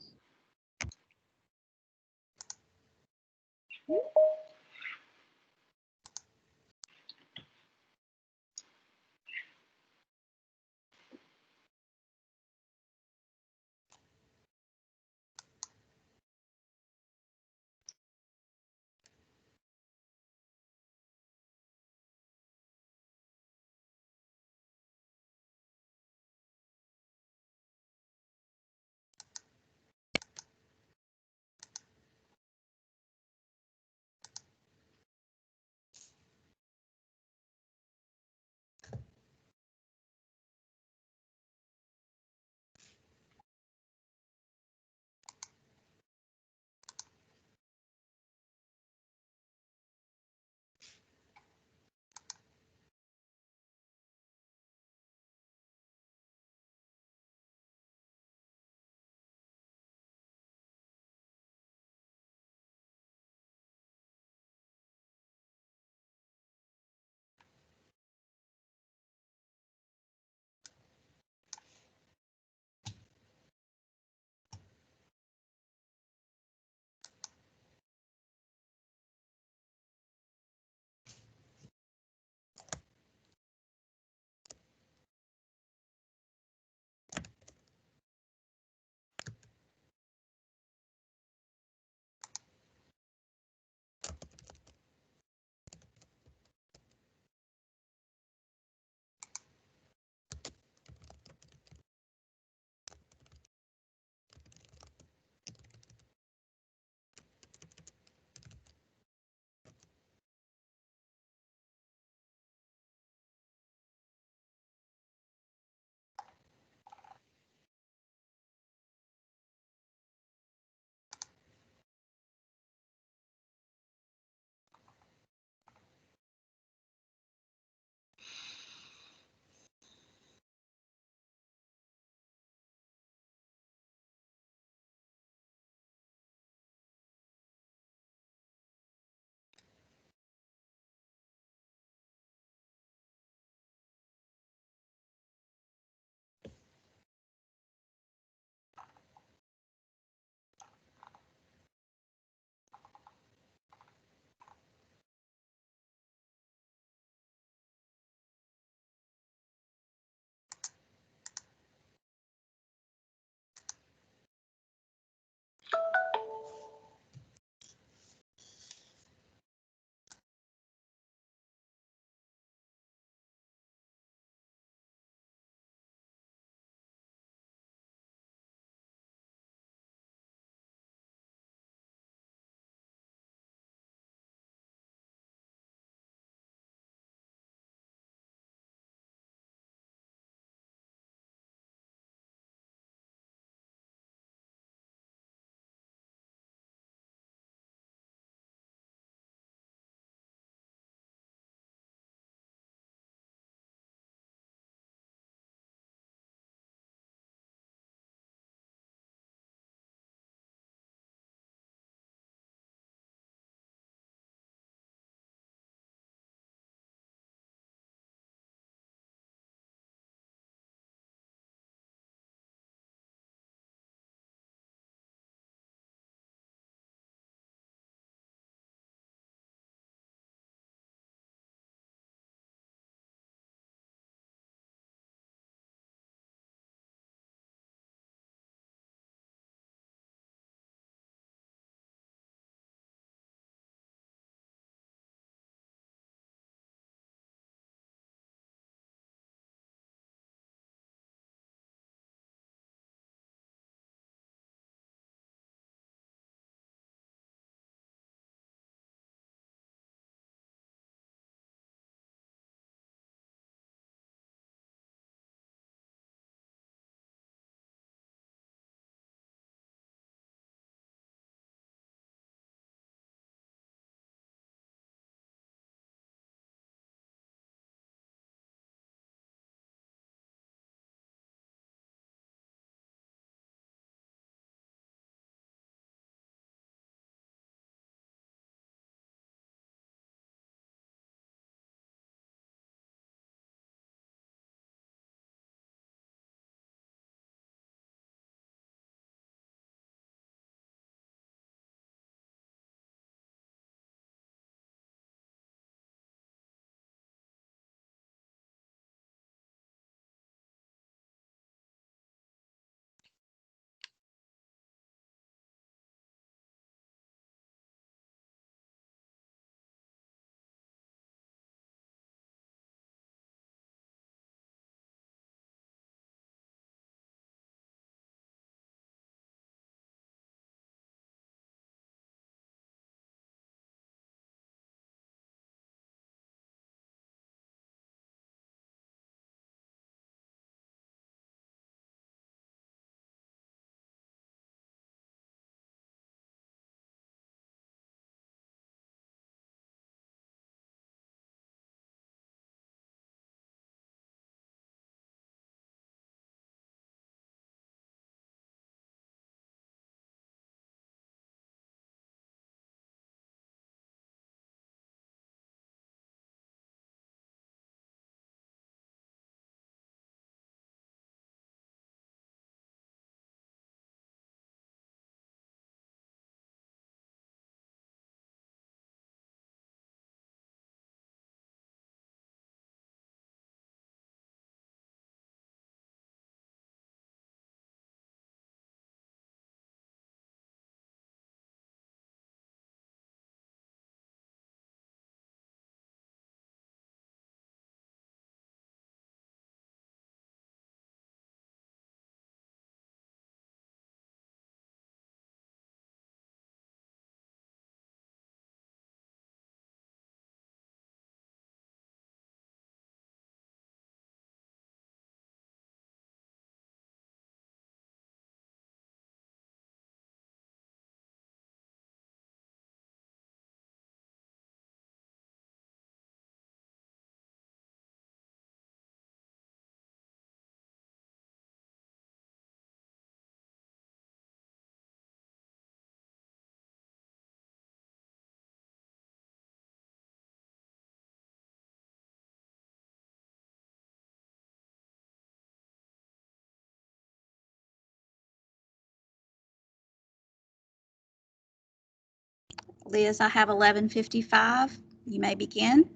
Liz, I have 11:55. You may begin.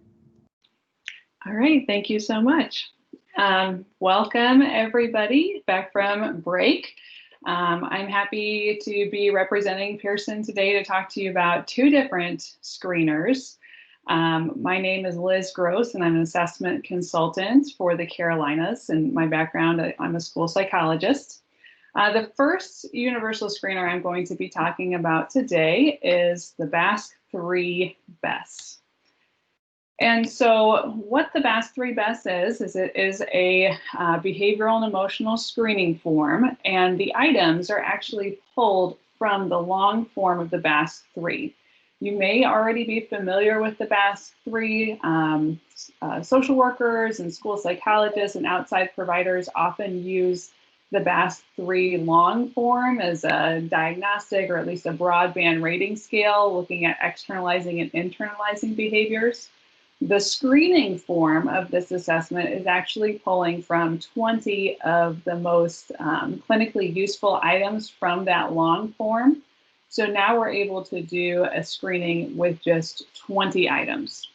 All right, thank you so much. Welcome everybody back from break. I'm happy to be representing Pearson today to talk to you about two different screeners. My name is Liz Gross and I'm an assessment consultant for the Carolinas, and my background, I'm a school psychologist. The first universal screener I'm going to be talking about today is the BASC-3 BESS. And so what the BASC-3 BESS is it is a behavioral and emotional screening form, and the items are actually pulled from the long form of the BASC-3. You may already be familiar with the BASC-3. Social workers and school psychologists and outside providers often use the BASC-3 long form as a diagnostic, or at least a broadband rating scale, looking at externalizing and internalizing behaviors. The screening form of this assessment is actually pulling from 20 of the most clinically useful items from that long form. So now we're able to do a screening with just 20 items.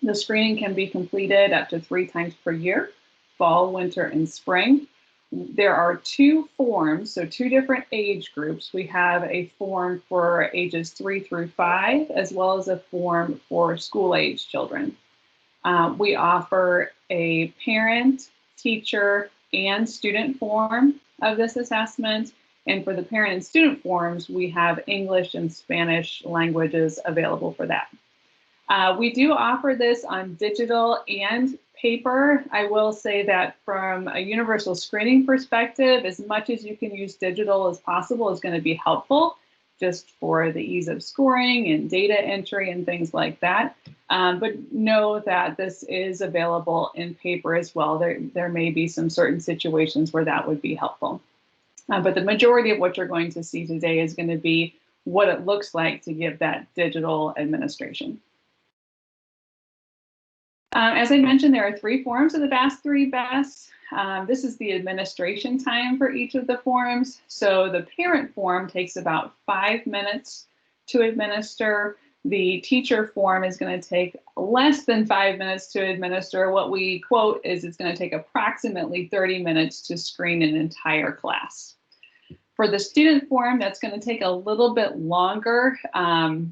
The screening can be completed up to 3 times per year, fall, winter, and spring. There are 2 forms, so 2 different age groups. We have a form for ages 3 through 5, as well as a form for school-age children. We offer a parent, teacher, and student form of this assessment. And for the parent and student forms, we have English and Spanish languages available for that. We do offer this on digital and paper. I will say that from a universal screening perspective, as much as you can use digital as possible is going to be helpful, just for the ease of scoring and data entry and things like that. But know that this is available in paper as well. There may be some certain situations where that would be helpful. But the majority of what you're going to see today is going to be what it looks like to give that digital administration. As I mentioned, there are 3 forms of the BASC-3 BESS. This is the administration time for each of the forms. So the parent form takes about 5 minutes to administer. The teacher form is going to take less than 5 minutes to administer. What we quote is it's going to take approximately 30 minutes to screen an entire class. For the student form, that's going to take a little bit longer,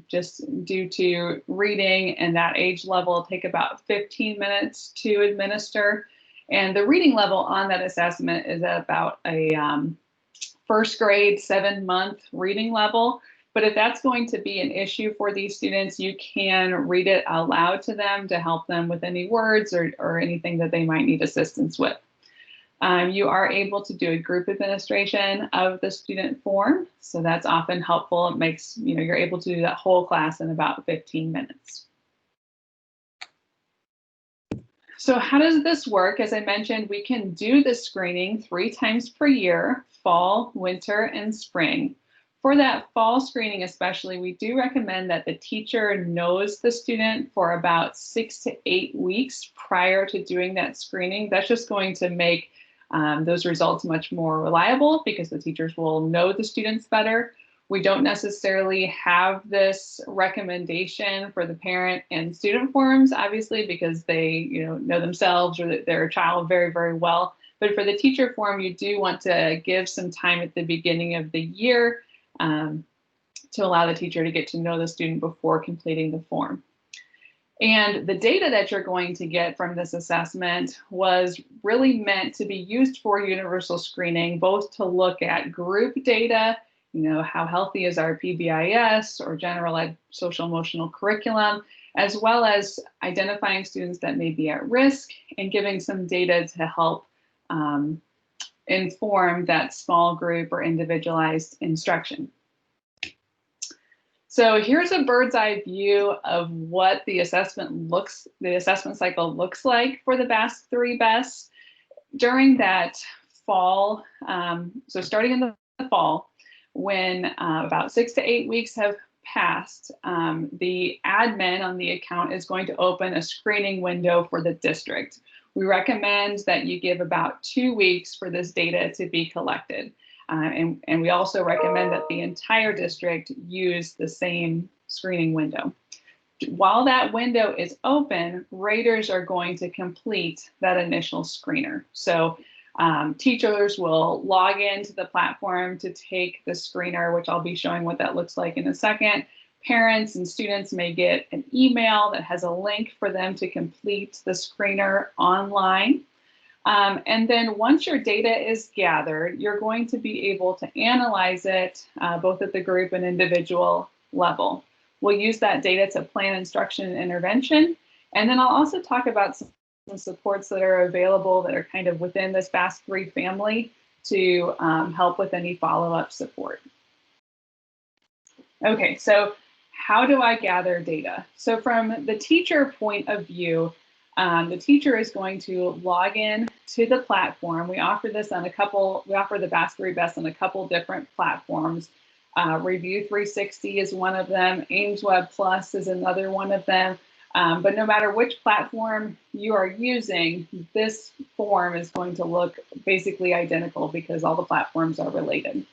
just due to reading, and that age level will take about 15 minutes to administer. And the reading level on that assessment is about a first grade 7-month reading level. But if that's going to be an issue for these students, you can read it out loud to them to help them with any words or anything that they might need assistance with. You are able to do a group administration of the student form, so that's often helpful. It makes, you're able to do that whole class in about 15 minutes. So how does this work? As I mentioned, we can do the screening 3 times per year, fall, winter, and spring. For that fall screening especially, we do recommend that the teacher knows the student for about 6 to 8 weeks prior to doing that screening. That's just going to make those results much more reliable because the teachers will know the students better. We don't necessarily have this recommendation for the parent and student forms, obviously, because they know themselves or their child very, very well. But for the teacher form, you do want to give some time at the beginning of the year to allow the teacher to get to know the student before completing the form. And the data that you're going to get from this assessment was really meant to be used for universal screening, both to look at group data, how healthy is our PBIS or general ed social emotional curriculum, as well as identifying students that may be at risk and giving some data to help inform that small group or individualized instruction. So here's a bird's eye view of what the assessment cycle looks like for the BASC-3 BESS. During that fall, so starting in the fall, when about 6 to 8 weeks have passed, the admin on the account is going to open a screening window for the district. We recommend that you give about 2 weeks for this data to be collected. And we also recommend that the entire district use the same screening window. While that window is open, raters are going to complete that initial screener. So teachers will log into the platform to take the screener, which I'll be showing what that looks like in a second. Parents and students may get an email that has a link for them to complete the screener online. And then once your data is gathered, you're going to be able to analyze it both at the group and individual level. We'll use that data to plan instruction and intervention. And then I'll also talk about some supports that are available that are kind of within this FAST3 family to help with any follow-up support. Okay, so how do I gather data? So from the teacher point of view, the teacher is going to log in to the platform. We offer this on we offer the FAST3 Best on a couple different platforms. Review 360 is one of them. AimsWeb Plus is another one of them. But no matter which platform you are using, this form is going to look basically identical because all the platforms are related.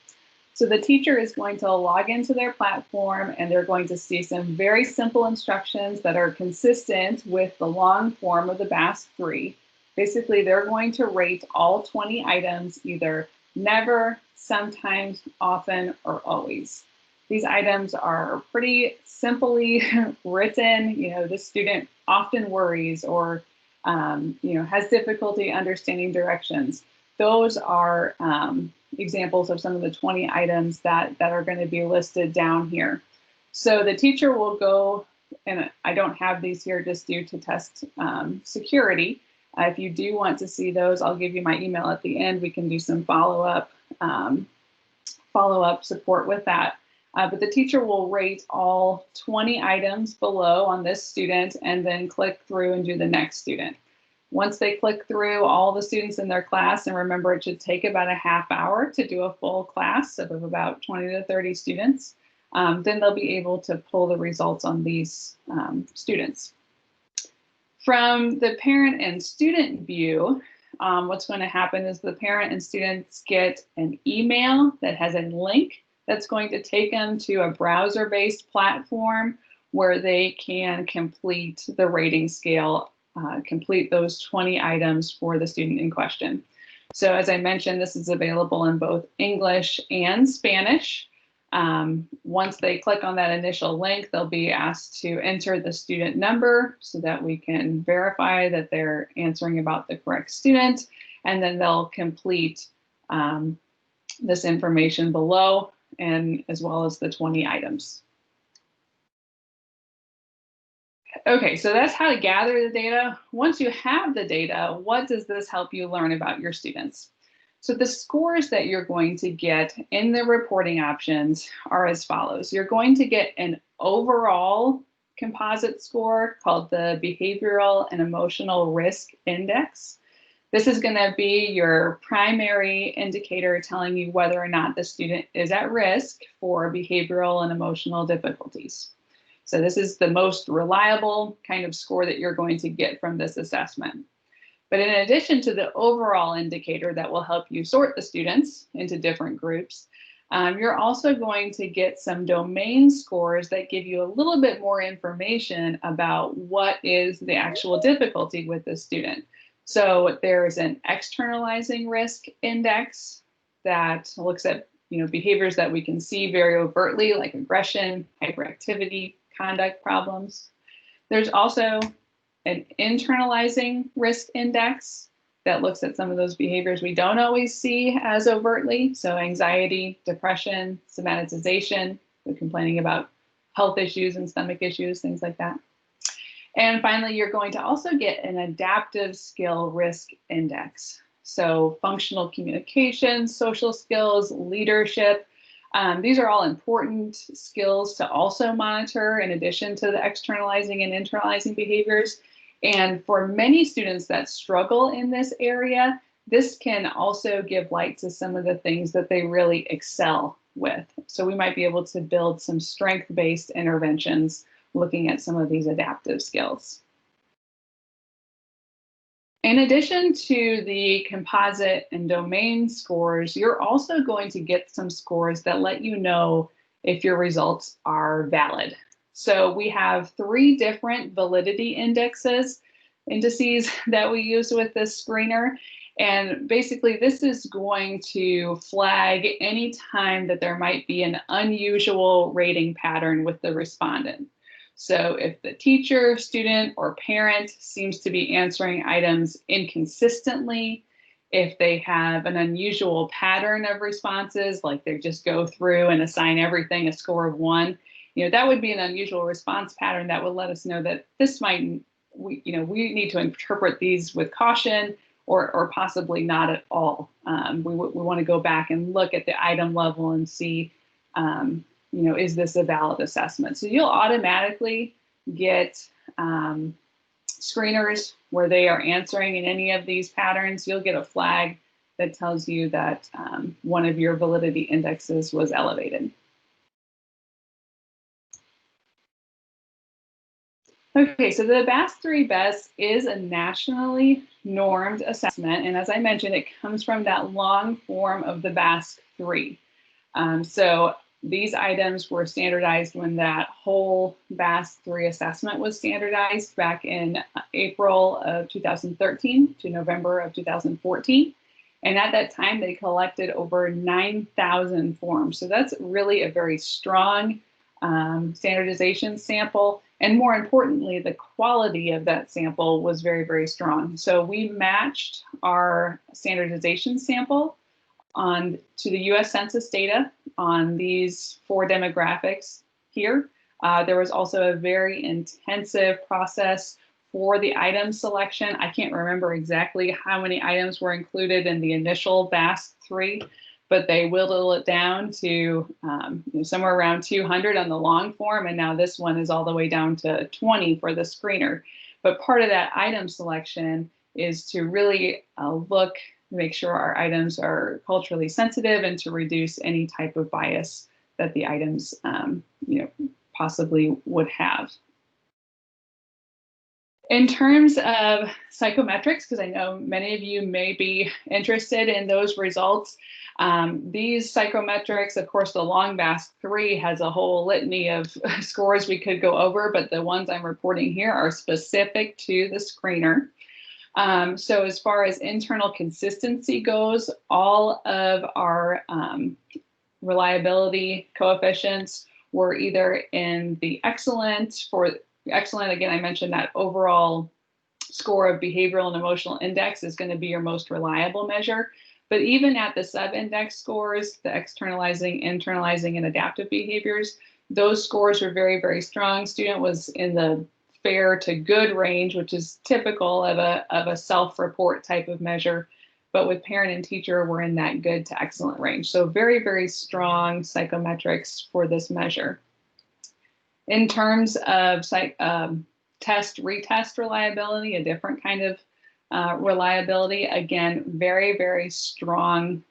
So the teacher is going to log into their platform and they're going to see some very simple instructions that are consistent with the long form of the FAST3. Basically, they're going to rate all 20 items either never, sometimes, often, or always. These items are pretty simply written. You know, the student often worries or, you know, has difficulty understanding directions. Those are examples of some of the 20 items that are going to be listed down here. So the teacher will go, and I don't have these here just due to test security. If you do want to see those, I'll give you my email at the end. We can do some follow-up support with that. But the teacher will rate all 20 items below on this student and then click through and do the next student. Once they click through all the students in their class, and remember it should take about a half hour to do a full class of about 20 to 30 students, then they'll be able to pull the results on these students. From the parent and student view, what's going to happen is the parent and students get an email that has a link that's going to take them to a browser-based platform where they can complete the rating scale, complete those 20 items for the student in question. So as I mentioned, this is available in both English and Spanish. Once they click on that initial link, they'll be asked to enter the student number so that we can verify that they're answering about the correct student, and then they'll complete this information below, and as well as the 20 items. Okay, so that's how to gather the data. Once you have the data, what does this help you learn about your students? So the scores that you're going to get in the reporting options are as follows. You're going to get an overall composite score called the Behavioral and Emotional Risk Index. This is going to be your primary indicator telling you whether or not the student is at risk for behavioral and emotional difficulties. So this is the most reliable kind of score that you're going to get from this assessment. But in addition to the overall indicator that will help you sort the students into different groups, you're also going to get some domain scores that give you a little bit more information about what is the actual difficulty with the student. So there's an externalizing risk index that looks at behaviors that we can see very overtly, like aggression, hyperactivity, conduct problems. There's also an internalizing risk index that looks at some of those behaviors we don't always see as overtly. So anxiety, depression, somatization, complaining about health issues and stomach issues, things like that. And finally, you're going to also get an adaptive skill risk index. So functional communication, social skills, leadership. These are all important skills to also monitor in addition to the externalizing and internalizing behaviors. And for many students that struggle in this area, this can also give light to some of the things that they really excel with. So we might be able to build some strength-based interventions looking at some of these adaptive skills. In addition to the composite and domain scores, you're also going to get some scores that let you know if your results are valid. So we have 3 different validity indices that we use with this screener. And basically this is going to flag any time that there might be an unusual rating pattern with the respondent. So if the teacher, student, or parent seems to be answering items inconsistently, if they have an unusual pattern of responses, like they just go through and assign everything a score of 1, that would be an unusual response pattern that would let us know that this might, we need to interpret these with caution, or possibly not at all. We want to go back and look at the item level and see, is this a valid assessment? So you'll automatically get screeners where they are answering in any of these patterns. You'll get a flag that tells you that one of your validity indexes was elevated. Okay, so the BAS-3 BEST is a nationally normed assessment, and as I mentioned, it comes from that long form of the BAS-3. So these items were standardized when that whole BAS-3 assessment was standardized back in April of 2013 to November of 2014. And at that time, they collected over 9,000 forms. So that's really a very strong standardization sample. And more importantly, the quality of that sample was very, very strong. So we matched our standardization sample to the US Census data on these 4 demographics here. There was also a very intensive process for the item selection. I can't remember exactly how many items were included in the initial BAS-3, but they whittled it down to somewhere around 200 on the long form, and now this one is all the way down to 20 for the screener. But part of that item selection is to really make sure our items are culturally sensitive and to reduce any type of bias that the items possibly would have. In terms of psychometrics, because I know many of you may be interested in those results, these psychometrics, of course, the long BAS-3 has a whole litany of scores we could go over, but the ones I'm reporting here are specific to the screener. So as far as internal consistency goes, all of our reliability coefficients were either in the excellent. For excellent, again, I mentioned that overall score of behavioral and emotional index is going to be your most reliable measure. But even at the sub-index scores, the externalizing, internalizing, and adaptive behaviors, those scores were very, very strong. Student was in the fair to good range, which is typical of a self-report type of measure. But with parent and teacher, we're in that good to excellent range. So very, very strong psychometrics for this measure. In terms of test retest reliability, a different kind of reliability, again, very, very strong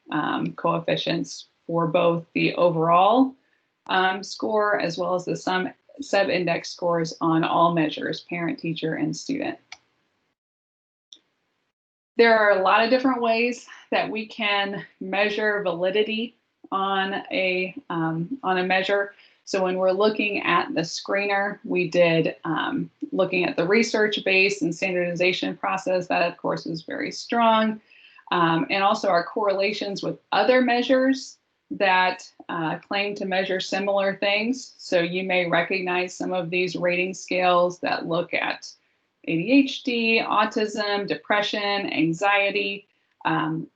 coefficients for both the overall score as well as the sub-index scores on all measures, parent, teacher, and student. There are a lot of different ways that we can measure validity on a measure. So when we're looking at the screener, we did looking at the research base and standardization process. That, of course, is very strong. And also our correlations with other measures that claim to measure similar things. So you may recognize some of these rating scales that look at ADHD, autism, depression, anxiety.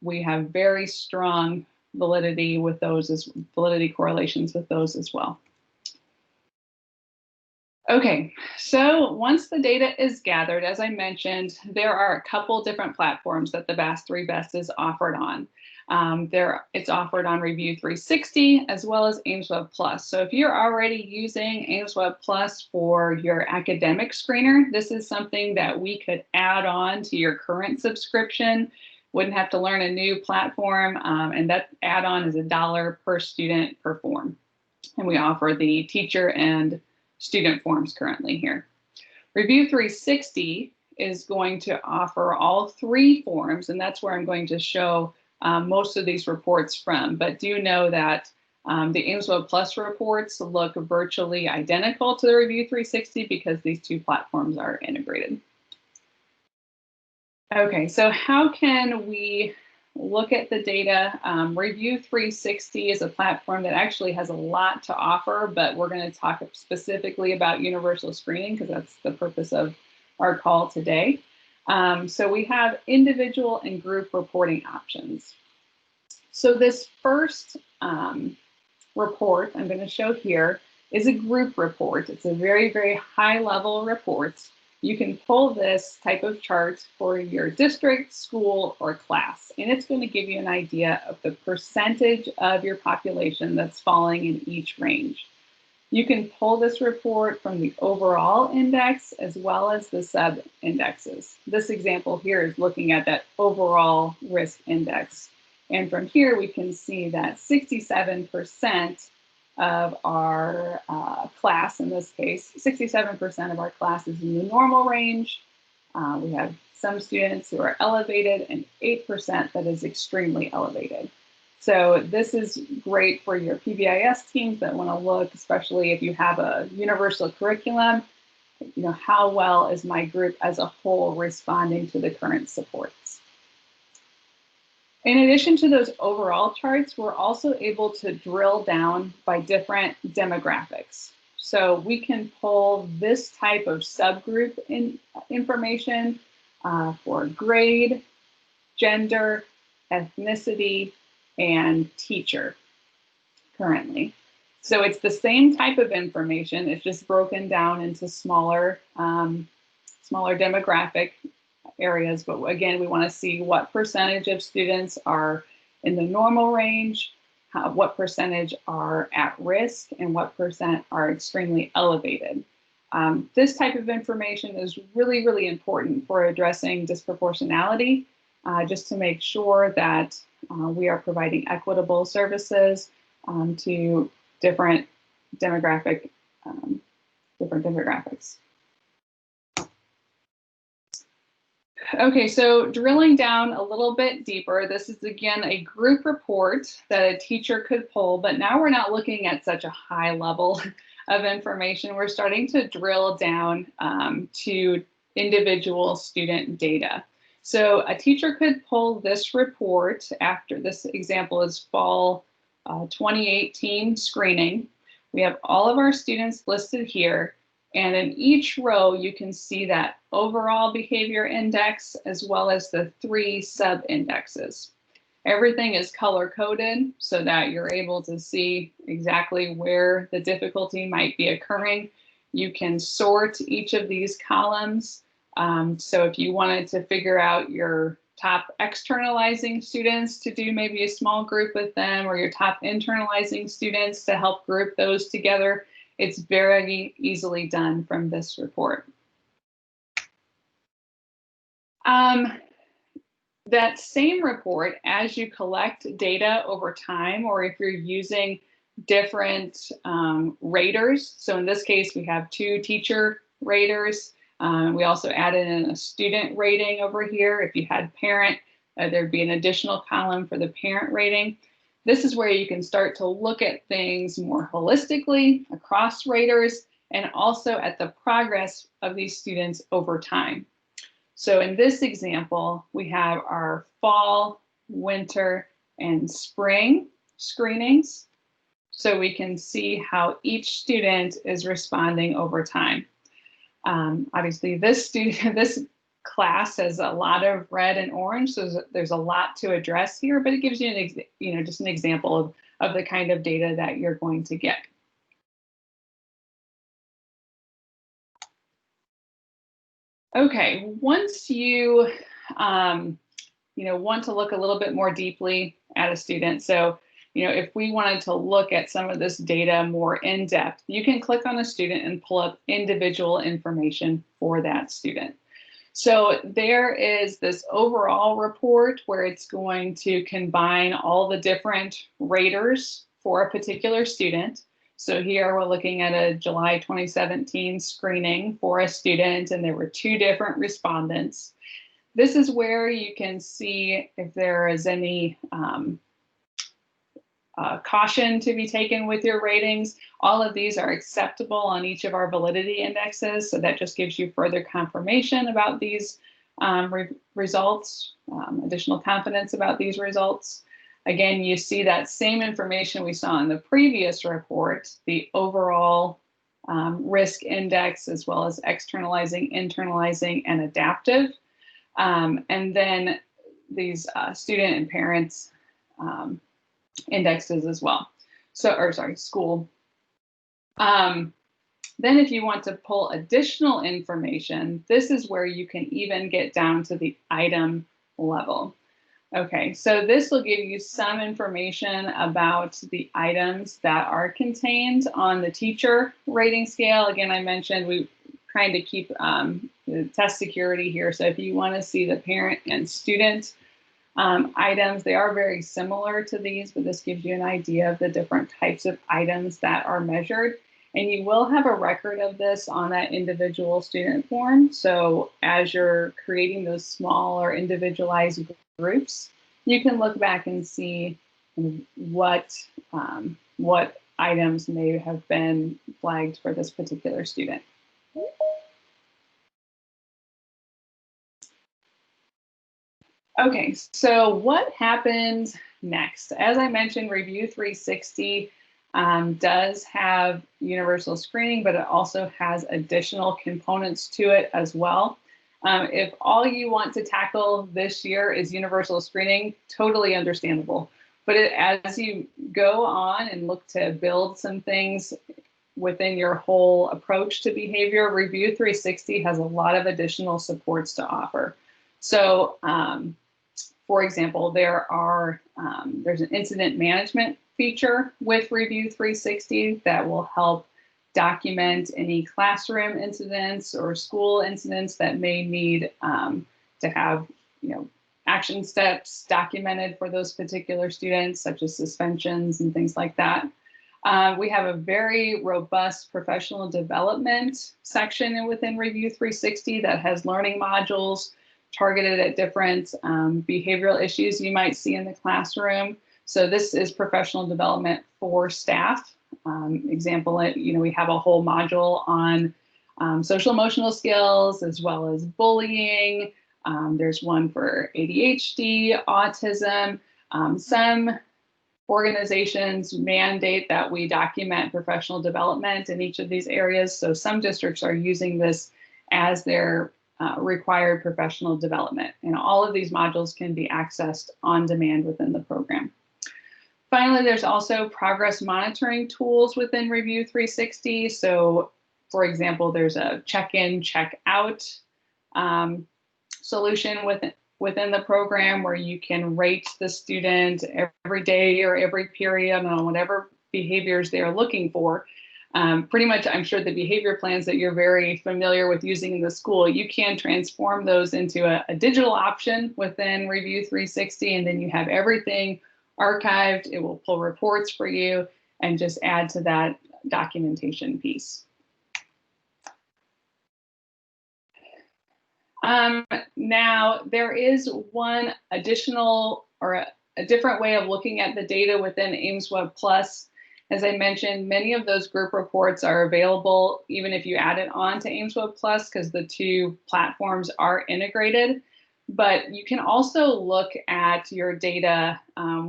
We have very strong validity with those validity correlations with those as well. Okay, so once the data is gathered, as I mentioned, there are a couple different platforms that the BAS-3 BEST is offered on. It's offered on Review 360 as well as Aimsweb Plus. So if you're already using Aimsweb Plus for your academic screener, this is something that we could add on to your current subscription. Wouldn't have to learn a new platform, and that add-on is $1 per student per form. And we offer the teacher and student forms currently here. Review 360 is going to offer all 3 forms, and that's where I'm going to show most of these reports from. But do know that The Aimsweb Plus reports look virtually identical to the Review 360 because these two platforms are integrated. Okay, so how can we look at the data? Review 360 is a platform that actually has a lot to offer, but we're going to talk specifically about universal screening because that's the purpose of our call today. So we have individual and group reporting options. So this first report I'm going to show here is a group report. It's a very, very high level report. You can pull this type of chart for your district, school, or class, and it's going to give you an idea of the percentage of your population that's falling in each range. You can pull this report from the overall index as well as the sub-indexes. This example here is looking at that overall risk index. And from here, we can see that 67% of our class, in this case, 67% of our class is in the normal range. We have some students who are elevated and 8% that is extremely elevated. So this is great for your PBIS teams that want to look, especially if you have a universal curriculum, you know, how well is my group as a whole responding to the current supports? In addition to those overall charts, we're also able to drill down by different demographics. So we can pull this type of subgroup information for grade, gender, ethnicity, and teacher currently. So it's the same type of information, it's just broken down into smaller demographic areas. But again, we want to see what percentage of students are in the normal range, what percentage are at risk, and what percent are extremely elevated. This type of information is really, really important for addressing disproportionality, just to make sure that we are providing equitable services to different demographics. Okay, so drilling down a little bit deeper, this is again a group report that a teacher could pull, but now we're not looking at such a high level of information. We're starting to drill down to individual student data. So a teacher could pull this report after this example is fall 2018 screening. We have all of our students listed here. And in each row, you can see that overall behavior index as well as the 3 sub-indexes. Everything is color-coded so that you're able to see exactly where the difficulty might be occurring. You can sort each of these columns. So if you wanted to figure out your top externalizing students to do maybe a small group with them, or your top internalizing students to help group those together, it's very easily done from this report. That same report, as you collect data over time, or if you're using different raters, so in this case, we have 2 teacher raters. We also added in a student rating over here. If you had parent, there'd be an additional column for the parent rating. This is where you can start to look at things more holistically across raters and also at the progress of these students over time. So in this example, we have our fall, winter, and spring screenings. So we can see how each student is responding over time. Obviously, this class has a lot of red and orange, so there's a lot to address here, but it gives you just an example of the kind of data that you're going to get. Okay, once you want to look a little bit more deeply at a student, so if we wanted to look at some of this data more in depth, you can click on a student and pull up individual information for that student. So there is this overall report where it's going to combine all the different raters for a particular student. So here we're looking at a July 2017 screening for a student, and there were 2 different respondents. This is where you can see if there is any caution to be taken with your ratings. All of these are acceptable on each of our validity indexes, so that just gives you further confirmation about these results, additional confidence about these results. Again, you see that same information we saw in the previous report, the overall risk index, as well as externalizing, internalizing, and adaptive. And then these student and parents indexes as well. So, or sorry, school. Then if you want to pull additional information, this is where you can even get down to the item level. Okay, so this will give you some information about the items that are contained on the teacher rating scale. Again, I mentioned we trying to keep the test security here. So if you want to see the parent and student items, they are very similar to these, but this gives you an idea of the different types of items that are measured. And you will have a record of this on that individual student form. So as you're creating those small or individualized groups, you can look back and see what items may have been flagged for this particular student. Okay, so what happens next? As I mentioned, Review 360 does have universal screening, but it also has additional components to it as well. If all you want to tackle this year is universal screening, totally understandable. But as you go on and look to build some things within your whole approach to behavior, Review 360 has a lot of additional supports to offer. So, for example, there's an incident management feature with Review 360 that will help document any classroom incidents or school incidents that may need to have, action steps documented for those particular students, such as suspensions and things like that. We have a very robust professional development section within Review 360 that has learning modules targeted at different behavioral issues you might see in the classroom. So this is professional development for staff. Example, we have a whole module on social emotional skills as well as bullying. There's one for ADHD, autism. Some organizations mandate that we document professional development in each of these areas. So some districts are using this as their required professional development. And all of these modules can be accessed on demand within the program. Finally, there's also progress monitoring tools within Review 360. So, for example, there's a check-in, check-out solution within the program where you can rate the student every day or every period on whatever behaviors they're looking for. Pretty much, I'm sure the behavior plans that you're very familiar with using in the school, you can transform those into a digital option within Review 360, and then you have everything archived. It will pull reports for you and just add to that documentation piece. Now, there is one additional or a different way of looking at the data within Aimsweb Plus. As I mentioned, many of those group reports are available even if you add it on to Aimsweb Plus because the two platforms are integrated. But you can also look at your data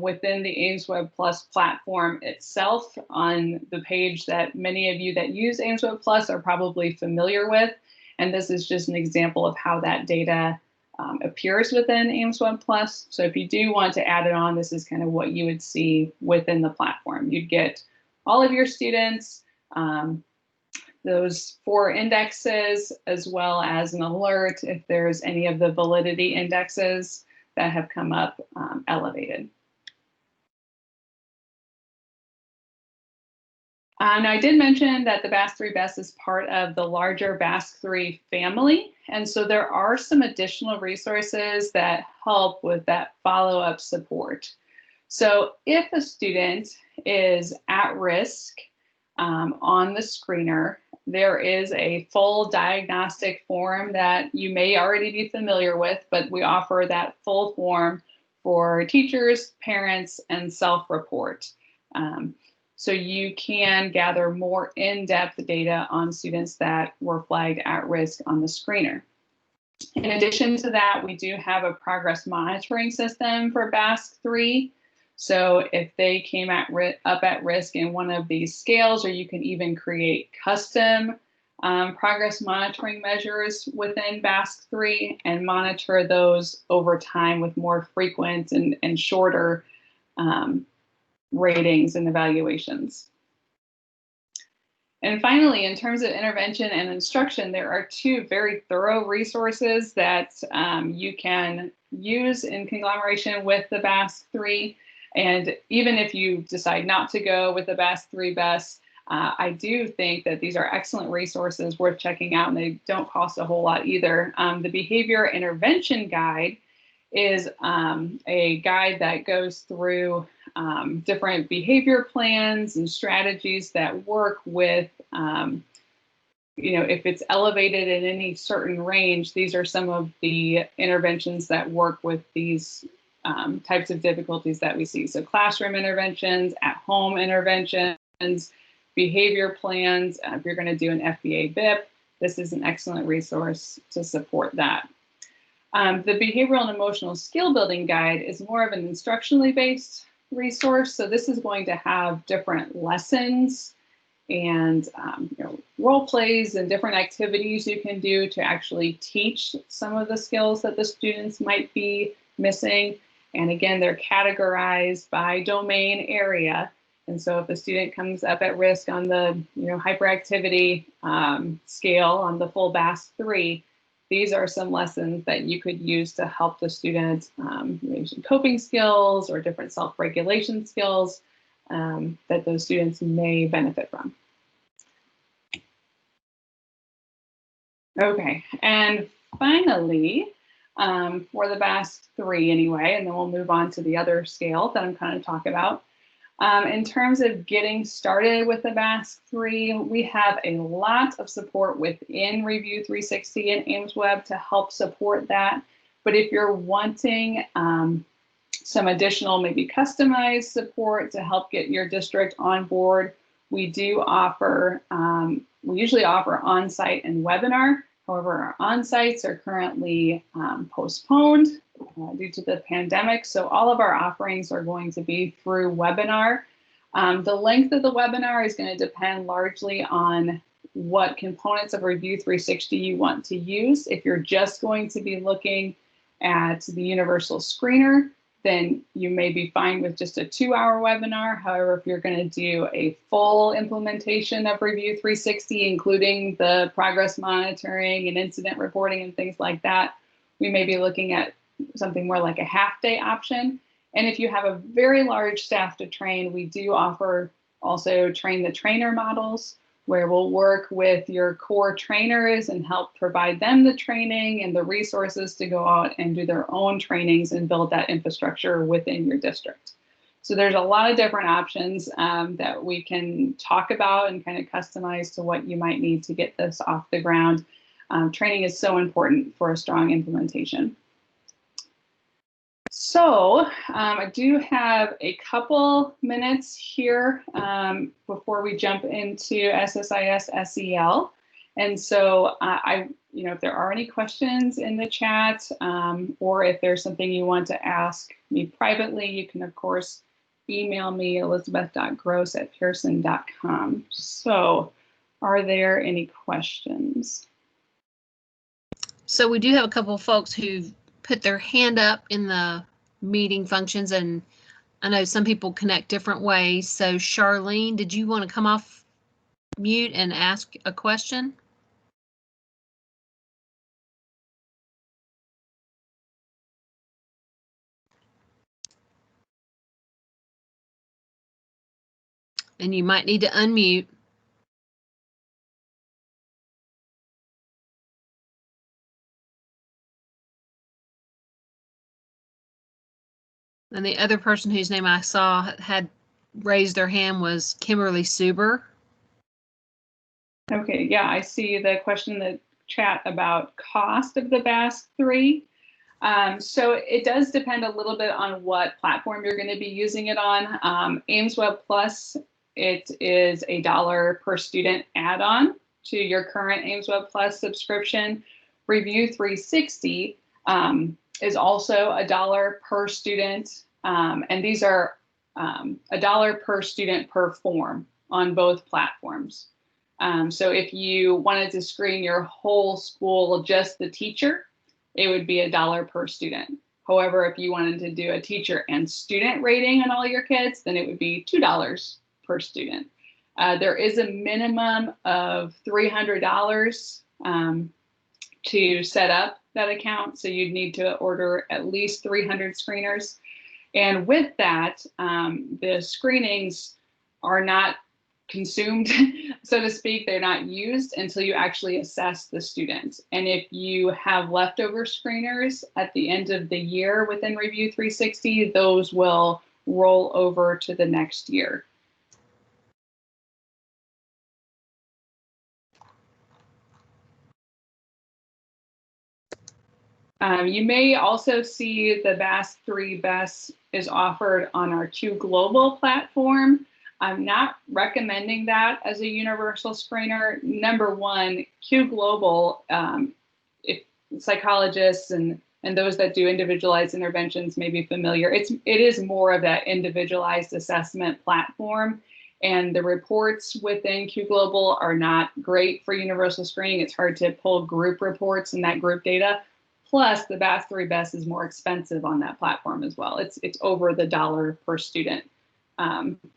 within the Aimsweb Plus platform itself on the page that many of you that use Aimsweb Plus are probably familiar with. And this is just an example of how that data appears within Aimsweb Plus. So if you do want to add it on, this is kind of what you would see within the platform. You'd get all of your students, those 4 indexes, as well as an alert if there's any of the validity indexes that have come up elevated. Now, I did mention that the BASC-3 Best is part of the larger BASC-3 family, and so there are some additional resources that help with that follow-up support. So if a student is at risk on the screener, there is a full diagnostic form that you may already be familiar with, but we offer that full form for teachers, parents, and self-report. So you can gather more in-depth data on students that were flagged at risk on the screener. In addition to that, we do have a progress monitoring system for BASC-3. So if they came up at risk in one of these scales, or you can even create custom progress monitoring measures within BASC-3 and monitor those over time with more frequent and shorter ratings and evaluations. And finally, in terms of intervention and instruction, there are two very thorough resources that you can use in conglomeration with the BASC-3. And even if you decide not to go with the BASC-3 BEST, I do think that these are excellent resources worth checking out, and they don't cost a whole lot either. The Behavior Intervention Guide is a guide that goes through different behavior plans and strategies that work with, if it's elevated in any certain range, these are some of the interventions that work with these types of difficulties that we see. So classroom interventions, at-home interventions, behavior plans. If you're going to do an FBA BIP, this is an excellent resource to support that. The Behavioral and Emotional Skill Building Guide is more of an instructionally based resource. So this is going to have different lessons and role plays and different activities you can do to actually teach some of the skills that the students might be missing. And again, they're categorized by domain area. And so if a student comes up at risk on the hyperactivity scale on the full BASC-3, these are some lessons that you could use to help the student, maybe some coping skills or different self-regulation skills that those students may benefit from. Okay, and finally, for the BASC-3 anyway, and then we'll move on to the other scale that I'm kind of talking about. In terms of getting started with the BASC-3, we have a lot of support within Review 360 and AIMSweb to help support that. But if you're wanting some additional, maybe customized support to help get your district on board, we do offer, we usually offer on-site and webinar. However, our on-sites are currently postponed due to the pandemic. So all of our offerings are going to be through webinar. The length of the webinar is going to depend largely on what components of Review 360 you want to use. If you're just going to be looking at the universal screener, then you may be fine with just a 2-hour webinar. However, if you're going to do a full implementation of Review 360, including the progress monitoring and incident reporting and things like that, we may be looking at something more like a half-day option. And if you have a very large staff to train, we do offer also train the trainer models, where we'll work with your core trainers and help provide them the training and the resources to go out and do their own trainings and build that infrastructure within your district. So there's a lot of different options that we can talk about and kind of customize to what you might need to get this off the ground. Training is so important for a strong implementation. So I do have a couple minutes here before we jump into SSIS SEL. And so if there are any questions in the chat or if there's something you want to ask me privately, you can of course email me elizabeth.gross@pearson.com. So are there any questions? So we do have a couple of folks who've put their hand up in the meeting functions, and I know some people connect different ways. So Charlene, did you want to come off mute and ask a question? And you might need to unmute. And the other person whose name I saw had raised their hand was Kimberly Suber. Okay, yeah, I see the question in the chat about cost of the BASC-3. So it does depend a little bit on what platform you're going to be using it on. AimsWeb Plus, it is $1 per student add-on to your current AimsWeb Plus subscription. Review 360 is also $1 per student, and these are $1 per student per form on both platforms. So if you wanted to screen your whole school, just the teacher, it would be $1 per student. However, if you wanted to do a teacher and student rating on all your kids, then it would be $2 per student. There is a minimum of $300 to set up that account. So you'd need to order at least 300 screeners. And with that, the screenings are not consumed, so to speak. They're not used until you actually assess the student. And if you have leftover screeners at the end of the year within Review 360, those will roll over to the next year. You may also see the BAS3 Best is offered on our Q Global platform. I'm not recommending that as a universal screener. Number one, Q Global, if psychologists and those that do individualized interventions may be familiar, it is more of that individualized assessment platform. And the reports within Q Global are not great for universal screening. It's hard to pull group reports and that group data. Plus, the BAS3 Best is more expensive on that platform as well. It's over the $1 per student.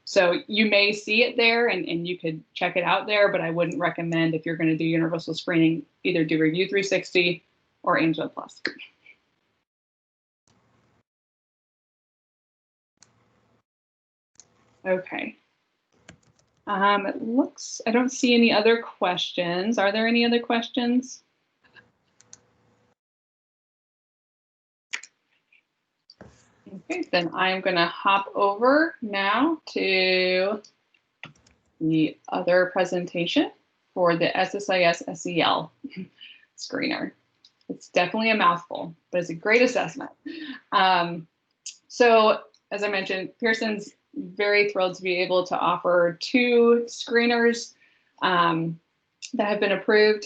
So you may see it there and you could check it out there, but I wouldn't recommend, if you're going to do universal screening, either do Review 360 or AimsWeb Plus. Okay. It looks, I don't see any other questions. Are there any other questions? Okay, then I'm going to hop over now to the other presentation for the SSIS SEL screener. It's definitely a mouthful, but it's a great assessment. So as I mentioned, Pearson's very thrilled to be able to offer 2 screeners that have been approved.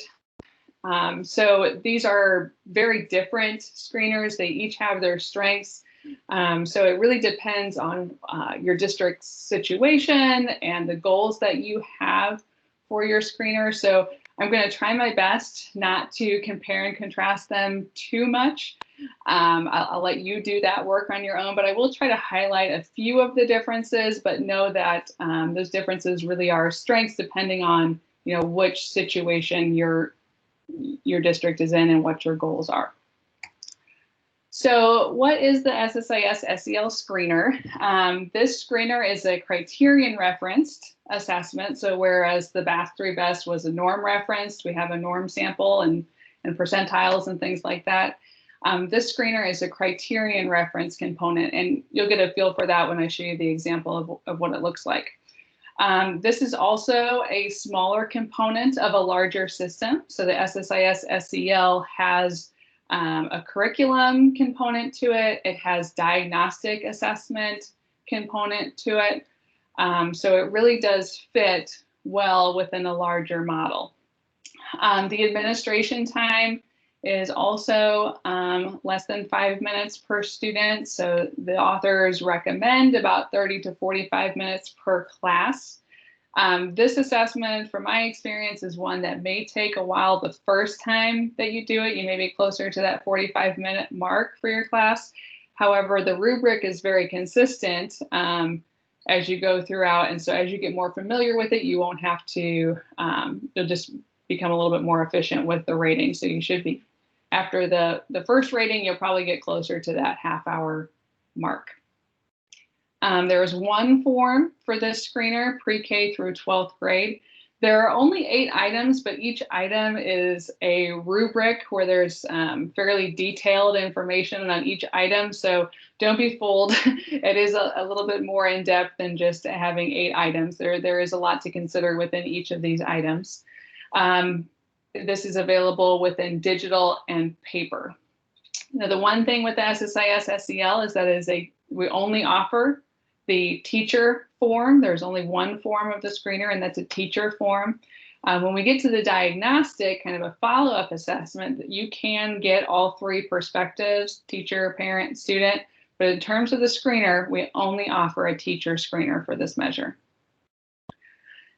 So these are very different screeners. They each have their strengths. So it really depends on your district's situation and the goals that you have for your screener. So I'm going to try my best not to compare and contrast them too much. I'll let you do that work on your own, but I will try to highlight a few of the differences, but know that those differences really are strengths depending on, you know, which situation your district is in and what your goals are. So what is the SSIS SEL screener? This screener is a criterion referenced assessment. So whereas the BAS3 Best was a norm referenced, we have a norm sample and percentiles and things like that. This screener is a criterion reference component, and you'll get a feel for that when I show you the example of what it looks like. This is also a smaller component of a larger system. So the SSIS SEL has a curriculum component to it. It has diagnostic assessment component to it. So it really does fit well within a larger model. The administration time is also less than 5 minutes per student. So the authors recommend about 30 to 45 minutes per class. This assessment, from my experience, is one that may take a while the first time that you do it. You may be closer to that 45-minute mark for your class. However, the rubric is very consistent as you go throughout. And so as you get more familiar with it, you won't have to, you'll just become a little bit more efficient with the rating. So you should be, after the first rating, you'll probably get closer to that half-hour mark. There is one form for this screener, pre-K through 12th grade. There are only 8 items, but each item is a rubric where there's fairly detailed information on each item. So don't be fooled. It is a little bit more in depth than just having 8 items. There is a lot to consider within each of these items. This is available within digital and paper. Now, the one thing with the SSIS SEL is that we only offer the teacher form. There's only one form of the screener, and that's a teacher form. When we get to the diagnostic, kind of a follow-up assessment, you can get all three perspectives, teacher, parent, student. But in terms of the screener, we only offer a teacher screener for this measure.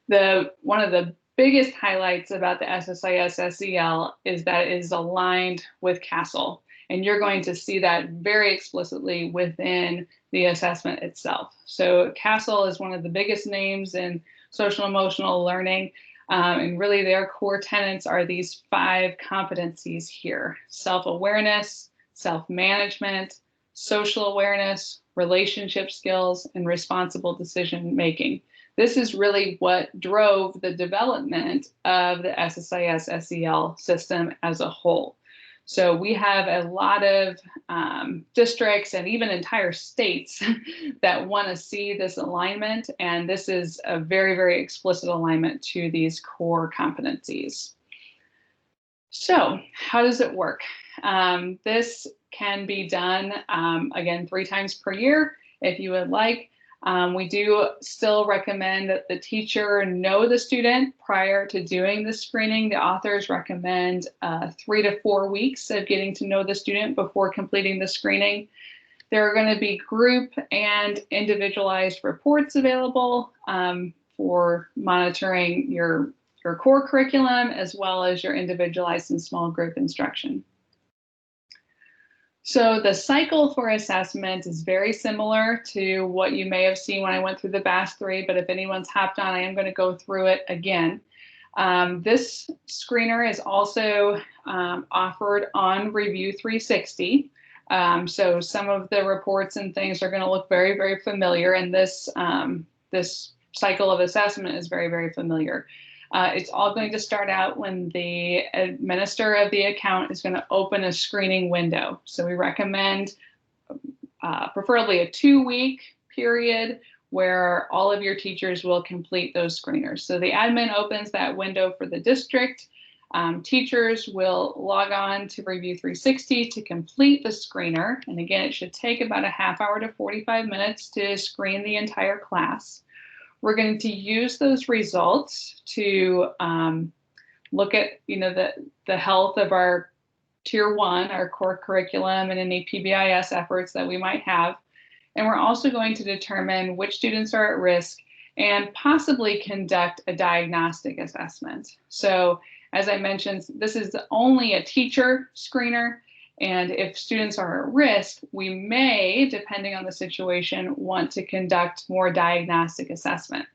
One of the biggest highlights about the SSIS SEL is that it is aligned with CASEL. And you're going to see that very explicitly within the assessment itself. So CASEL is one of the biggest names in social emotional learning. And really their core tenets are these 5 competencies here: self-awareness, self-management, social awareness, relationship skills, and responsible decision making. This is really what drove the development of the SSIS SEL system as a whole. So we have a lot of districts and even entire states that want to see this alignment, and this is a very, very explicit alignment to these core competencies. So how does it work? This can be done, again, 3 times per year if you would like. We do still recommend that the teacher know the student prior to doing the screening. The authors recommend 3 to 4 weeks of getting to know the student before completing the screening. There are going to be group and individualized reports available for monitoring your core curriculum as well as your individualized and small group instruction. So the cycle for assessment is very similar to what you may have seen when I went through the BAS3, but if anyone's hopped on, I am going to go through it again. This screener is also offered on Review 360. So some of the reports and things are going to look very, very familiar, and this cycle of assessment is very, very familiar. It's all going to start out when the administrator of the account is going to open a screening window. So we recommend preferably a 2-week period where all of your teachers will complete those screeners. So the admin opens that window for the district. Teachers will log on to Review 360 to complete the screener. And again, it should take about a half hour to 45 minutes to screen the entire class. We're going to use those results to look at, the health of our Tier 1, our core curriculum, and any PBIS efforts that we might have. And we're also going to determine which students are at risk and possibly conduct a diagnostic assessment. So as I mentioned, this is only a teacher screener. And if students are at risk, we may, depending on the situation, want to conduct more diagnostic assessment.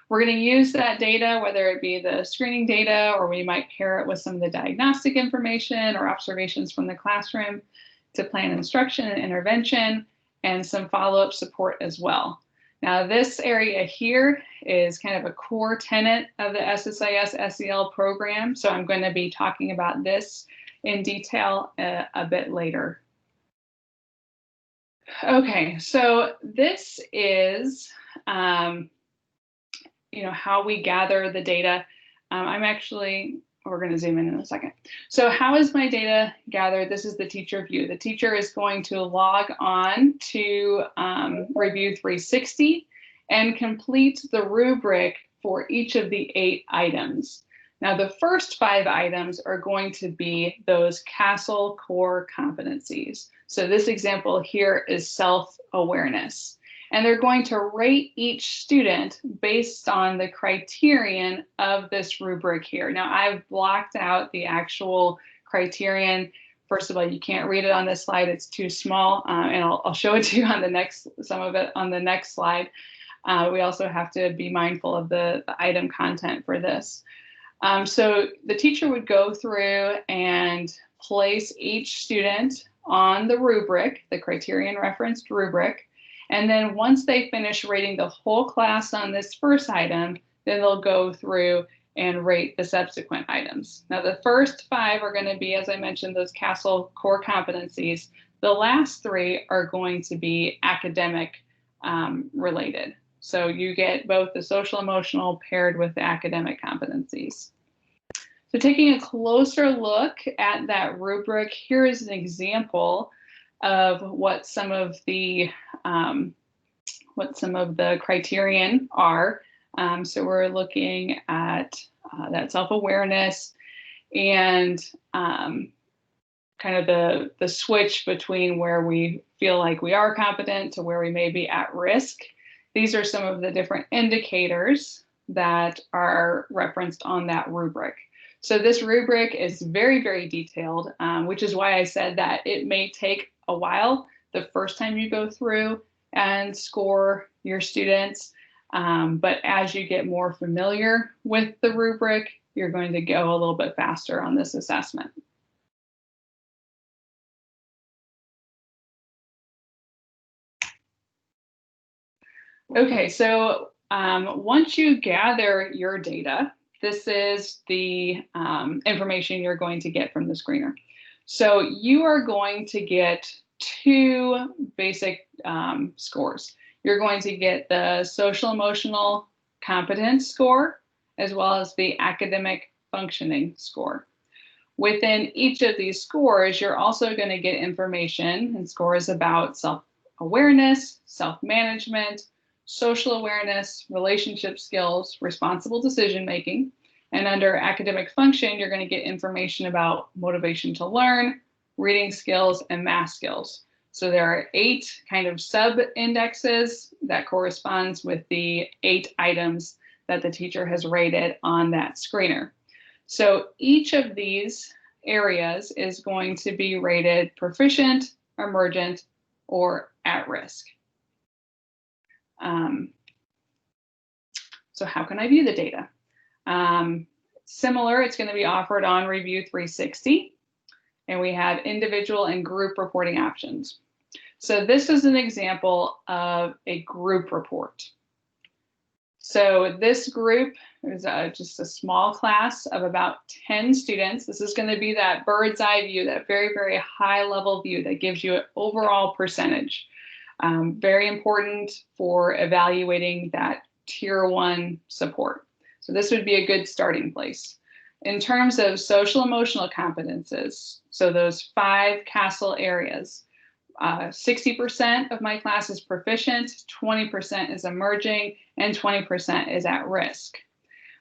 We're going to use that data, whether it be the screening data, or we might pair it with some of the diagnostic information or observations from the classroom to plan instruction and intervention and some follow-up support as well. Now, this area here is kind of a core tenet of the SSIS SEL program. So I'm going to be talking about this in detail a bit later. Okay, so this is, how we gather the data. We're going to zoom in a second. So how is my data gathered? This is the teacher view. The teacher is going to log on to Review 360 and complete the rubric for each of the 8 items. Now, the first 5 items are going to be those CASEL core competencies. So this example here is self-awareness. And they're going to rate each student based on the criterion of this rubric here. Now, I've blocked out the actual criterion. First of all, you can't read it on this slide. It's too small, and I'll show it to you on some of it on the next slide. We also have to be mindful of the item content for this. So the teacher would go through and place each student on the rubric, the criterion referenced rubric. And then once they finish rating the whole class on this first item, then they'll go through and rate the subsequent items. Now, the first 5 are going to be, as I mentioned, those CASEL core competencies. The last 3 are going to be academic related. So you get both the social emotional paired with the academic competencies. So taking a closer look at that rubric, here is an example of what some of the criterion are. So we're looking at that self-awareness and kind of the switch between where we feel like we are competent to where we may be at risk. These are some of the different indicators that are referenced on that rubric. So this rubric is very, very detailed, which is why I said that it may take a while the first time you go through and score your students. But as you get more familiar with the rubric, you're going to go a little bit faster on this assessment. Okay, so once you gather your data, this is the information you're going to get from the screener. So you are going to get two basic scores. You're going to get the social emotional competence score, as well as the academic functioning score. Within each of these scores, you're also going to get information and scores about self-awareness, self-management, social awareness, relationship skills, responsible decision-making. And under academic function, you're going to get information about motivation to learn, reading skills, and math skills. So there are 8 kind of sub-indexes that corresponds with the 8 items that the teacher has rated on that screener. So each of these areas is going to be rated proficient, emergent, or at risk. So how can I view the data? Similar, it's going to be offered on Review 360, and we have individual and group reporting options. So this is an example of a group report. So this group is just a small class of about 10 students. This is going to be that bird's eye view, that very, very high level view that gives you an overall percentage. Very important for evaluating that Tier 1 support. So this would be a good starting place. In terms of social emotional competences, so those 5 CASEL areas, 60% of my class is proficient, 20% is emerging, and 20% is at risk.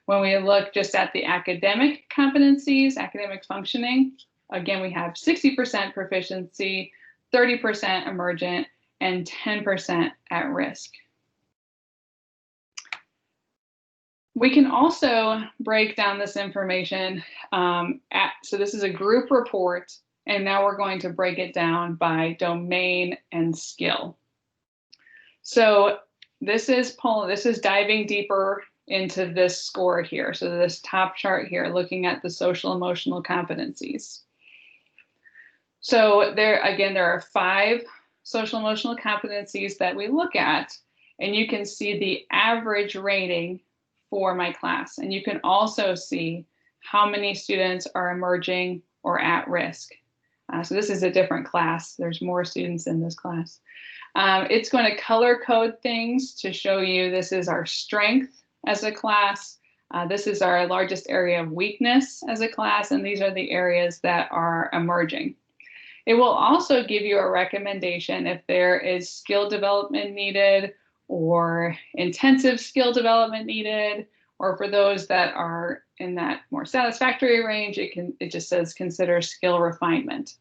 When we look just at the academic competencies, academic functioning, again, we have 60% proficiency, 30% emergent, and 10% at risk. We can also break down this information. So this is a group report, and now we're going to break it down by domain and skill. So this is diving deeper into this score here. So this top chart here, looking at the social emotional competencies. So there are 5 social emotional competencies that we look at, and you can see the average rating for my class. And you can also see how many students are emerging or at risk. So this is a different class. There's more students in this class. It's going to color code things to show you this is our strength as a class. This is our largest area of weakness as a class, and these are the areas that are emerging. It will also give you a recommendation if there is skill development needed or intensive skill development needed, or for those that are in that more satisfactory range, it just says consider skill refinement.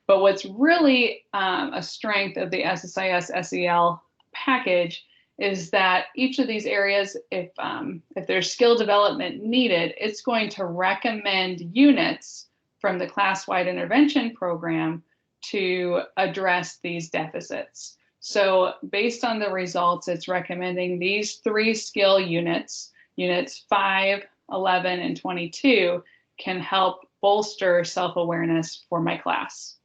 But what's really a strength of the SSIS SEL package is that each of these areas, if there's skill development needed, it's going to recommend units from the class-wide intervention program to address these deficits. So based on the results, it's recommending these 3 skill units, units 5, 11, and 22, can help bolster self-awareness for my class.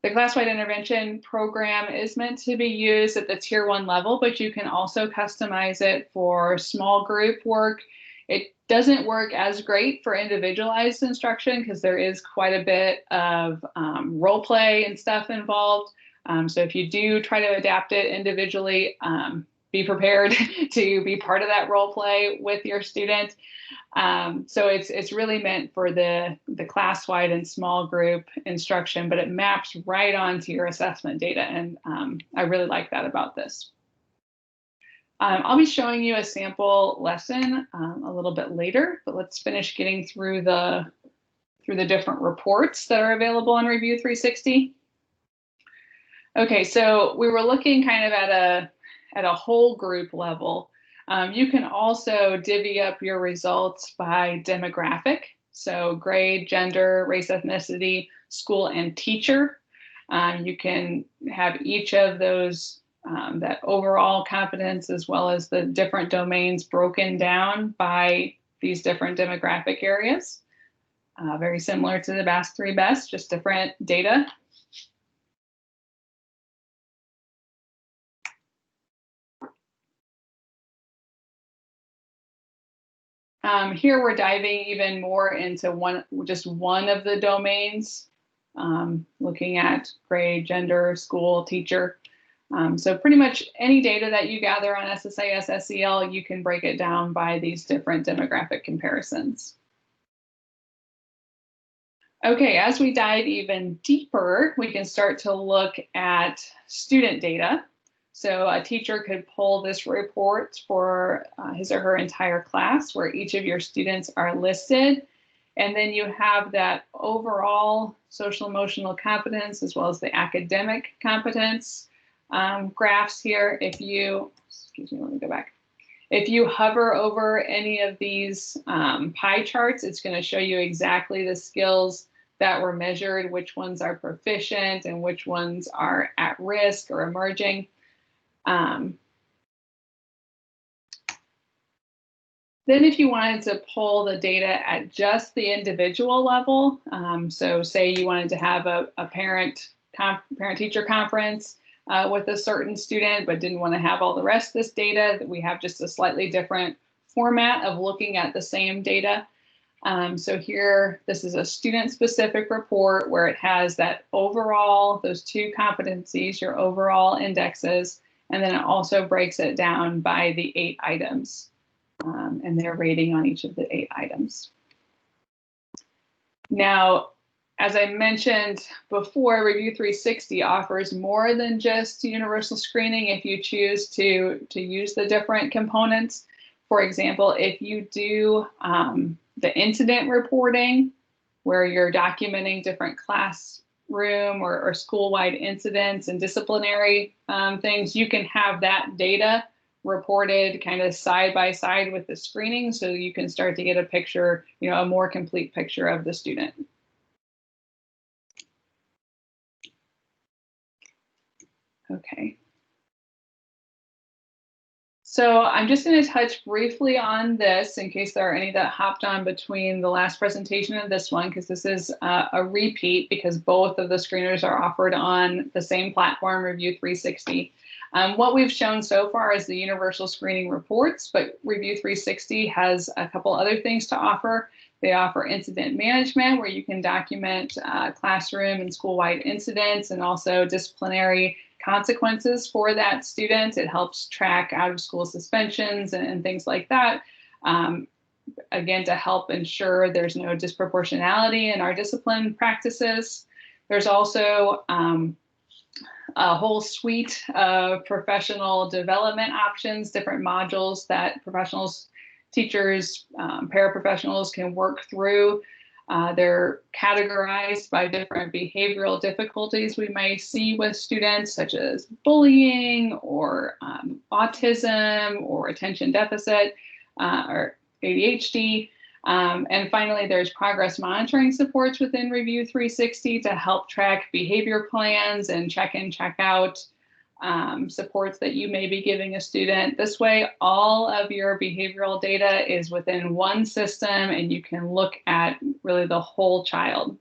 The class-wide intervention program is meant to be used at the Tier 1 level, but you can also customize it for small group work. It doesn't work as great for individualized instruction because there is quite a bit of role play and stuff involved. So if you do try to adapt it individually, be prepared to be part of that role play with your student. So it's really meant for the class-wide and small group instruction, but it maps right onto your assessment data. And I really like that about this. I'll be showing you a sample lesson a little bit later, but let's finish getting through the different reports that are available on Review 360. Okay, so we were looking kind of at a whole group level. You can also divvy up your results by demographic, so grade, gender, race, ethnicity, school, and teacher. You can have each of those, that overall competence as well as the different domains broken down by these different demographic areas. Very similar to the BAS3 BEST, just different data. Here we're diving even more into just one of the domains, looking at grade, gender, school, teacher. So pretty much any data that you gather on SSIS SEL, you can break it down by these different demographic comparisons. Okay, as we dive even deeper, we can start to look at student data. So a teacher could pull this report for his or her entire class where each of your students are listed. And then you have that overall social emotional competence as well as the academic competence graphs here. If you, excuse me, let me go back. If you hover over any of these pie charts, it's going to show you exactly the skills that were measured, which ones are proficient and which ones are at risk or emerging. Then if you wanted to pull the data at just the individual level, so say you wanted to have a parent-teacher conference with a certain student, but didn't want to have all the rest of this data, that we have just a slightly different format of looking at the same data. So here, this is a student-specific report where it has that overall, those two competencies, your overall indexes, and then it also breaks it down by the 8 items and their rating on each of the 8 items. Now, as I mentioned before, Review 360 offers more than just universal screening if you choose to use the different components. For example, if you do the incident reporting, where you're documenting different classroom or school-wide incidents and disciplinary things, you can have that data reported kind of side by side with the screening, so you can start to get a picture, a more complete picture of the student. Okay. So I'm just going to touch briefly on this in case there are any that hopped on between the last presentation and this one, because this is a repeat because both of the screeners are offered on the same platform, Review 360. What we've shown so far is the universal screening reports, but Review 360 has a couple other things to offer. They offer incident management, where you can document classroom and school-wide incidents and also disciplinary consequences for that student. It helps track out-of-school suspensions and things like that. Again, to help ensure there's no disproportionality in our discipline practices. There's also a whole suite of professional development options, different modules that professionals, teachers, paraprofessionals can work through. They're categorized by different behavioral difficulties we may see with students, such as bullying or autism or attention deficit or ADHD. And finally, there's progress monitoring supports within Review 360 to help track behavior plans and check in, check out supports that you may be giving a student. This way, all of your behavioral data is within one system and you can look at really the whole child.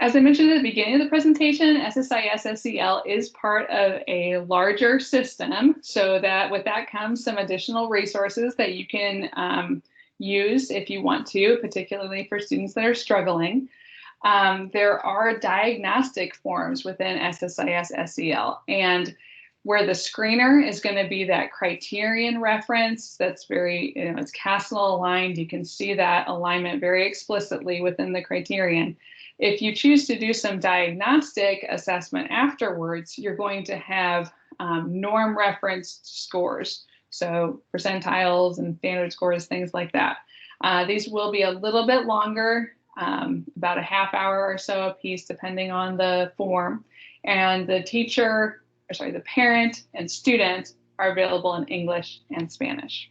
As I mentioned at the beginning of the presentation, SSIS SEL is part of a larger system, so that with that comes some additional resources that you can use if you want to, particularly for students that are struggling. There are diagnostic forms within SSIS SEL, and where the screener is going to be that criterion reference that's very, it's CASEL aligned. You can see that alignment very explicitly within the criterion. If you choose to do some diagnostic assessment afterwards, you're going to have norm referenced scores. So percentiles and standard scores, things like that. These will be a little bit longer, about a half hour or so a piece, depending on the form. And the the parent and student are available in English and Spanish.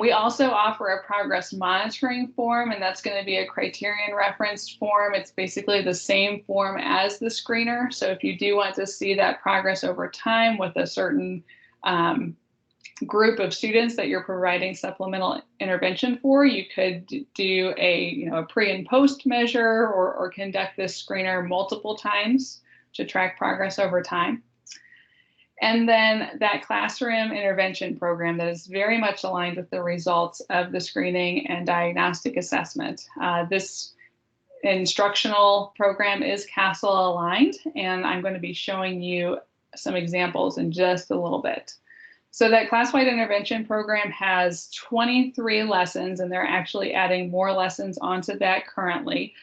We also offer a progress monitoring form, and that's going to be a criterion referenced form. It's basically the same form as the screener. So if you do want to see that progress over time with a certain group of students that you're providing supplemental intervention for, you could do a pre and post measure or conduct this screener multiple times to track progress over time. And then that classroom intervention program that is very much aligned with the results of the screening and diagnostic assessment. This instructional program is CASEL aligned, and I'm going to be showing you some examples in just a little bit. So that class-wide intervention program has 23 lessons, and they're actually adding more lessons onto that currently.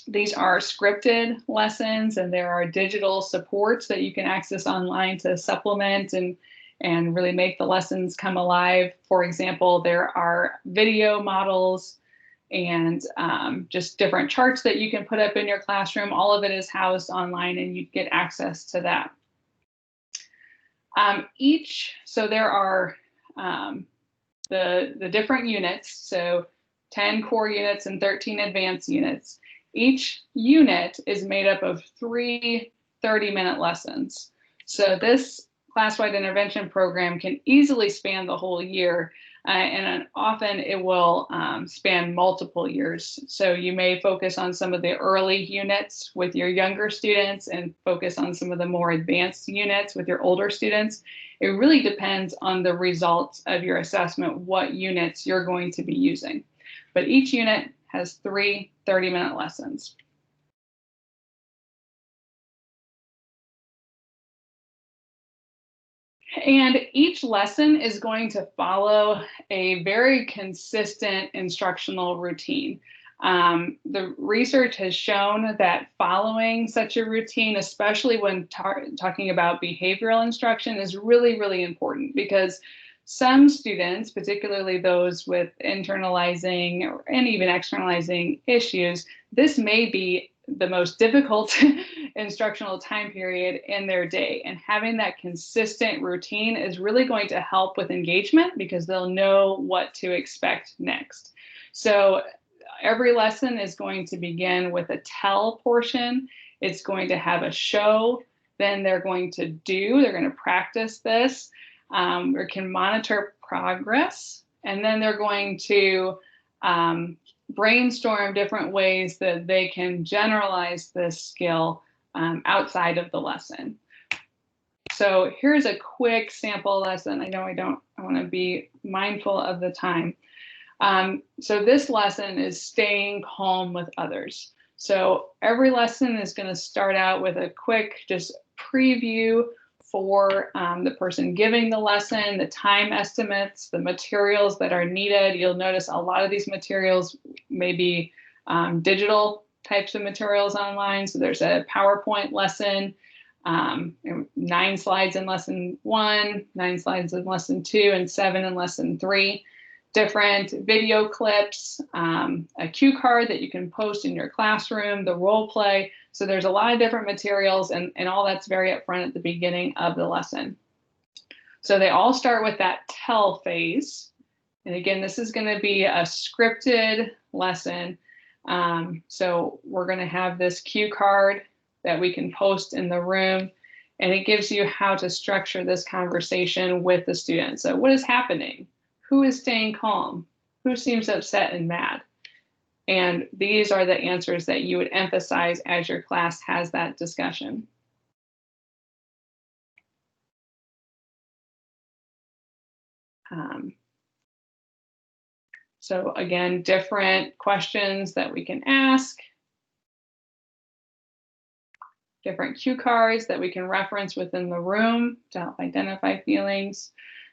These are scripted lessons, and there are digital supports that you can access online to supplement and really make the lessons come alive. For example, there are video models and just different charts that you can put up in your classroom. All of it is housed online, and you get access to that. So there are the different units, so 10 core units and 13 advanced units. Each unit is made up of 3 30-minute lessons. So this class-wide intervention program can easily span the whole year, and often it will span multiple years. So you may focus on some of the early units with your younger students and focus on some of the more advanced units with your older students. It really depends on the results of your assessment, what units you're going to be using. But each unit has 3 30-minute lessons. And each lesson is going to follow a very consistent instructional routine. The research has shown that following such a routine, especially when talking about behavioral instruction, is really, really important, because some students, particularly those with internalizing and even externalizing issues, this may be the most difficult instructional time period in their day. And having that consistent routine is really going to help with engagement, because they'll know what to expect next. So every lesson is going to begin with a tell portion. It's going to have a show. Then they're going to practice this. Or can monitor progress, and then they're going to brainstorm different ways that they can generalize this skill outside of the lesson. So here's a quick sample lesson. I want to be mindful of the time. So this lesson is staying calm with others. So every lesson is going to start out with a quick just preview for the person giving the lesson, the time estimates, the materials that are needed. You'll notice a lot of these materials may be digital types of materials online. So there's a PowerPoint lesson, 9 slides in lesson 1, 9 slides in lesson 2, and 7 in lesson 3. Different video clips, a cue card that you can post in your classroom, the role play. So there's a lot of different materials, and all that's very upfront at the beginning of the lesson. So they all start with that tell phase. And again, this is going to be a scripted lesson. So we're going to have this cue card that we can post in the room, and it gives you how to structure this conversation with the student. So what is happening? Who is staying calm? Who seems upset and mad? And these are the answers that you would emphasize as your class has that discussion. So again, different questions that we can ask, different cue cards that we can reference within the room to help identify feelings.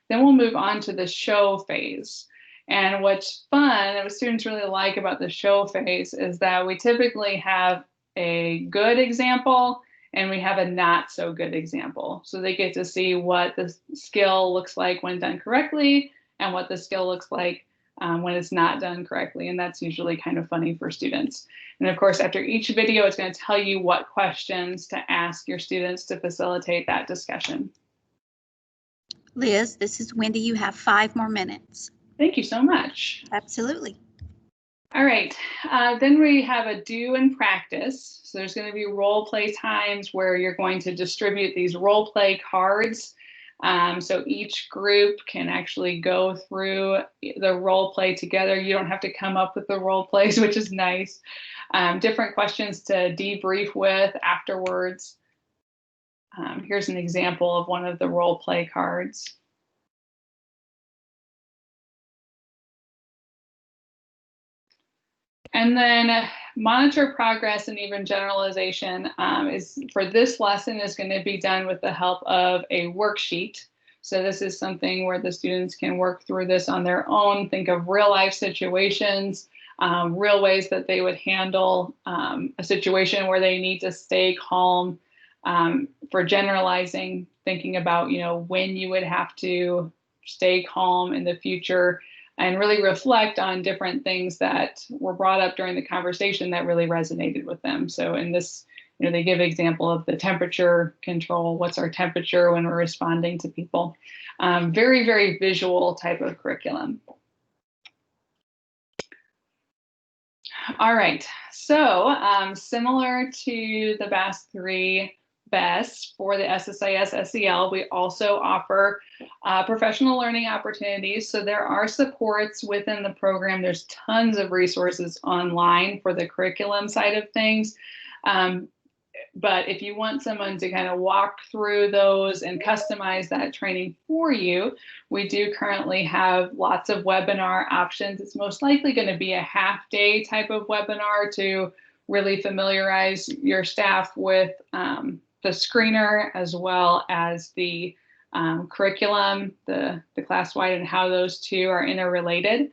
Then we'll move on to the show phase. And what's fun, and what students really like about the show phase, is that we typically have a good example and we have a not so good example. So they get to see what the skill looks like when done correctly and what the skill looks like when it's not done correctly. And that's usually kind of funny for students. And of course, after each video, it's going to tell you what questions to ask your students to facilitate that discussion. Liz, this is Wendy. You have 5 more minutes. Thank you so much. Absolutely. All right, then we have a do and practice. So there's going to be role play times where you're going to distribute these role play cards. So each group can actually go through the role play together. You don't have to come up with the role plays, which is nice. Different questions to debrief with afterwards. Here's an example of one of the role play cards. And then monitor progress and even generalization is for this lesson is going to be done with the help of a worksheet. So this is something where the students can work through this on their own, think of real life situations, real ways that they would handle a situation where they need to stay calm. For generalizing, thinking about, when you would have to stay calm in the future and really reflect on different things that were brought up during the conversation that really resonated with them. So in this, they give example of the temperature control. What's our temperature when we're responding to people? Very, very visual type of curriculum. All right, so similar to the BAS3 BEST for the SSIS SEL, we also offer professional learning opportunities. So there are supports within the program. There's tons of resources online for the curriculum side of things. But if you want someone to kind of walk through those and customize that training for you, we do currently have lots of webinar options. It's most likely going to be a half-day type of webinar to really familiarize your staff with the screener as well as the curriculum, the class-wide, and how those two are interrelated.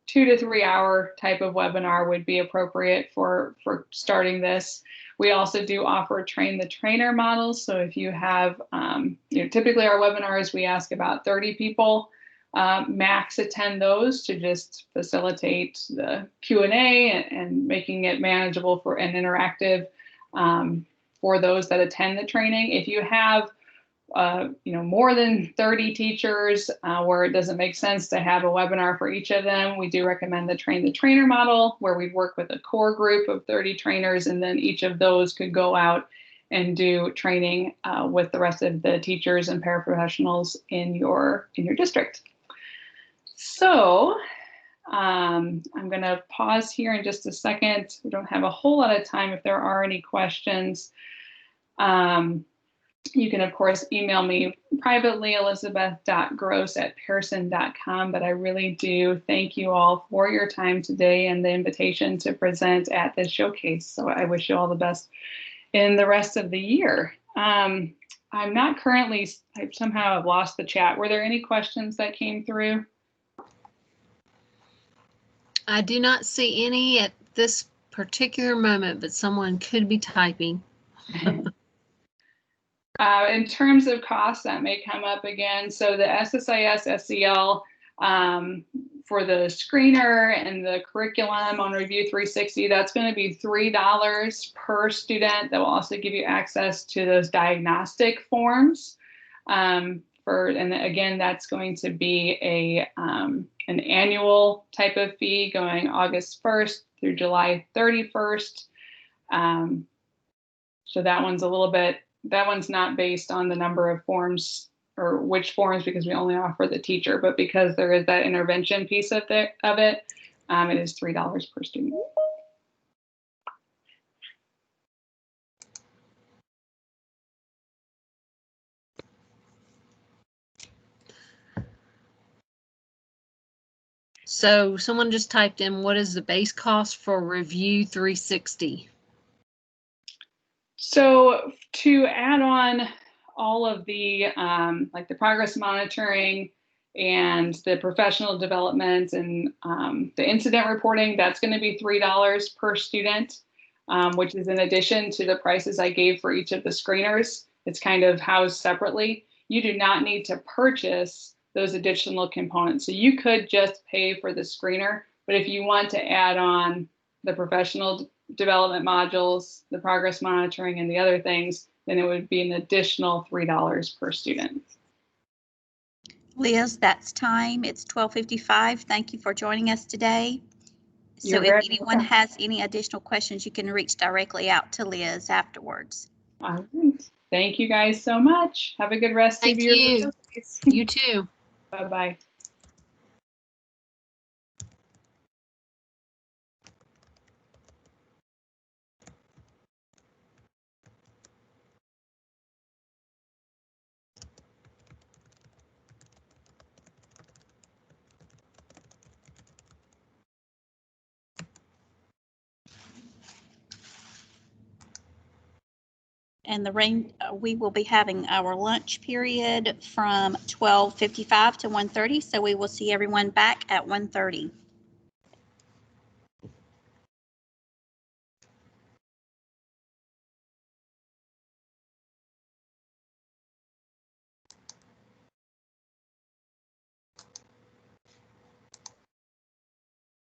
2 to 3 hour type of webinar would be appropriate for starting this. We also do offer train the trainer models. So if you have, typically our webinars, we ask about 30 people max attend those to just facilitate the Q&A and making it manageable for and interactive for those that attend the training. If you have more than 30 teachers where it doesn't make sense to have a webinar for each of them, we do recommend the train the trainer model, where we work with a core group of 30 trainers, and then each of those could go out and do training with the rest of the teachers and paraprofessionals in your district. So I'm going to pause here in just a second. We don't have a whole lot of time if there are any questions. You can, of course, email me privately, elizabeth.gross@pearson.com, but I really do thank you all for your time today and the invitation to present at this showcase. So I wish you all the best in the rest of the year. I'm not currently, I somehow have lost the chat. Were there any questions that came through? I do not see any at this particular moment, but someone could be typing. In terms of costs, that may come up again. So the SSIS SEL for the screener and the curriculum on Review 360, that's going to be $3 per student. That will also give you access to those diagnostic forms. And again, that's going to be an annual type of fee going August 1st through July 31st. So that one's that one's not based on the number of forms or which forms, because we only offer the teacher, but because there is that intervention piece of it is $3 per student. So someone just typed in, what is the base cost for Review 360? So to add on all of the like the progress monitoring and the professional development and the incident reporting, that's going to be $3 per student, which is in addition to the prices I gave for each of the screeners. It's kind of housed separately. You do not need to purchase those additional components. So you could just pay for the screener, but if you want to add on the professional development modules, the progress monitoring, and the other things, then it would be an additional $3 per student. Liz, that's time. It's 12:55. Thank you for joining us today. So You're if very anyone welcome. has any additional questions, you can reach directly out to Liz afterwards. All right. Thank you guys so much. Have a good rest Thank of your you. days. You too. Bye-bye. And we will be having our lunch period from 12:55 to 1:30. So we will see everyone back at 1:30.